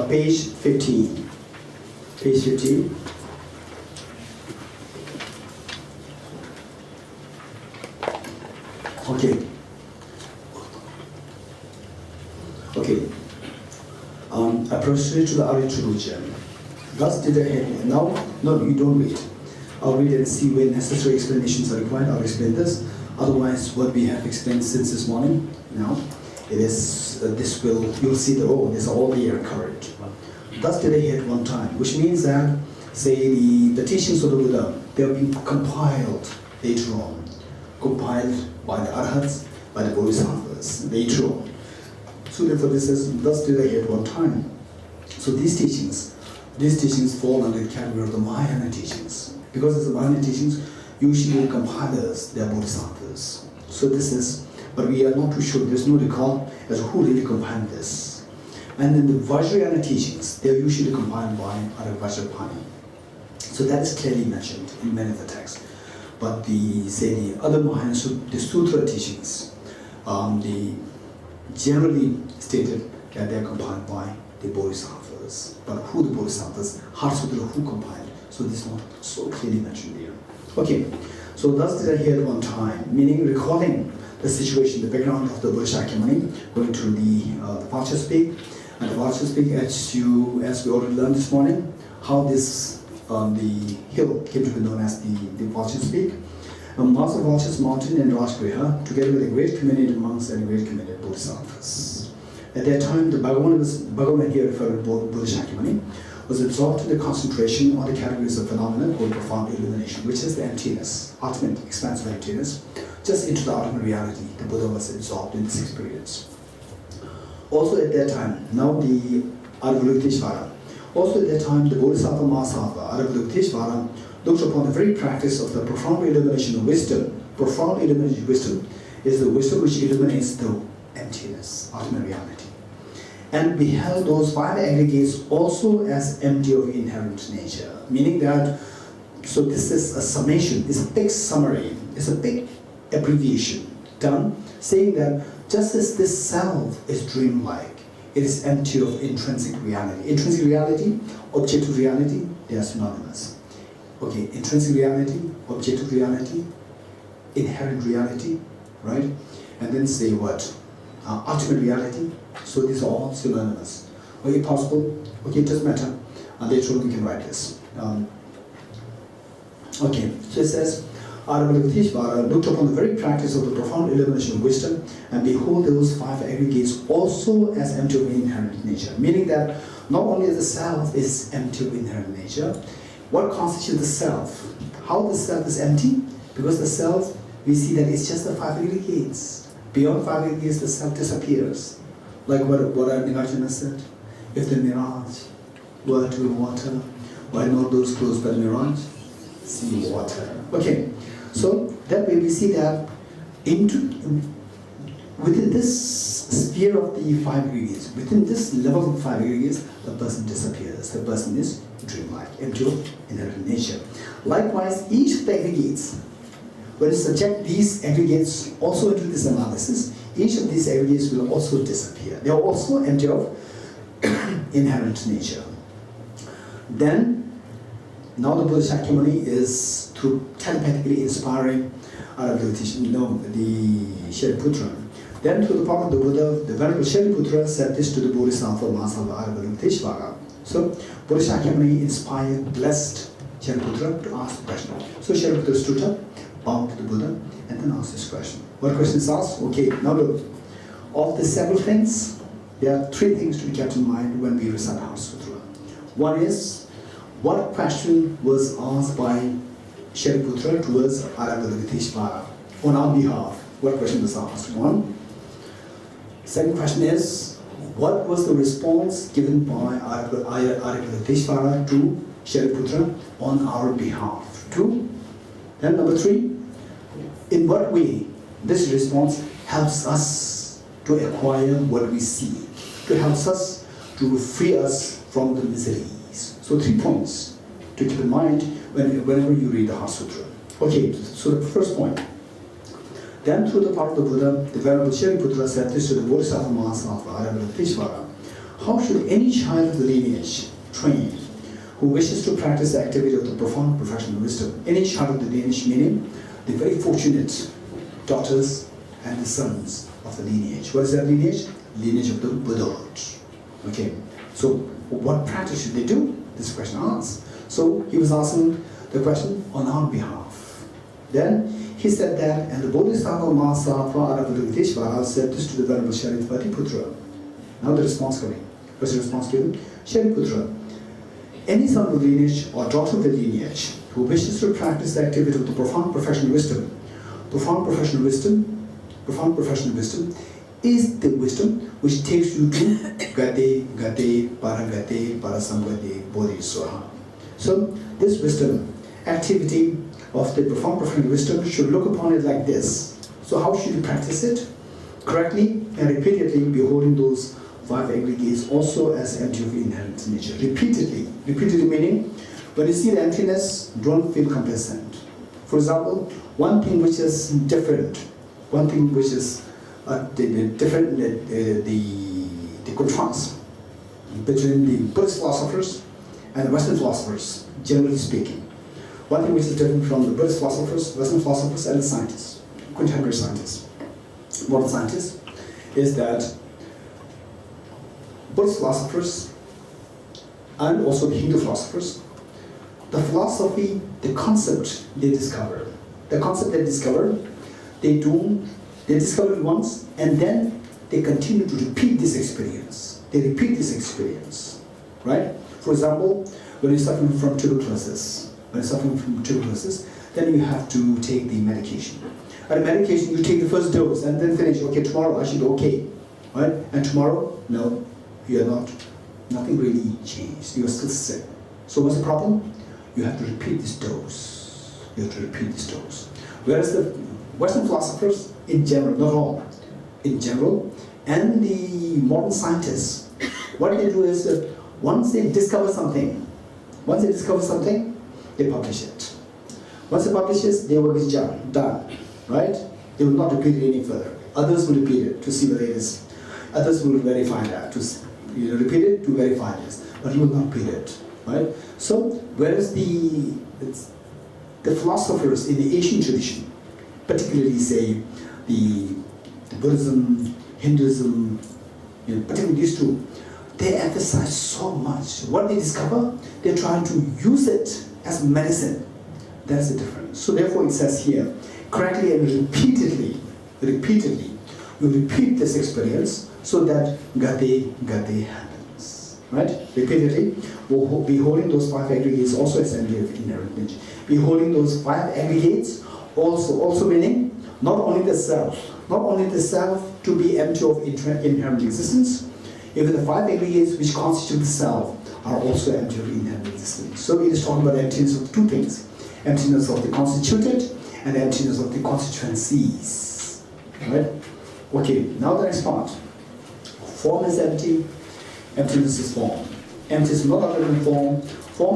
Page 15. Page 15. Okay. Okay. I proceed to the Arituruja. Thus did I head. Now, no, you don't read. I'll read and see where necessary explanations are required. I'll explain this. Otherwise, what we have explained since this morning, now, it is, you'll see that, oh, this is all the year current. Thus did I hear at one time, which means that, say, the teachings of the Buddha, they have been compiled later on. Compiled by the Arhats, by the Bodhisattvas, later on. So therefore this is, thus did I hear at one time. So these teachings fall under the category of the Mahayana teachings. Because it's the Mahayana teachings, usually the compilers, they are Bodhisattvas. So this is, but we are not too sure, there's no recall as to who really compiled this. And then the Vajrayana teachings, they are usually compiled by Vajrapani. So that is clearly mentioned in many of the texts. But the other Mahayana, the Sutra teachings, they generally stated that they are compiled by the Bodhisattvas. But who the Bodhisattvas, Heart Sutra, who compiled? So this is not so clearly mentioned here. Okay, so thus did I hear at one time, meaning recalling the situation, the background of the Buddha Shakyamuni, going to the Pacha Peak. And the Pacha Peak, as we already learned this morning, how this the hill came to be known as the Pacha Peak. Master Pacha's mountain in Rajgriha, together with a great community of monks and a great community of Bodhisattvas. At that time, the Bhagavan here referred to Buddha Shakyamuni, was absorbed in the concentration on the categories of phenomena called profound illumination, which is the emptiness, ultimate expansive emptiness, just into the ultimate reality. The Buddha was absorbed in this experience. Also at that time, now the Avalokiteshvara, also at that time the Bodhisattva Mahasatva, Avalokiteshvara, looked upon the very practice of the profound illumination of wisdom. Profound illumination of wisdom is the wisdom which illuminates the emptiness, ultimate reality. And beheld those five aggregates also as empty of inherent nature. Meaning that, so this is a summation, it's a big summary, it's a big abbreviation done, saying that just as this self is dreamlike, it is empty of intrinsic reality. Intrinsic reality, objective reality, they are synonymous. Okay, intrinsic reality, objective reality, inherent reality, right? And then say what? Ultimate reality. So these are all synonymous. Okay, possible. Okay, it doesn't matter. Later on we can write this. Okay, so it says, Avalokiteshvara looked upon the very practice of the profound illumination of wisdom and behold those five aggregates also as empty of inherent nature. Meaning that not only the self is empty of inherent nature, what constitutes the self? How the self is empty? Because the self, we see that it's just the five aggregates. Beyond five aggregates, the self disappears. Like what Nagarjuna said, if the mirage were to be water, why not those close by the mirage? See water. Okay, so that way we see that within this sphere of the five aggregates, within this level of five aggregates, the person disappears. The person is dreamlike, empty of inherent nature. Likewise, each of the aggregates, when you subject these aggregates also into this analysis, each of these aggregates will also disappear. They are also empty of inherent nature. Then, now the Buddha Shakyamuni is through telepathically inspiring the Shariputra. Then through the power of the Buddha, the Venerable Shariputra said this to the Bodhisattva Mahasava Avalokiteshvara. So Buddha Shakyamuni inspired, blessed Shariputra to ask the question. So Shariputra stood up, bowed to the Buddha, and then asked this question. What question is asked? Okay, now look. Of the several things, there are three things to be kept in mind when we recite our sutra. One is, what question was asked by Shariputra towards Avalokiteshvara on our behalf? What question was asked? One. Second question is, what was the response given by Avalokiteshvara to Shariputra on our behalf? Two. Then number three, in what way this response helps us to acquire what we see, to help us to free us from the miseries. So 3 points to keep in mind whenever you read the Heart Sutra. Okay, so the first point. Then through the power of the Buddha, the Venerable Shariputra said this to the Bodhisattva Mahasava Avalokiteshvara. How should any child of the lineage trained who wishes to practice the activity of the profound professional wisdom, any child of the lineage, meaning the very fortunate daughters and the sons of the lineage. What is that lineage? Lineage of the Buddhahood. Okay, so what practice should they do? This question asked. So he was asking the question on our behalf. Then he said that, and the Bodhisattva Mahasava Avalokiteshvara said this to the Venerable Shariputra. Now the response coming. What's the response given? Shariputra, any son of the lineage or daughter of the lineage who wishes to practice the activity of the profound professional wisdom is the wisdom which takes you to Gate, Paragate, Parasamgate, Bodhisattva. So this wisdom, activity of the profound professional wisdom, should look upon it like this. So how should you practice it? Correctly and repeatedly beholding those 5 aggregates also as empty of inherent nature. Repeatedly meaning, when you see the emptiness, don't feel complacent. For example, one thing which is different, the contrast between the Buddhist philosophers and the Western philosophers, generally speaking. One thing which is different from the Buddhist philosophers, Western philosophers, and the scientists, contemporary scientists, modern scientists, is that Buddhist philosophers and also the Hindu philosophers, the philosophy, the concept they discover, they discover it once and then they continue to repeat this experience. Right? For example, when you're suffering from tuberculosis, then you have to take the medication. And the medication, you take the first dose and then finish. Okay, tomorrow I should be okay, right? And tomorrow, no, you are not. Nothing really changed. You are still sick. So what's the problem? You have to repeat this dose. Whereas the Western philosophers, in general, not all, in general, and the modern scientists, what they do is that once they discover something, they publish it. Once they publish it, their work is done, right? They will not repeat it any further. Others will repeat it to see whether it is. Others will verify that, repeat it to verify this, but you will not repeat it, right? So, whereas the philosophers in the Asian tradition, particularly say the Buddhism, Hinduism, particularly these two, they emphasize so much. What they discover, they're trying to use it as medicine. That's the difference. So therefore it says here, correctly and repeatedly, you repeat this experience so that Gate happens. Right? Repeatedly, beholding those 5 aggregates also as empty of inherent nature. Beholding those 5 aggregates also meaning not only the self to be empty of inherent existence, even the 5 aggregates which constitute the self are also empty of inherent existence. So it is talking about emptiness of 2 things. Emptiness of the constituted and emptiness of the constituencies. Right? Okay, now the next part. Form is empty, emptiness is form. Empty is not other than form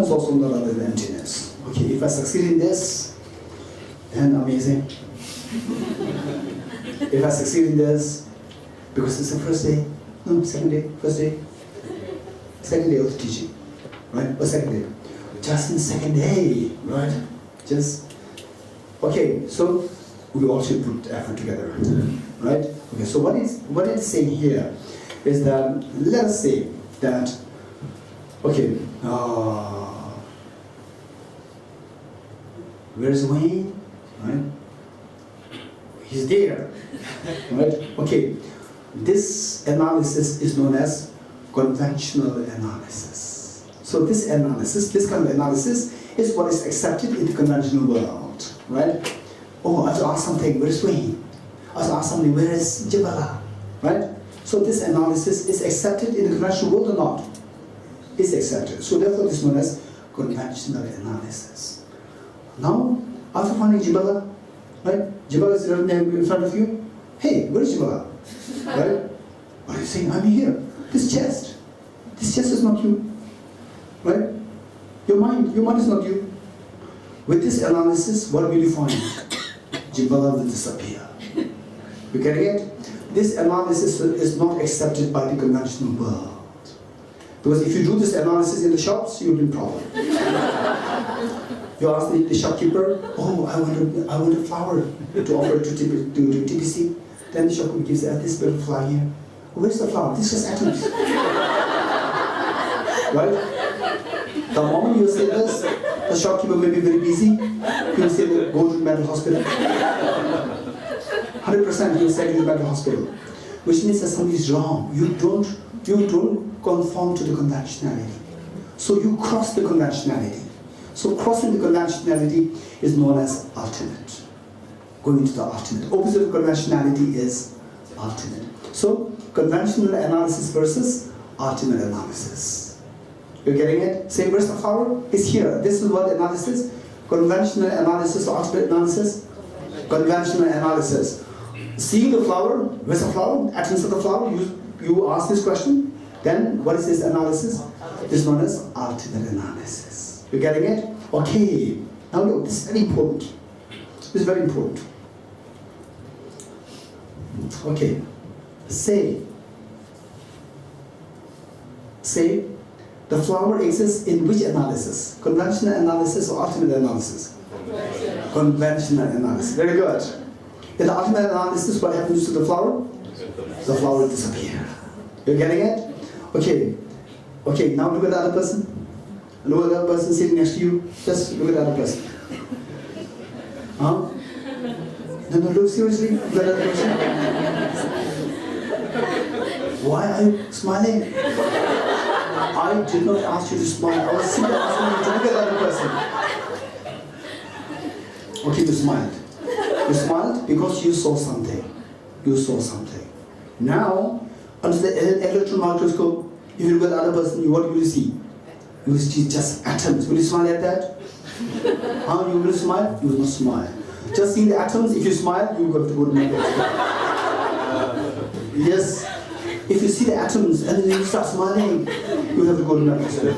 is also not other than emptiness. Okay, if I succeed in this, then amazing. If I succeed in this, because it's the first day, second day of the teaching, right? Or second day. Just in second day, right? Just Okay, so we all should put effort together, right? Okay, so what it's saying here is that, let us say that, okay, where's Wayne, right? He's there, right? Okay, this analysis is known as conventional analysis. So this analysis, this kind of analysis is what is accepted in the conventional world, right? Oh, I have to ask something, where is Wayne? I have to ask something, where is Jibala, right? So this analysis is accepted in the conventional world or not? It's accepted. So therefore this is known as conventional analysis. Now, after finding Jibala, right? Jibala is in front of you. Hey, where is Jibala? Right? What are you saying? I'm here. This chest is not you. Right? Your mind is not you. With this analysis, what will you find? Jibala will disappear. You getting it? This analysis is not accepted by the conventional world. Because if you do this analysis in the shops, you'll be in problem. You ask the shopkeeper, oh, I want a flower to offer to TBC. Then the shopkeeper gives this little flower here. Where's the flower? This is atoms. Right? The moment you say this, the shopkeeper may be very busy. He will say, go to the mental hospital. 100% he will send you to the mental hospital. Which means that something is wrong. You don't conform to the conventionality. So you cross the conventionality. So crossing the conventionality is known as ultimate. Going to the ultimate. Opposite of conventionality is ultimate. So conventional analysis versus ultimate analysis. You're getting it? Same verse of flower is here. This is what analysis? Conventional analysis or ultimate analysis? Conventional analysis. Seeing the flower, where's the flower? Atoms of the flower, you ask this question. Then what is this analysis? This is known as ultimate analysis. You're getting it? Okay. Now look, this is very important. This is very important. Okay. Say the flower exists in which analysis? Conventional analysis or ultimate analysis? Conventional analysis. Very good. In the ultimate analysis, what happens to the flower? The flower will disappear. You're getting it? Okay. Okay, now look at the other person. Look at the other person sitting next to you. Just look at the other person. Huh? No, look seriously. Look at the other person. Why are you smiling? I did not ask you to smile. I was simply asking you to look at the other person. Okay, you smiled. You smiled because you saw something. You saw something. Now, under the electron microscope, if you look at the other person, what will you see? You will see just atoms. Will you smile at that? How you will smile? You will not smile. Just seeing the atoms, if you smile, you will have to go to the microscope. Yes. If you see the atoms and then you start smiling, you have to go to the microscope.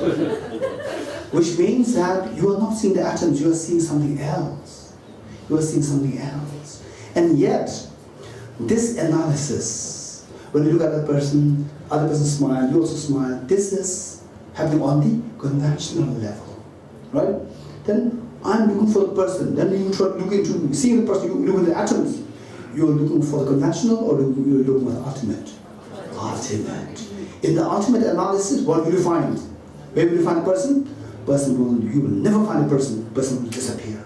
Which means that you are not seeing the atoms, you are seeing something else. You are seeing something else. And yet, this analysis, when you look at the person, other person smile, you also smile, this is happening on the conventional level. Right? Then I'm looking for the person, then you try to look into seeing the person, you look at the atoms. You're looking for the conventional or you're looking for the ultimate? Ultimate. In the ultimate analysis, what will you find? Where will you find a person? You will never find a person. Person will disappear.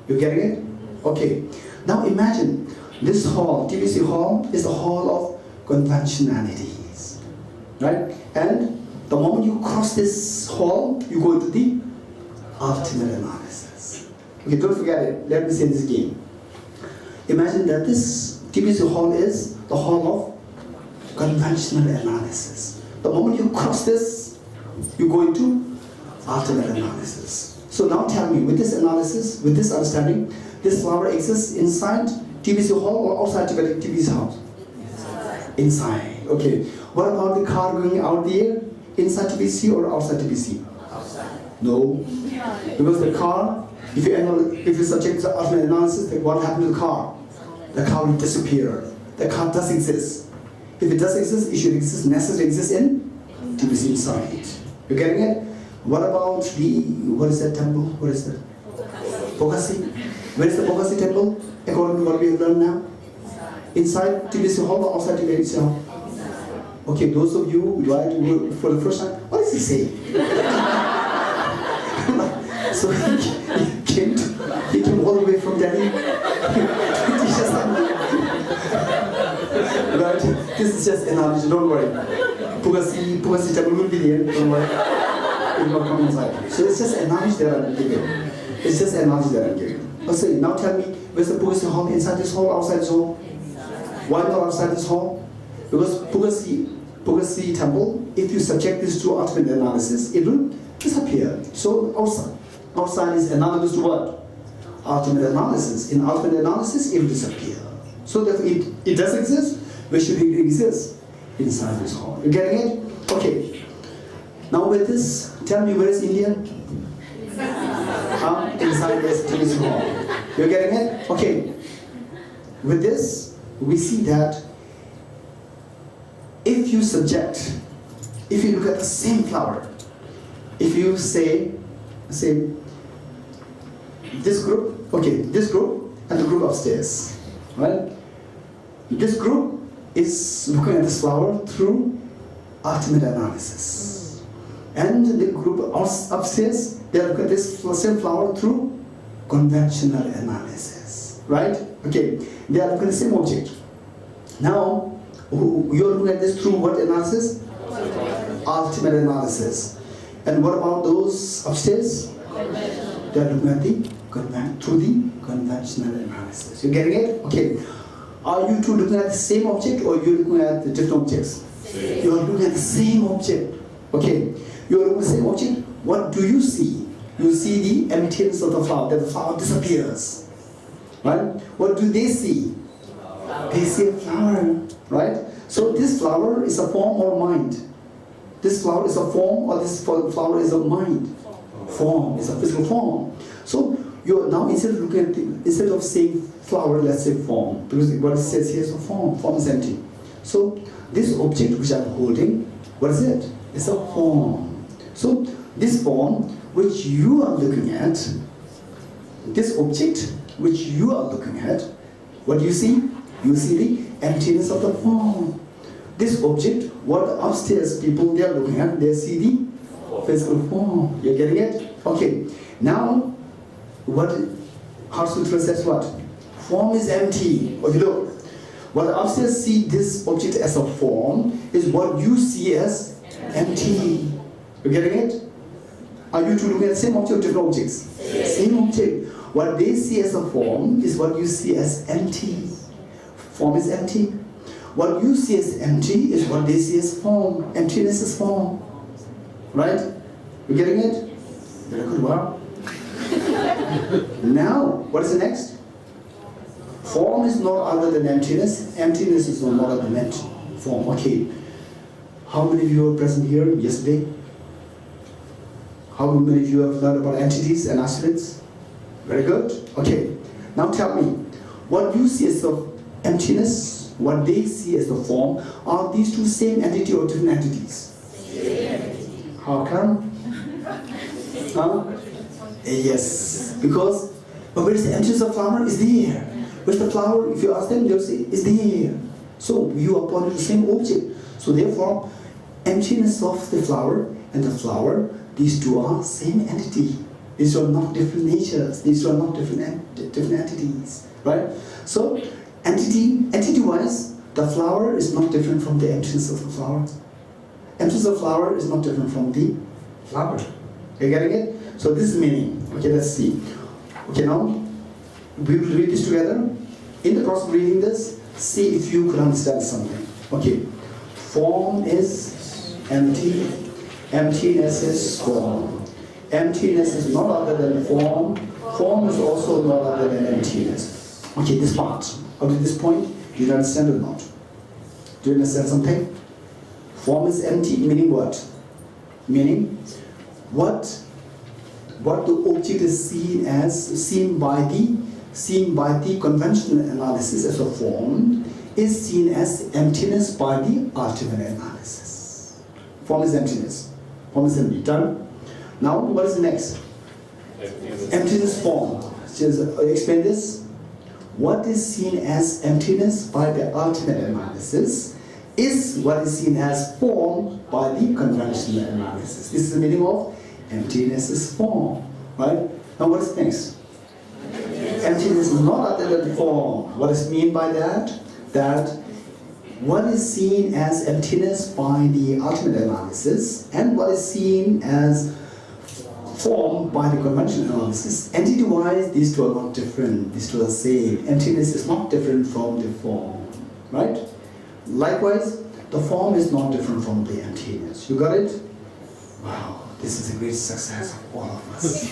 You getting it? Okay. Now imagine this hall, TBC hall, is the hall of conventionalities. Right? And the moment you cross this hall, you go into the ultimate analysis. Okay, don't forget it. Let me say this again. Imagine that this TBC hall is the hall of conventional analysis. The moment you cross this, you go into ultimate analysis. So now tell me, with this analysis, with this understanding, this flower exists inside TBC hall or outside TBC house? Inside. Okay. What about the car going out there? Inside TBC or outside TBC? Outside. No. Because the car, if you subject to ultimate analysis, then what happened to the car? The car will disappear. The car does exist. If it does exist, it should exist, necessarily exist in TBC inside. You getting it? What about what is that temple? What is that? Bogasi. Where is the Bogasi temple? According to what we have learned now? Inside TBC Hall or outside TBC Hall? Okay, those of you who who for the first time, what is he saying? So he came all the way from Delhi. Right? This is just analogy, don't worry. Pugasi temple will be there, don't worry. It will not come inside. So it's just analogy that I'm giving. It's just analogy that I'm giving. So now tell me, where's the Pugasi hall? Inside this hall, outside this hall? Why not outside this hall? Because Pugasi temple, if you subject this to ultimate analysis, it will disappear. So outside is analogous to what? Ultimate analysis. In ultimate analysis, it will disappear. So therefore, it does exist. Where should it exist? Inside this hall. You getting it? Okay. Now with this, tell me where is India? Inside this hall. You're getting it? Okay. With this, we see that if you look at the same flower, if you say this group and the group upstairs, right? This group is looking at this flower through ultimate analysis. And the group upstairs, they are looking at this same flower through conventional analysis, right? Okay, they are looking at the same object. Now, you're looking at this through what analysis? Ultimate analysis. And what about those upstairs? They are looking at through the conventional analysis. You getting it? Okay. Are you two looking at the same object or you're looking at the different objects? You're looking at the same object. Okay. You're looking at the same object. What do you see? You see the emptiness of the flower, that the flower disappears. Right? What do they see? They see a flower. Right? So this flower is a form or mind? This flower is a form or this flower is a mind? Form. It's a physical form. So you're now instead of saying flower, let's say form, because what it says here is a form. Form is empty. So this object which I'm holding, what is it? It's a form. So this form which you are looking at, this object which you are looking at, what do you see? You see the emptiness of the form. This object, what upstairs people they are looking at, they see the physical form. You're getting it? Okay. Now, what Sutra says what? Form is empty. Okay, look. What upstairs see this object as a form is what you see as empty. You getting it? Are you two looking at the same object or different objects? Yes. Same object. What they see as a form is what you see as empty. Form is empty. What you see as empty is what they see as form. Emptiness is form. Right? You getting it? Very good. Wow. Now, what is the next? Form is no other than emptiness. Emptiness is no other than empty. Form. Okay. How many of you were present here yesterday? How many of you have learned about entities and aspects? Very good. Okay. Now tell me, what you see as the emptiness, what they see as the form, are these two same entity or different entities? Same. How come? Huh? Yes. Because where is the emptiness of flower? Is there. Where's the flower? If you ask them, they'll say, is there. So you are pointing to the same object. So therefore, emptiness of the flower and the flower, these two are same entity. These are not different natures. These are not different entities, right? So, entity-wise, the flower is not different from the emptiness of the flower. Emptiness of flower is not different from the flower. You getting it? So this is meaning. Okay, let's see. Okay, now we will read this together. In the process of reading this, see if you could understand something. Okay, form is empty. Emptiness is form. Emptiness is not other than form. Form is also not other than emptiness. Okay, this part. Up to this point, do you understand or not? Do you understand something? Form is empty, meaning what? Meaning what the object is seen by the conventional analysis as a form is seen as emptiness by the ultimate analysis. Form is emptiness. Form is empty. Done? Now, what is the next? Emptiness form. Just explain this. What is seen as emptiness by the ultimate analysis is what is seen as form by the conventional analysis. This is the meaning of emptiness is form, right? Now what is next? Emptiness is not other than form. What is mean by that? That what is seen as emptiness by the ultimate analysis and what is seen as form by the conventional analysis. Entity-wise, these two are not different. These two are the same. Emptiness is not different from the form, right? Likewise, the form is not different from the emptiness. You got it? Wow, this is a great success of all of us.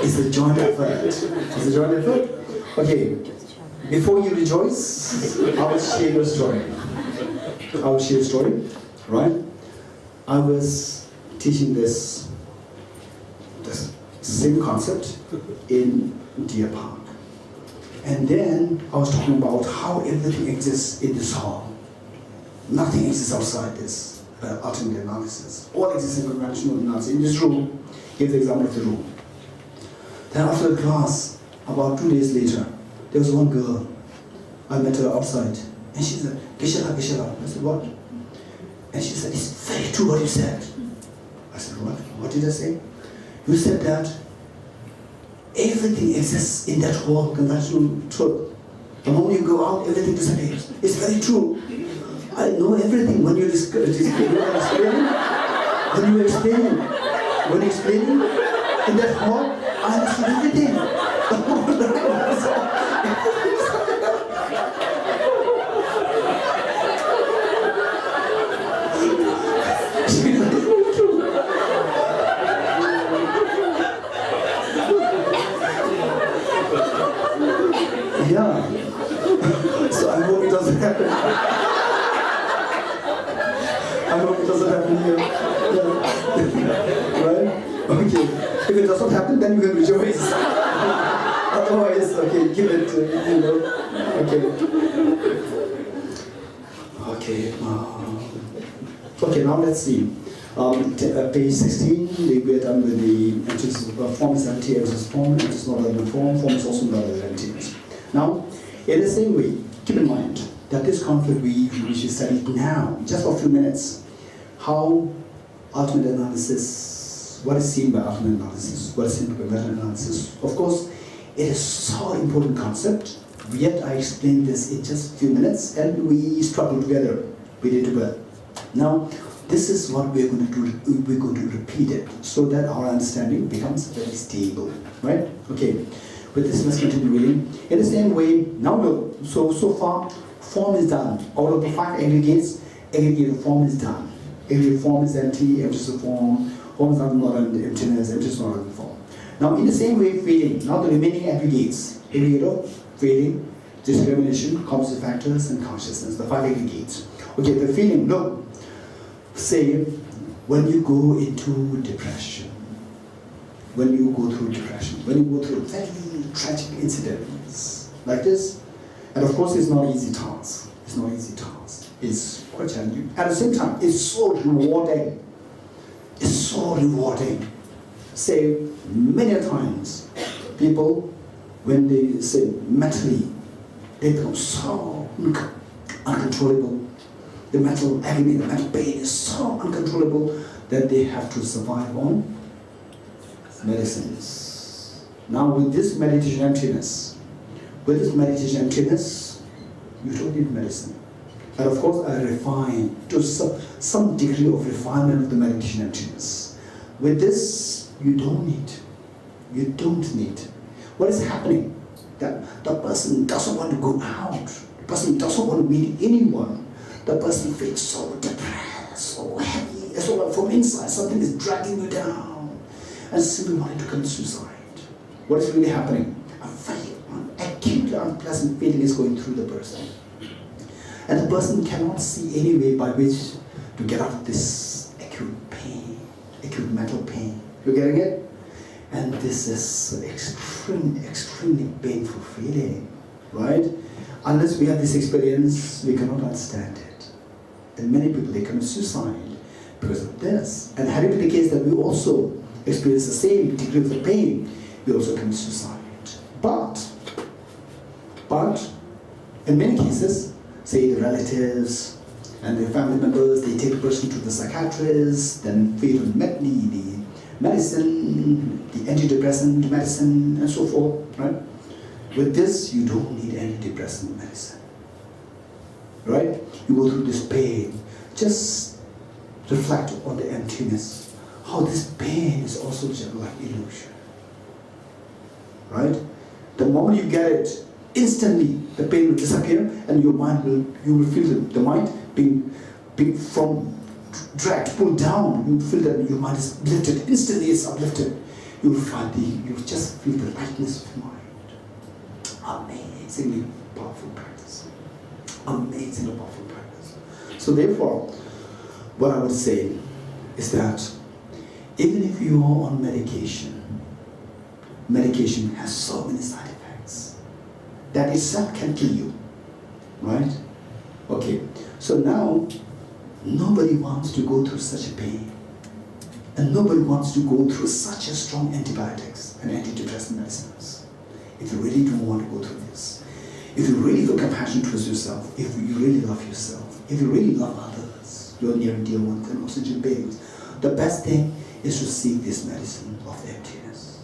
It's a joint effort. It's a joint effort. Okay, before you rejoice, I will share your story. I will share a story, right? I was teaching this same concept in Deer Park. And then I was talking about how everything exists in this hall. Nothing exists outside this ultimate analysis. All exists in conventional analysis. In this room, give the example of the room. Then after the class, about 2 days later, there was one girl. I met her outside. And she said, Gishala, Gishala. I said, what? And she said, it's very true what you said. I said, what? What did I say? You said that everything exists in that whole conventional truth. The moment you go out, everything disappears. It's very true. I know everything when you explain. When you explain in that hall, I understood everything. Yeah. So I hope it doesn't happen. I hope it doesn't happen here. Yeah. Right? Okay. If it doesn't happen, then you can rejoice. Otherwise, okay, give it to you know. Okay. Okay. Okay, now let's see. Page 16, we are done with the form is empty, emptiness form, emptiness is not other than form is also not other than emptiness. Now, in the same way, keep in mind that this conflict which we studied now, just for a few minutes, how ultimate analysis, what is seen by ultimate analysis, what is seen by meta analysis. Of course, it is so important concept, yet I explained this in just a few minutes and we struggled together, we did together. Now, this is what we're going to do, we're going to repeat it so that our understanding becomes very stable, right? Okay. With this, let's continue reading. In the same way, now look, so far, form is done. Out of the 5 aggregates, aggregate form is done. Aggregate form is empty, emptiness of form is not an emptiness, emptiness is not an form. Now, in the same way, feeling. Now the remaining aggregates, aggregate of feeling, discrimination, composite factors, and consciousness, the 5 aggregates. Okay, the feeling, look, say, when you go into depression, when you go through depression, when you go through very tragic incidents like this, and of course it's not easy task. It's not easy task. It's quite challenging. At the same time, it's so rewarding. It's so rewarding. Say many times, people, when they say mentally, they become so uncontrollable. The mental agony, the mental pain is so uncontrollable that they have to survive on medicines. Now with this meditation emptiness, you don't need medicine. And of course I refine to some degree of refinement of the meditation emptiness. With this, you don't need. What is happening? That the person doesn't want to go out. The person doesn't want to meet anyone. The person feels so depressed, so heavy. It's all from inside, something is dragging you down. And simply wanting to commit suicide. What is really happening? A very acutely unpleasant feeling is going through the person. And the person cannot see any way by which to get out of this acute pain, acute mental pain. You're getting it? And this is an extremely painful feeling, right? Unless we have this experience, we cannot understand it. And many people, they commit suicide because of this. And had it been the case that we also experience the same degree of the pain, we also commit suicide. But in many cases, say the relatives and their family members, they take the person to the psychiatrist, then feed on the medicine, the antidepressant medicine, and so forth, right? With this, you don't need antidepressant medicine, right? You go through this pain. Just reflect on the emptiness, how this pain is also just like illusion, right? The moment you get it, instantly the pain will disappear, and you will feel the mind being from dragged, pulled down. You feel that your mind is lifted. Instantly, it's uplifted. You will just feel the lightness of mind. Amazingly powerful practice. Amazingly powerful practice. So therefore, what I would say is that even if you are on medication, medication has so many side effects that itself can kill you, right? Okay, so now nobody wants to go through such a pain, and nobody wants to go through such a strong antibiotics and antidepressant medicines. If you really don't want to go through this, if you really feel compassion towards yourself, if you really love yourself, if you really love others, your near and dear ones, and also your babies, the best thing is to seek this medicine of the emptiness,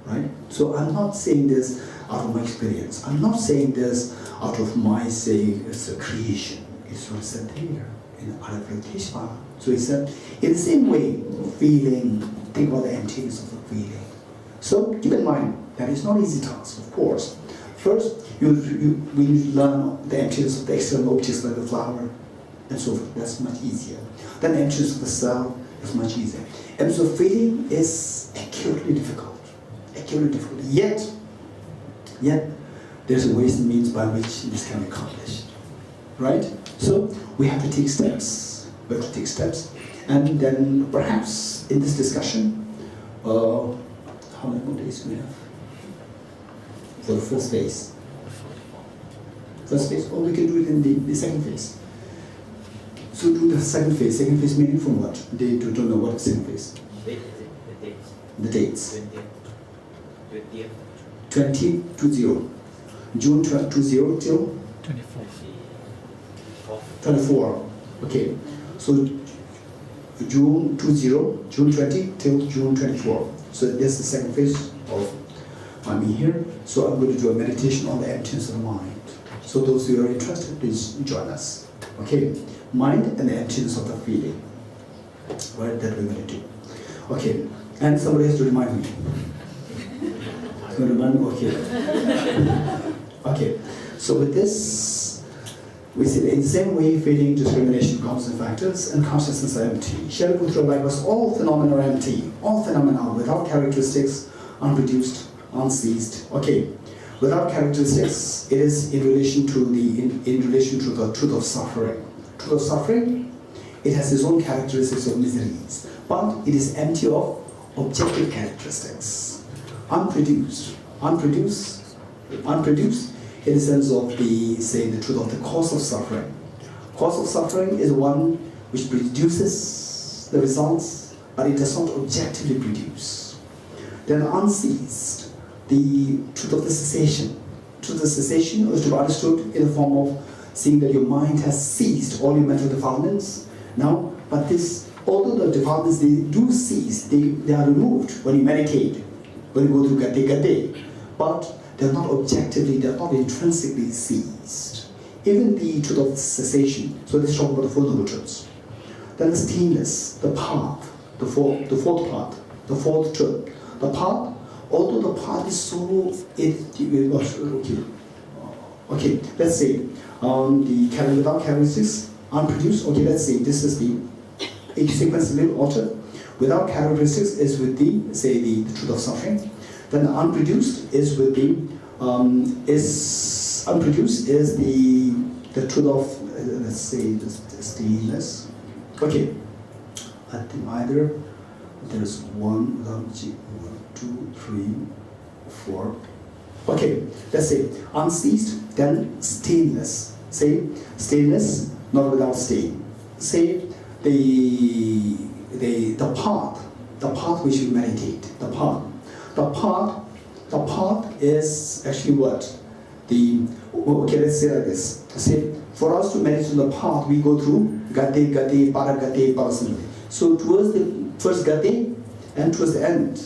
right? So I'm not saying this out of my experience. I'm not saying this out of my saying it's a creation. It's what said here in Aravritishvara. So he said, in the same way, feeling, think about the emptiness of the feeling. So keep in mind, that is not an easy task, of course. First, we need to learn the emptiness of the external objects like the flower and so forth. That's much easier. Then the emptiness of the cell is much easier. And so feeling is acutely difficult. Acutely difficult. Yet, there's a ways and means by which this can be accomplished. Right? So we have to take steps. We have to take steps. And then perhaps in this discussion, how many more days do we have? For the first phase. First phase, or we can do it in the second phase. So do the second phase. Second phase meaning from what? They don't know what is second phase. The dates. 20 June 20 till 24. Okay. So June 20 till June 24. So this is the second phase of I'm here. So I'm going to do a meditation on the emptiness of the mind. So those who are interested, please join us. Okay. Mind and the emptiness of the feeling. Right, that we're going to do. Okay. And somebody has to remind me. Okay. Okay. So with this, we see that in the same way, feeling, discrimination, constant factors, and consciousness are empty. Shall we go through likewise? All phenomena are empty. All phenomena without characteristics, unproduced, unceased. Okay. Without characteristics, it is in relation to the truth of suffering. Truth of suffering, it has its own characteristics of miseries, but it is empty of objective characteristics. Unproduced in the sense of the truth of the cause of suffering. Cause of suffering is one which produces the results, but it does not objectively produce. Then unceased, the truth of the cessation. Truth of the cessation is to be understood in the form of seeing that your mind has ceased all your mental defilements. Now, but this, although the defilements, they do cease, they are removed when you meditate, when you go through gate, but they're not objectively, they're not intrinsically ceased. Even the truth of cessation, so let's talk about the Four Noble Truths. Then the stillness, the path, the fourth path, the fourth truth. The path, although the path is so, okay, let's say, the without characteristics, unproduced, okay, let's say this is the sequence a little altered. Without characteristics is with the truth of suffering. Then the unproduced is with the truth of let's say the stillness. Okay, I think either there's 1, 2, 3, 4. Okay, let's say unceased, then stillness. Say stillness, not without stain. Say the path which you meditate, the path is actually what? Okay, let's say like this. Say, for us to meditate on the path, we go through gate, parasamati. So towards the first gate and towards the end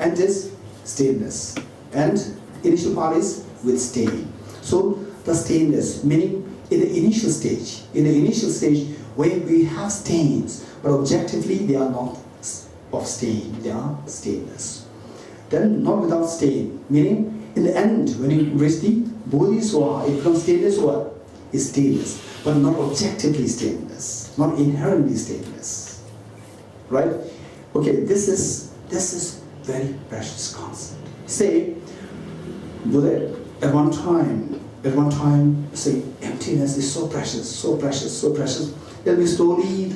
is stillness. And initial part is with staying. So the stainless, meaning in the initial stage where we have stains, but objectively they are not of stain, they are stainless. Then not without stain, meaning in the end when you reach the bodhisattva, it becomes stainless. What is stainless, but not objectively stainless, not inherently stainless, right? Okay, this is very precious concept. Say Buddha at one time say emptiness is so precious, so precious, so precious. Then we slowly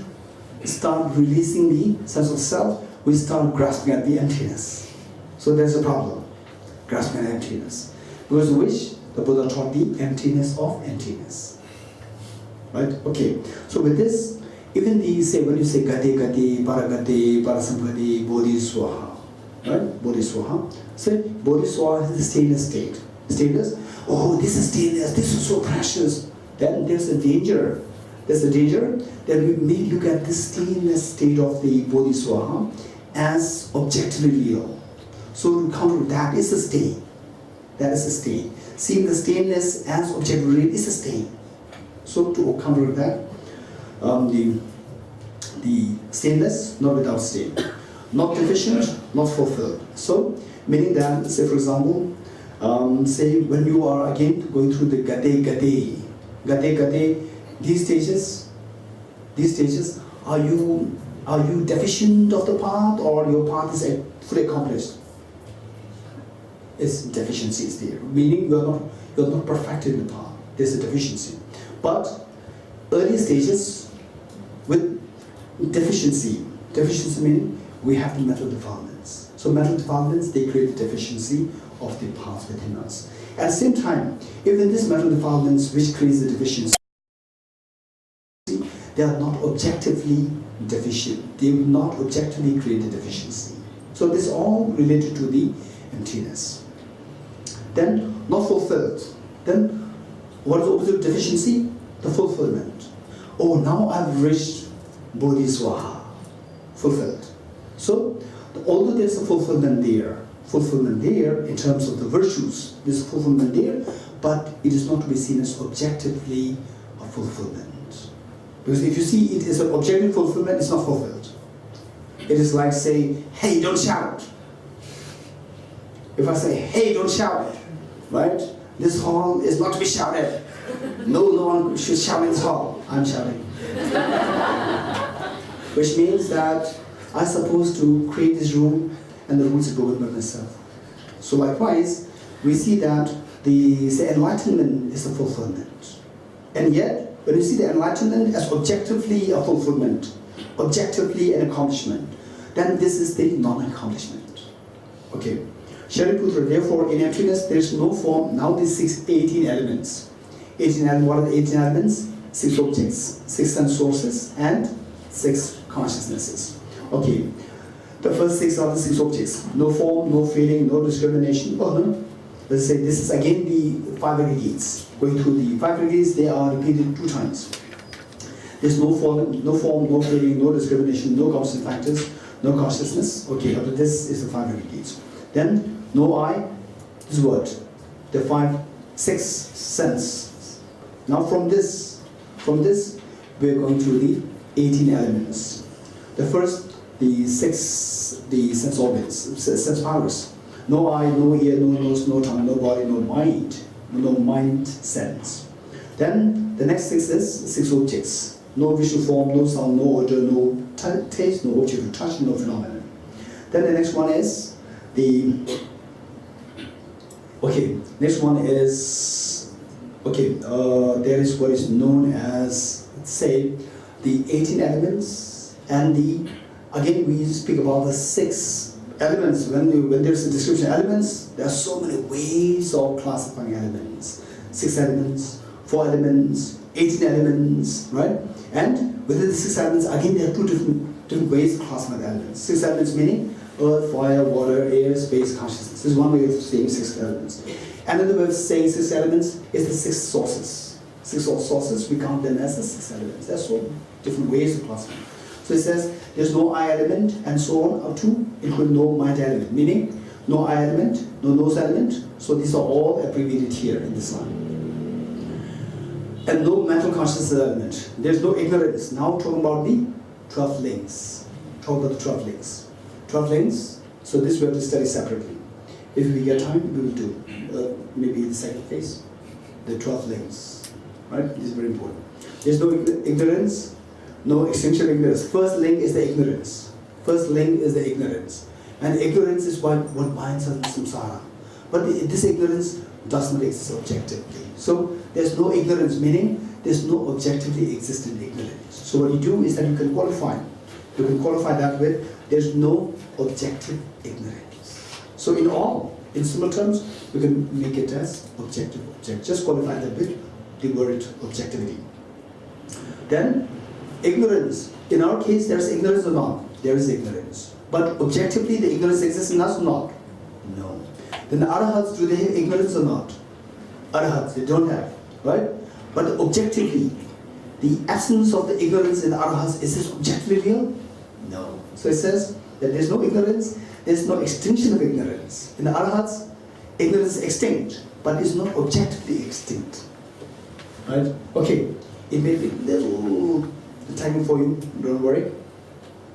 start releasing the sense of self, we start grasping at the emptiness. So there's a problem, grasping at emptiness. Because of which the Buddha taught the emptiness of emptiness. Right? Okay. So with this, even when you say gate, parasampati, bodhisattva, right? Bodhisattva. Say bodhisattva is the stainless state. Stainless. Oh, this is stainless. This is so precious. Then there's a danger. There's a danger that we may look at this stainless state of the bodhisattva as objectively real. So to counter that is a stain. That is a stain. Seeing the stainless as objectively real is a stain. So to counter that, the stainless, not without stain, not deficient, not fulfilled. So meaning that, say for example, say when you are again going through the gate, these stages, are you deficient of the path, or your path is fully accomplished? It's deficiencies there, meaning you're not perfected in the path. There's a deficiency. But early stages with deficiency meaning we have the mental defilements. So mental defilements, they create the deficiency of the path within us. At the same time, even these mental defilements which creates the deficiency, they are not objectively deficient. They will not objectively create the deficiency. So this is all related to the emptiness. Then not fulfilled. Then what is the opposite of deficiency? The fulfillment. Oh, now I've reached bodhisattva, fulfilled. So although there's a fulfillment there in terms of the virtues, there's a fulfillment there, but it is not to be seen as objectively a fulfillment. Because if you see it as an objective fulfillment, it's not fulfilled. It is like saying, hey, don't shout. If I say, hey, don't shout, right? This hall is not to be shouted. No one should shout in this hall. I'm shouting. Which means that I'm supposed to create this room and the rules go with myself. So likewise, we see that the enlightenment is a fulfillment. And yet, when you see the enlightenment as objectively a fulfillment, objectively an accomplishment, then this is the non-accomplishment. Okay. Shariputra, therefore, in emptiness, there is no form. Now these 18 elements. 18 elements, what are the 18 elements? 6 objects, 6 sense sources, and 6 consciousnesses. Okay. The first 6 are the 6 objects. No form, no feeling, no discrimination. Oh no. Let's say this is again the 5 aggregates. Going through the 5 aggregates, they are repeated 2 times. There's no form, no feeling, no discrimination, no constant factors, no consciousness. Okay, but this is the 5 aggregates. Then no I, this is what? The 6 sense. Now from this, we are going through the 18 elements. The first, the sense organs, sense powers. No eye, no ear, no nose, no tongue, no body, no mind sense. Then the next 6 is 6 objects. No visual form, no sound, no odor, no taste, no object to touch, no phenomenon. Then the next one is next one is, there is what is known as, say, the 18 elements, and again we speak about the 6 elements. When there's a description of elements, there are so many ways of classifying elements. 6 elements, 4 elements, 18 elements, right? And within the 6 elements, again there are 2 different ways of classifying elements. 6 elements meaning earth, fire, water, air, space, consciousness. This is one way of saying 6 elements. Another way of saying 6 elements is the 6 sources. 6 sources, we count them as the 6 elements. There are so different ways to classify. So it says there's no I element and so on up to including no mind element, meaning no I element, no nose element. So these are all abbreviated here in this line. And no mental consciousness element. There's no ignorance. Now talking about the 12 links. Talk about the 12 links. 12 links, so this we have to study separately. If we get time, we will do maybe the second phase, the 12 links. Right? This is very important. There's no ignorance, no essential ignorance. First link is the ignorance. First link is the ignorance. And ignorance is what binds us in samsara. But this ignorance does not exist objectively. So there's no ignorance, meaning there's no objectively existent ignorance. So what you do is that you can qualify. You can qualify that with there's no objective ignorance. So in simple terms, we can make it as objective object. Just qualify that with the word objectivity. Then ignorance. In our case, there's ignorance or not? There is ignorance. But objectively, the ignorance exists in us or not? No. Then the arahats, do they have ignorance or not? Arahats, they don't have, right? But objectively, the absence of the ignorance in the arahats, is this objectively real? No. So it says that there's no ignorance, there's no extinction of ignorance. In the arahats, ignorance is extinct, but it's not objectively extinct. Right? Okay, it may be a little timing for you, don't worry.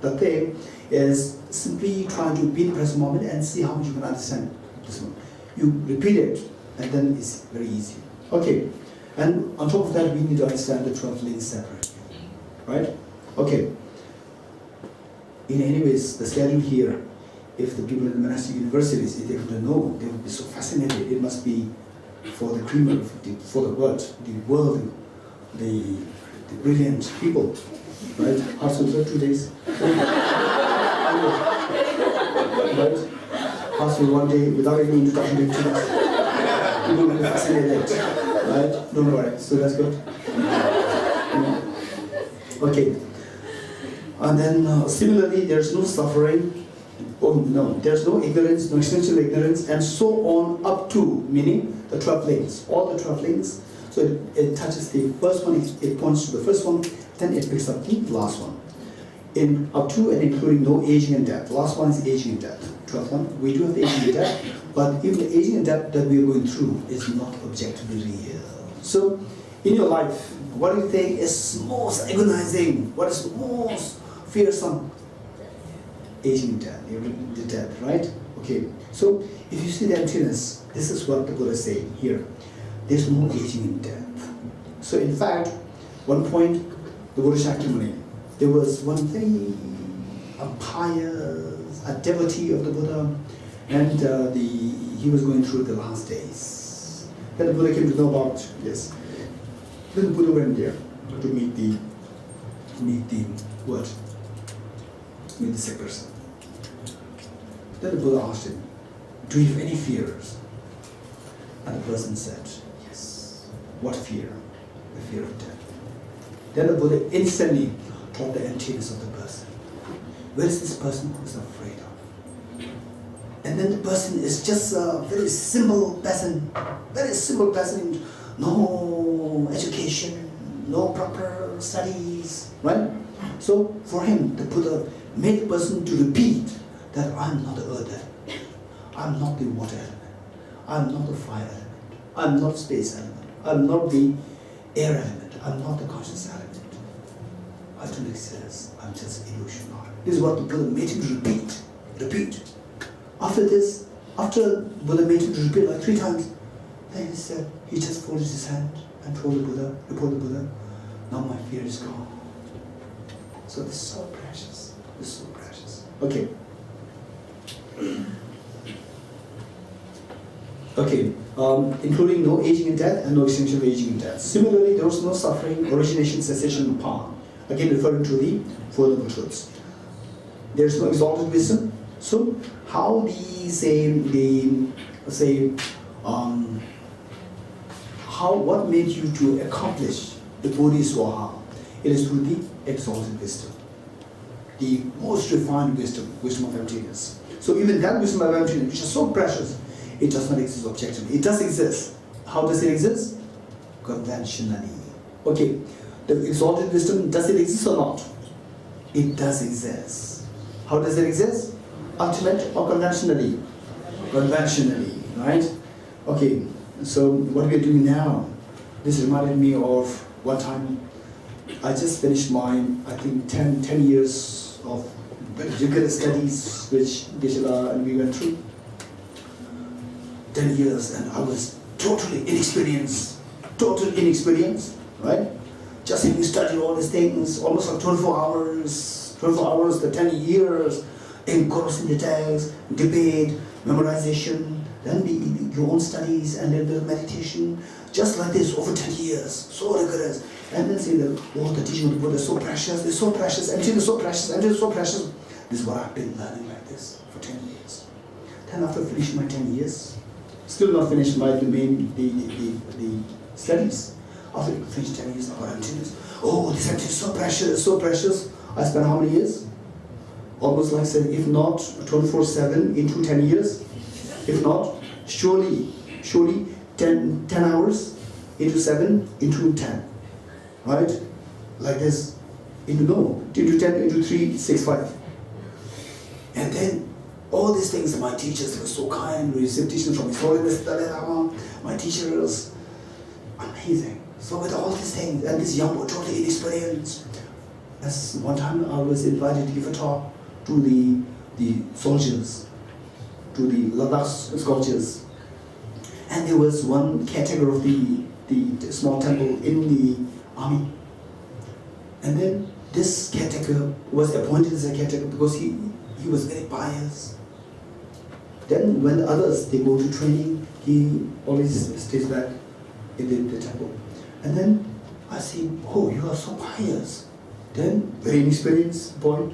The thing is simply trying to be in the present moment and see how much you can understand this one. You repeat it, and then it's very easy. Okay, and on top of that, we need to understand the 12 links separately. Right? Okay. In any ways, the schedule here, if the people in the monastic universities, if they could know, they would be so fascinated. It must be for the cream of for the world, the brilliant people, right? How Sutra, 2 days. Right? How Sutra 1 day without any introduction to it. People will be fascinated, right? Don't worry. So that's good. Okay. And then similarly, there's no suffering. Oh no, there's no ignorance, no essential ignorance, and so on up to, meaning the 12 links, all the 12 links. So it touches the first one, it points to the first one, then it picks up the last one. In up to and including no aging and death. The last one is aging and death. 12th one, we do have the aging and death, but even the aging and death that we are going through is not objectively real. So in your life, what do you think is most agonizing? What is most fearsome? Aging and death, the death, right? Okay, so if you see the emptiness, this is what the Buddha is saying here. There's no aging in death. So in fact, one point, the Buddha Shakyamuni, there was one very pious, a devotee of the Buddha, and he was going through the last days. Then the Buddha came to know about this. Then the Buddha went there to meet the sick person. Then the Buddha asked him, do you have any fears? And the person said, yes. What fear? The fear of death. Then the Buddha instantly taught the emptiness of the person. Where is this person who is afraid of? And then the person is just a very simple peasant, no education, no proper studies, right? So for him, the Buddha made the person to repeat that I'm not the earth element, I'm not the water element, I'm not the fire element, I'm not space element, I'm not the air element, I'm not the conscious element. I don't exist, I'm just illusion. This is what the Buddha made him to repeat. After this, after Buddha made him to repeat like 3 times, then he said, he just folded his hand and told the Buddha, now my fear is gone. So this is so precious. This is so precious. Okay. Okay. Including no aging and death and no extinction of aging and death. Similarly, there was no suffering, origination, cessation, and power. Again, referring to the Four Noble Truths. There is no exalted wisdom. So, how what made you to accomplish the Bodhiswaha? It is through the exalted wisdom, the most refined wisdom of emptiness. So even that wisdom of emptiness, which is so precious, It does not exist objectively. It does exist. How does it exist? Conventionally. Okay, the exalted wisdom, does it exist or not? It does exist. How does it exist? Ultimate or conventionally? Conventionally, right? Okay, so what we are doing now, this reminded me of one time I just finished my, I think, 10 years of very rigorous studies which Geshe-la and we went through. 10 years, and I was totally inexperienced, right? Just having studied all these things, almost like 24 hours, the 10 years, engrossing the text, debate, memorization, then your own studies and then the meditation, just like this over 10 years, so rigorous. And then say that, oh, the teaching of the Buddha is so precious, it's so precious, and it is so precious, and it is so precious. This is what I've been learning like this for 10 years. Then after finishing my 10 years, still not finished my the studies. After finished 10 years, about emptiness. Oh, this emptiness is so precious, so precious. I spent how many years? Almost like said, if not 24/7 into 10 years, if not, surely 10 hours into 7 into 10, right? Like this, into 10 into 3, 6, 5. And then all these things, my teachers were so kind, we received teachings from His Holiness Dalai Lama, my teachers, amazing. So with all these things, and this young boy, totally inexperienced. As one time I was invited to give a talk to the soldiers, to the Ladakh soldiers. And there was one caretaker of the small temple in the army. And then this caretaker was appointed as a caretaker because he was very pious. Then when the others, they go to training, he always stays back in the temple. And then I see, oh, you are so pious. Then, very inexperienced boy,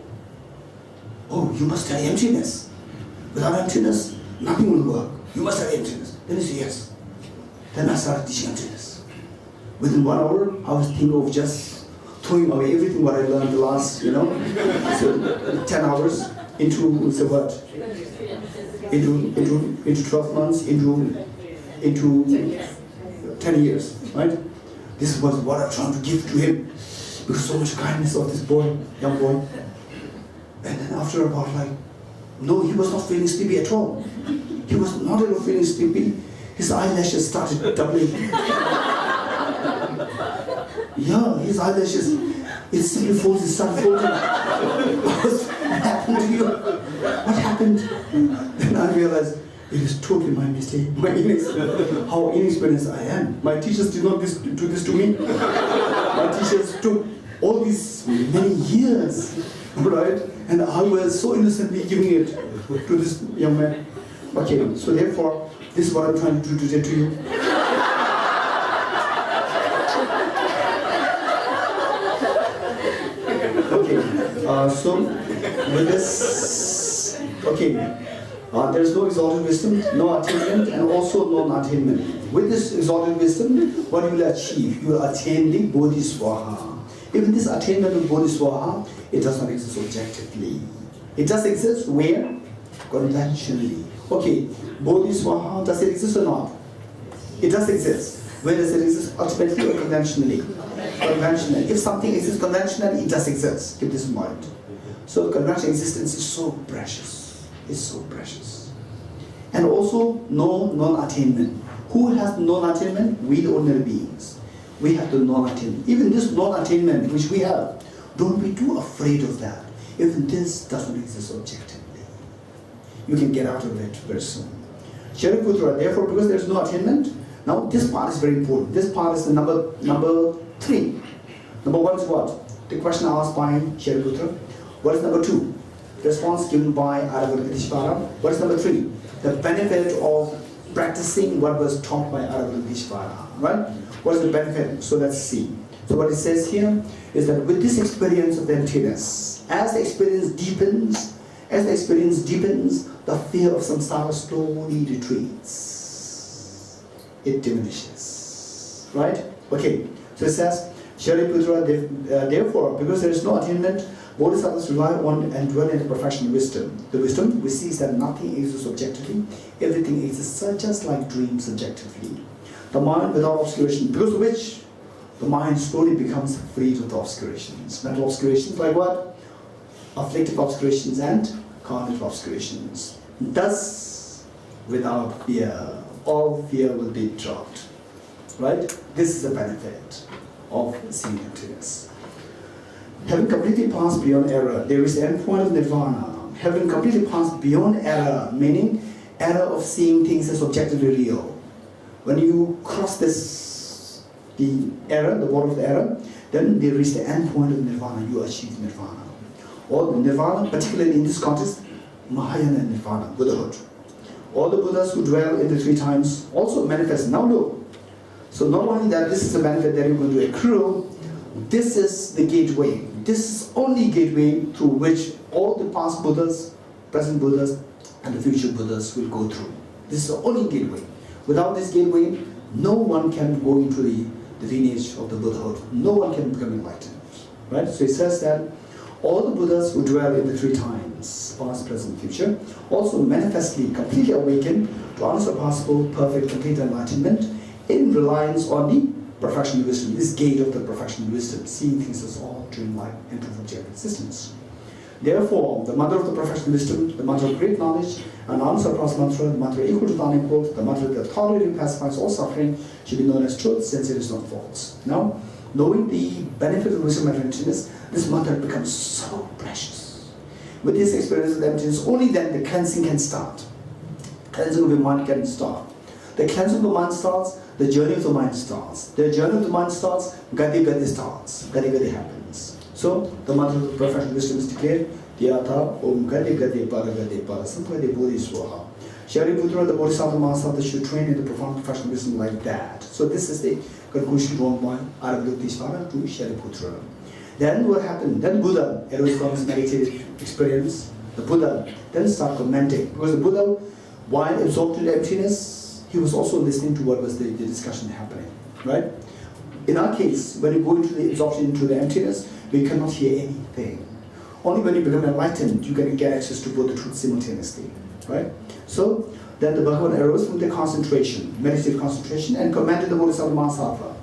oh, you must have emptiness. Without emptiness, nothing will work. You must have emptiness. Then he said, yes. Then I started teaching emptiness. Within 1 hour, I was thinking of just throwing away everything what I learned the last, so 10 hours into, so what? Into 12 months, into 10 years, right? This was what I'm trying to give to him. Because so much kindness of this boy, young boy. And then after about no, he was not feeling sleepy at all. He was not at all feeling sleepy. His eyelashes started doubling. Yeah, his eyelashes, it simply folds, it started folding. What happened to you? What happened? Then I realized it is totally my mistake, how inexperienced I am. My teachers did not do this to me. My teachers took all these many years, right? And I was so innocently giving it to this young man. Okay, so therefore, this is what I'm trying to do today to you. Okay, so with this, okay, there's no exalted wisdom, no attainment, and also non-attainment. With this exalted wisdom, what you will achieve? You will attain the Bodhisvaha. Even this attainment of Bodhisvaha, it does not exist objectively. It does exist where? Conventionally. Okay, Bodhisvaha, does it exist or not? It does exist. Where does it exist? Ultimately or conventionally? Conventionally. If something exists conventionally, it does exist. Keep this in mind. So conventional existence is so precious. It's so precious. And also, no non-attainment. Who has non-attainment? We the ordinary beings. We have the non-attainment. Even this non-attainment which we have, don't be too afraid of that. Even this doesn't exist objectively. You can get out of it very soon. Shariputra, therefore, because there is no attainment, now this part is very important. This part is the number 3. Number 1 is what? The question asked by Shariputra. What is number 2? The response given by Aravalokiteshvara. What is number 3? The benefit of practicing what was taught by Aravalokiteshvara. Right? What is the benefit? So let's see. So what it says here is that with this experience of emptiness, as the experience deepens, the fear of samsara slowly retreats. It diminishes. Right? Okay. So it says, Shariputra, therefore, because there is no attainment, Bodhisattvas rely on and dwell in the perfection of wisdom. The wisdom which sees that nothing exists objectively, everything exists just like dreams subjectively. The mind without obscuration, because of which the mind slowly becomes freed of the obscurations. Mental obscurations like what? Afflictive obscurations and cognitive obscurations. Thus, without fear, all fear will be dropped. Right? This is the benefit of seeing emptiness. Having completely passed beyond error, there is the end point of nirvana. Having completely passed beyond error, meaning error of seeing things as objectively real. When you cross this, the error, the wall of the error, then there is the end point of nirvana. You achieve nirvana. Or the nirvana, particularly in this context, Mahayana nirvana, Buddhahood. All the Buddhas who dwell in the three times also manifest. Now look. So not only that this is the benefit that you're going to accrue, this is the gateway. This is only gateway through which all the past Buddhas, present Buddhas, and the future Buddhas will go through. This is the only gateway. Without this gateway, no one can go into the lineage of the Buddhahood. No one can become enlightened. Right? So it says that all the Buddhas who dwell in the three times, past, present, future, also manifestly, completely awaken to unsurpassable, perfect, complete enlightenment in reliance on the perfection of wisdom, this gate of the perfection of wisdom, seeing things as all dreamlike and proof of general existence. Therefore, the mantra of the perfection of wisdom, the mantra of great knowledge, an unsurpassed mantra, the mantra equal to the unequal, the mantra that thoroughly pacifies all suffering, should be known as truth, since it is not false. Now, knowing the benefit of wisdom and emptiness, this mantra becomes so precious. With this experience of emptiness, only then the cleansing can start. Cleansing of the mind can start. The cleansing of the mind starts, the journey of the mind starts. The journey of the mind starts, Gati Gati starts. Gati Gati happens. So, the mantra of the perfection of wisdom is declared, Dhyata Om Gati Gati Paragati Parasampati Bodhi Swaha. Shariputra, the Bodhisattva Mahasattva, should train in the profound perfection of wisdom like that. So, this is the conclusion drawn by Aravalokteshvara to Shariputra. Then what happened? Then Buddha arose from his meditative experience. The Buddha then started commenting. Because the Buddha, while absorbed in emptiness, he was also listening to what was the discussion happening, right? In our case, when you go into the absorption, into the emptiness, we cannot hear anything. Only when you become enlightened, you can get access to both the truth simultaneously, right? So, then the Bhagavan arose from the concentration, meditative concentration, and commanded the Bodhisattva Mahasattva,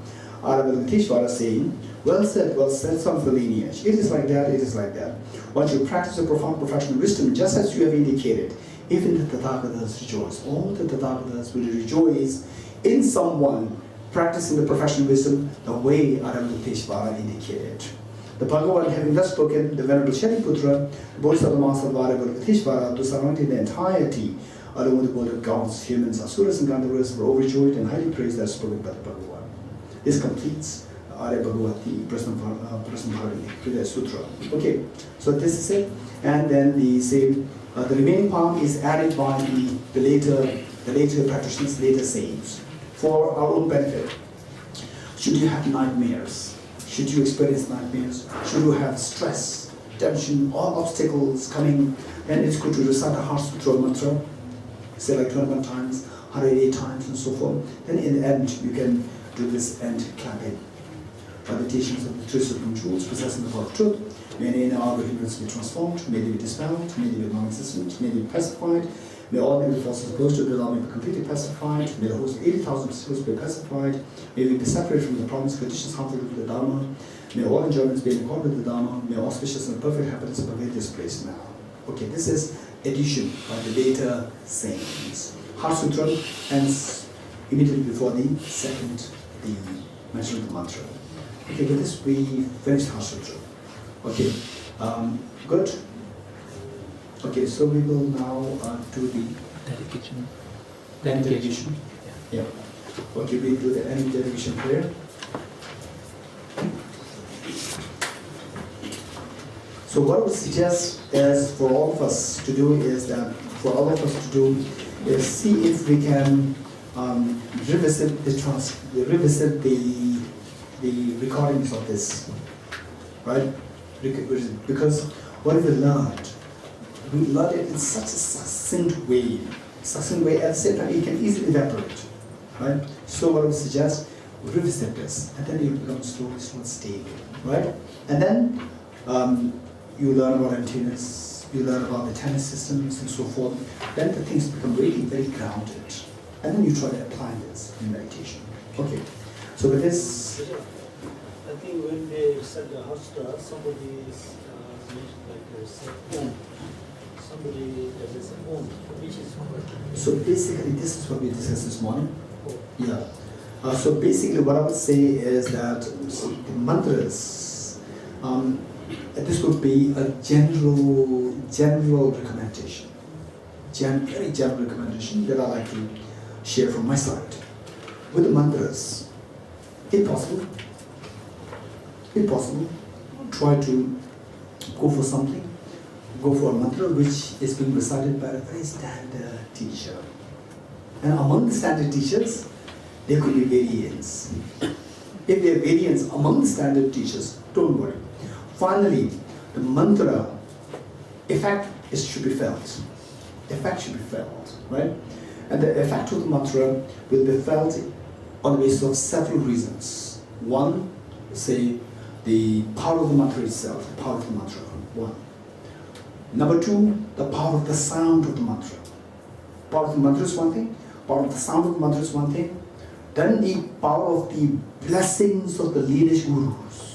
Aravalokteshvara, saying, well said, son of the lineage. It is like that, it is like that. Once you practice the profound perfection of wisdom, just as you have indicated, even the Tathagatas rejoice. All the Tathagatas will rejoice in someone practicing the perfection of wisdom the way Aravalokteshvara indicated. The Bhagavan, having thus spoken, the Venerable Shariputra, the Bodhisattva Mahasattva Aravalokteshvara, to surrounding the entirety, along with the world of gods, humans, asuras, and gandharvas, were overjoyed and highly praised as spoken by the Bhagavan. This completes Arya Bhagavati, Prasna Sutra. Okay, so this is it. And then the same. The remaining part is added by the later practitioners, later saints, for our own benefit. Should you have nightmares? Should you experience nightmares? Should you have stress, tension, all obstacles coming? Then it's good to recite a Heart Sutra mantra, say like 21 times, 108 times, and so forth. Then in the end, you can do this end clapping. By the teachings of the three supreme jewels, possessing the power of truth, may any and all the hindrances be transformed, may they be dispelled, may they be non-existent, may they be pacified, may all negative forces opposed to the law be completely pacified, may the host of 80,000 souls be pacified, may we be separated from the promised conditions harmful to the Dharma, may all enjoyments be in accord with the Dharma, may auspicious and perfect happiness pervade this place now. Okay, this is addition by the later saints. Heart Sutra ends immediately before the second, the mention of the mantra. Okay, with this we finished Heart Sutra. Okay, good. Okay, so we will now do the dedication. Yeah. Okay, we do the end dedication prayer. So what I would suggest is for all of us to do is see if we can revisit the recordings of this, right? Because what have we learned? We learned it in such a succinct way at the same time it can easily evaporate, right? So what I would suggest, revisit this, and then it becomes slowly stable, right? And then you learn about emptiness, you learn about the tennis systems and so forth, then the things become really very grounded. And then you try to apply this in meditation. Okay, so with this, I think when they said the hasta, somebody mentioned like said om. Somebody that is om, which is correct. so basically this is what we discussed this morning. Oh. Yeah. So basically what I would say is that the mantras, this would be a general recommendation. Very general recommendation that I like to share from my side. With the mantras, if possible, try to go for something, go for a mantra which is being recited by a very standard teacher. And among the standard teachers, there could be variants. If there are variants among the standard teachers, don't worry. Finally, the mantra effect should be felt. Effect should be felt, right? And the effect of the mantra will be felt on the basis of several reasons. One, say, the power of the mantra itself, the power of the mantra, one. Number two, the power of the sound of the mantra. Power of the mantra is one thing, power of the sound of the mantra is one thing. Then the power of the blessings of the lineage gurus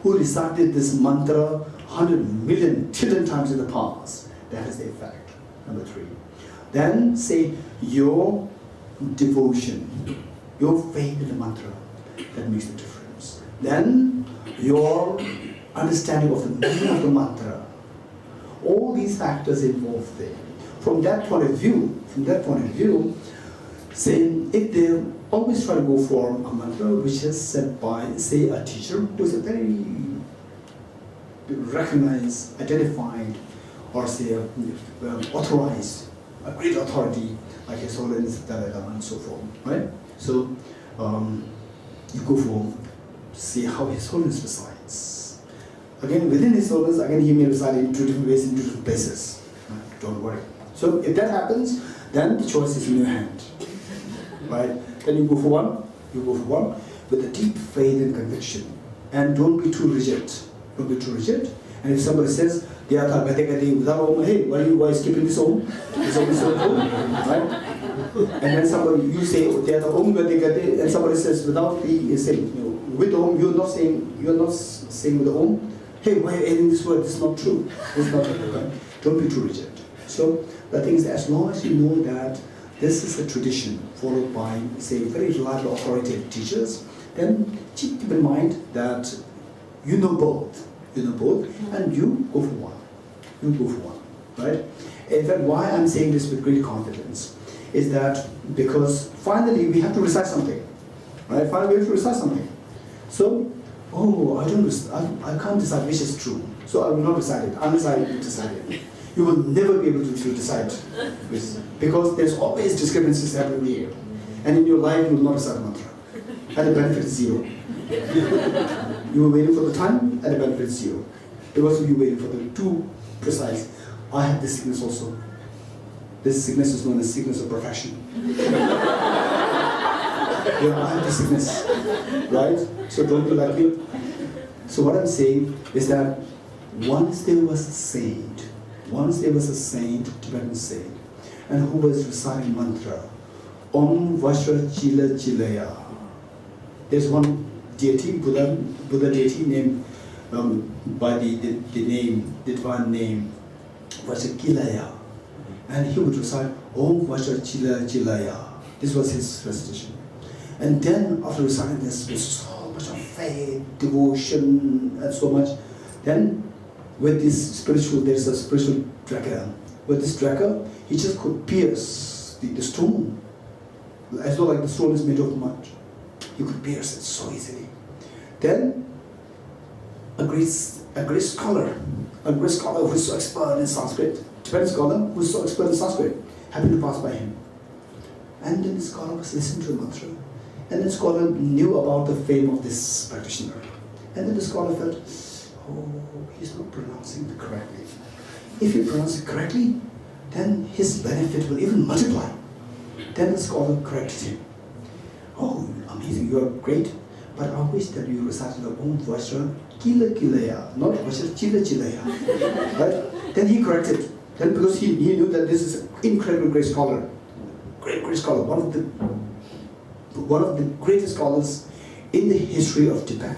who recited this mantra 100 million trillion times in the past. That is the effect. Number three. Then say your devotion, your faith in the mantra, that makes the difference. Then your understanding of the meaning of the mantra. All these factors involved there. From that point of view, saying if they always try to go for a mantra which is said by, say, a teacher who is a very recognized, identified, or say authorized, a great authority like His Holiness Dalai Lama and so forth, right? So you go for see how His Holiness resides. Again, within His Holiness, again he may reside in two different ways in two different places. Don't worry. So if that happens, then the choice is in your hand. Right? Then you go for one with a deep faith and conviction. And don't be too rigid. And if somebody says, without Om, hey, why are you skipping this Om? This Om is so cool, right? And then you say, and somebody says, without the, with Om, you're not saying with the Om, hey, why are you adding this word? This is not true. It's not true, right? Don't be too rigid. So the thing is, as long as you know that this is a tradition followed by, say, very reliable authoritative teachers, then keep in mind that you know both, and you go for one. Right? In fact, why I'm saying this with great confidence is that because finally we have to recite something, right? Finally we have to recite something. So, I can't decide which is true, so I will not recite it unless I decide it. You will never be able to decide this because there's always discrepancies happening here, and in your life you will not recite a mantra, and the benefit is zero. You were waiting for the time, and the benefit is zero. Because you waiting for the too precise. I have this sickness also. This sickness is known as sickness of perfection. I have this sickness, right? So don't be like me. So what I'm saying is that once there was a saint, Tibetan saint, and who was reciting mantra, Om Vajra Chila Chilaya. There's one deity, Buddha deity named by the divine name Vajrakilaya, and he would recite Om Vajra Chila Chilaya. This was his recitation. And then after reciting this with so much of faith, devotion, and so much, then with this there's a spiritual dagger. With this dagger, he just could pierce the stone, as though like the stone is made of mud. He could pierce it so easily. Then a great scholar who is so expert in Sanskrit, Tibetan scholar who is so expert in Sanskrit, happened to pass by him. And then the scholar was listening to the mantra. And the scholar knew about the fame of this practitioner. And then the scholar felt, he's not pronouncing it correctly. If he pronounces it correctly, then his benefit will even multiply. Then the scholar corrected him. Oh, amazing, you are great. but I wish that you recited the Om Vajra Kila Kilaya, not Vajra Chila Chilaya. Right? Then he corrected. Then because he knew that this is an incredible great scholar, great scholar, one of the greatest scholars in the history of Tibet.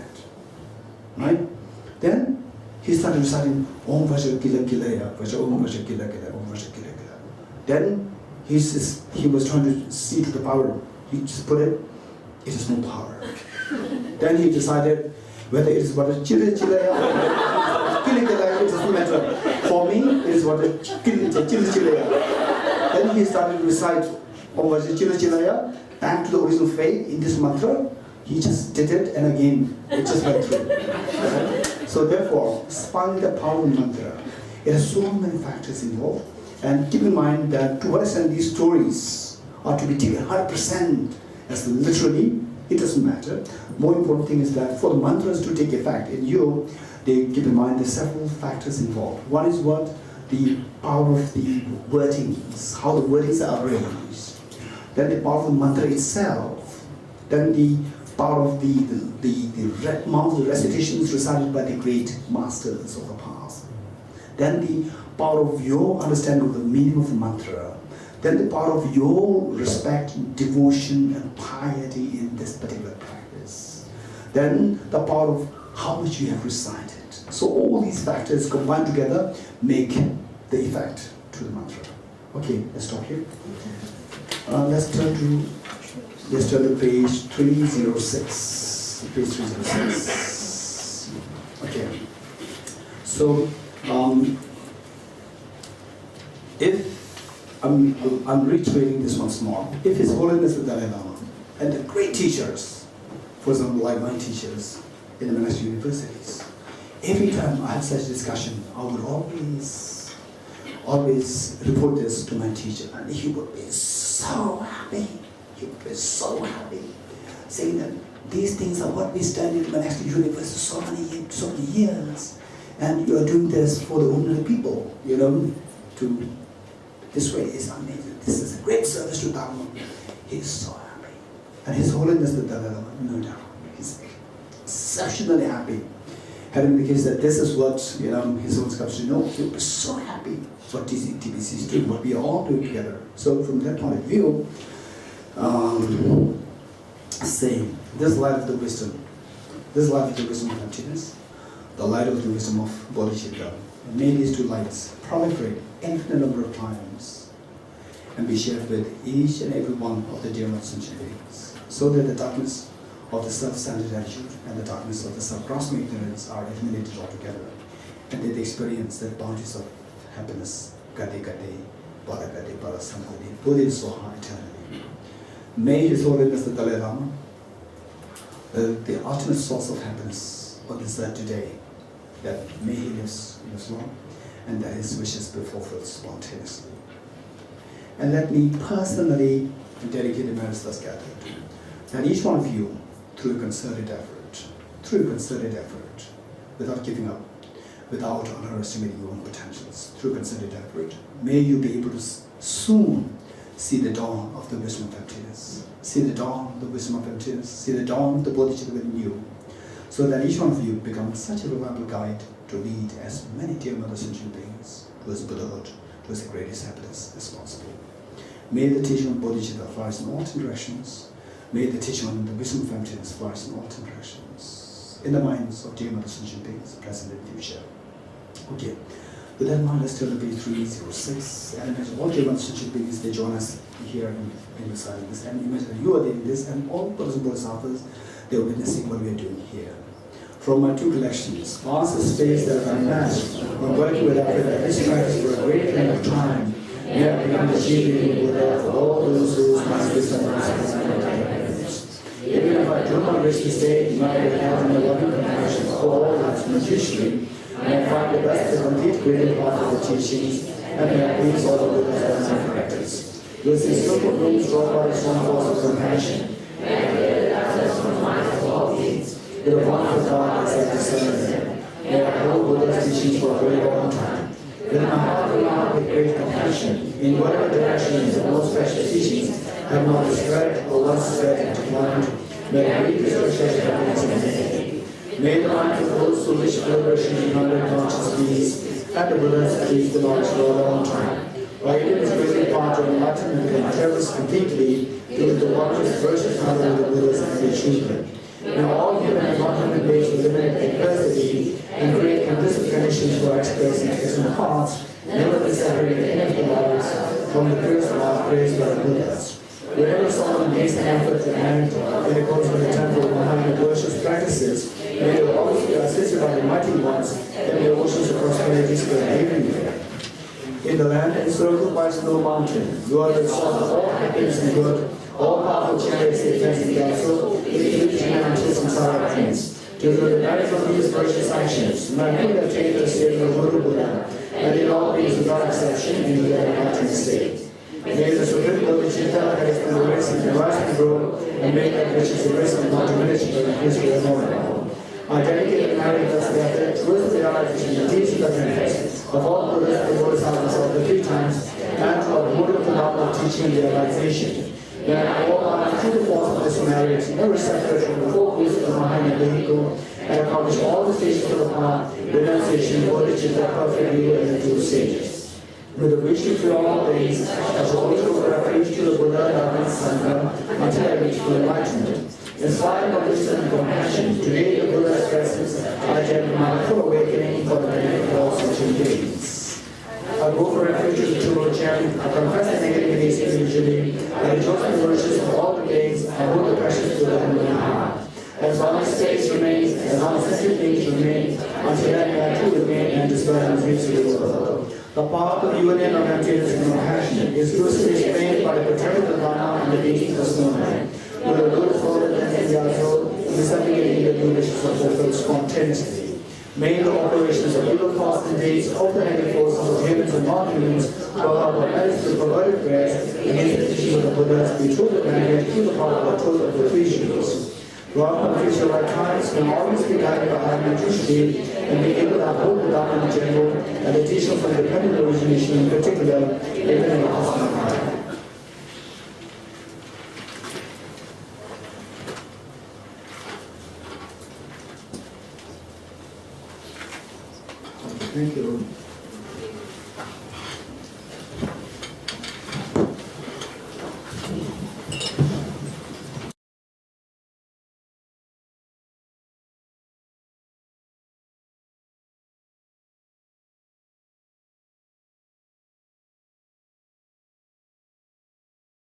Right? Then he started reciting Om Vajra Kila Kilaya, Vajra Om Vajra Kila Kila, Om Vajra Kila Kila. Then he was trying to see to the power. He just put it is no power. Then he decided whether it is what a chile chilaya, it doesn't matter. For me, it is what a chile chilaya. Then he started to recite Om Vajra Chile Chilaya back to the original faith in this mantra. He just did it, and again, it just went through. So therefore, despite the power of mantra, it has so many factors involved. And keep in mind that to what extent these stories are to be taken 100% as literally, it doesn't matter. More important thing is that for the mantras to take effect in you, they keep in mind there's several factors involved. One is what the power of the wordings, how the wordings are arranged. Then the power of the mantra itself. Then the power of the amount of the recitations recited by the great masters of the past. Then the power of your understanding of the meaning of the mantra. Then the power of your respect, devotion, and piety in this particular practice. Then the power of how much you have recited. So all these factors combined together make the effect to the mantra. Okay, let's stop here. Let's turn to page 306. Page 306. Okay. So if I'm reiterating this once more. If His Holiness the Dalai Lama and the great teachers, for example, like my teachers in the monastic universities, every time I have such a discussion, I would always report this to my teacher, and he would be so happy. He would be so happy, saying that these things are what we studied in the monastic university so many years, and you are doing this for the ordinary people, to. This way is amazing. This is a great service to Dharma. He is so happy. And His Holiness the Dalai Lama, no doubt, he's exceptionally happy. Having the case that this is what His Holiness comes to know, he'll be so happy what TBC is doing, what we are all doing together. So from that point of view, same. This light of the wisdom, this light of the wisdom of emptiness, the light of the wisdom of bodhicitta, may these two lights proliferate infinite number of times and be shared with each and every one of the dear sentient beings, so that the darkness of the self-centered attitude and the darkness of the self-grasping ignorance are eliminated altogether, and that they experience the bounties of happiness, gade gade, bala gade, bala samgade, bodhi soha eternally. May His Holiness the Dalai Lama, the ultimate source of happiness on this earth today, that may he lives long, and that his wishes be fulfilled spontaneously. And let me personally dedicate the merits thus gathered, that each one of you, through a concerted effort, without giving up, without underestimating your own potentials, through concerted effort, may you be able to soon see the dawn of the wisdom of emptiness, see the dawn of the wisdom of emptiness, see the dawn of the bodhicitta within you, so that each one of you becomes such a reliable guide to lead as many dear mother sentient beings towards Buddhahood, towards the greatest happiness as possible. May the teaching of bodhicitta flourish in all 10 directions. May the teaching on the wisdom of emptiness flourish in all 10 directions, in the minds of dear mother sentient beings, present and future. Okay, with that in mind, let's turn to page 306, and imagine all dear mother sentient beings, they join us here in reciting this, and imagine that you are doing this, and all Buddhas and Bodhisattvas, they are witnessing what we are doing here. From my two collections, vast the space that I unmatched, when working with effort at this practice for a great length of time, may I become the chief living Buddha for all those whose my wisdom is. Even if I do not wish to stay in my health and the loving compassion for all that's magicianry, may I find the best to complete greater part of the teachings, and may I please all the Buddhas and my practice. With this simple rooms drawn by the strong force of compassion, may I clear the access from the minds of all beings, with a wonderful God as I discern them. May I hold Buddha's teachings for a very long time. With my heart allowed with great compassion, in whatever direction the most precious teachings have not spread or once spread into mind, May the great destruction of happiness and dignity. May the mind of those who wish liberation be united conscious peace, and the Buddha's peace belongs for a long time. By it is greatly part of enlightenment and terrorists completely to the wondrous virtuous power of the Buddhas and their children. May all human and non-human beings eliminate adversity and create conducive conditions for expressing personal hearts, never be separated any of the lives from the purest love praised by the Buddhas. Wherever someone makes an effort to act in accordance with the temple behind the virtuous practices, may they always be assisted by the mighty ones, and the oceans of prosperity spread everywhere. In the land encircled by snow mountain, you are the source of all happiness and good, all powerful chariots, defense, and counsel, with huge humanity and sorrow things. To the merit of these virtuous actions, may I put attain the state of Guru Buddha, and in all things without exception in the enlightened state. May the Supreme Lord Chitta has been the race and rise and grow, and make that which is the race and not diminish, but increase forevermore. I dedicate the marriage thus gathered towards the realization and teaching the benefits of all Buddhas and Bodhisattvas of the three times, and to uphold the Dharma teaching and realization. May I all honor through the force of this marriage, never separate from the four wheels of the mind and vehicle, and accomplish all the stages of the path, renunciation, bodhicitta, perfectly, and the two stages. With the wish to cure all things, I shall always go for refuge to the Buddha, Dharma, and Sangha until I reach full enlightenment. Inspired by wisdom and compassion, today the Buddha's presence, I get my full awakening for the benefit of all sentient beings. I go for refuge to the true chant, I confess the negativities individually, I rejoice in the virtues of all the beings, I hold the precious Buddha in my heart. As long as space remains, as long as sentient beings remain, until then I too remain and disperse and reach the world. The path of union of emptiness and compassion is closely explained by the protector of Dharma and the beings of snowman. With the good forward and enthusiasm, we supplicate the new wishes of fulfilled spontaneously. May the operations of evil thoughts and deeds of the negative forces of humans and non-humans, while our merits with perverted prayers against the teaching of the Buddhas, be truly granted through the power of the truth of the three Shuddhas. Throughout the future lifetimes, can always be guided by having true Shuddhi and be able to uphold the Dharma in general and the teaching from independent origination in particular, even in the cosmic mind. Thank you.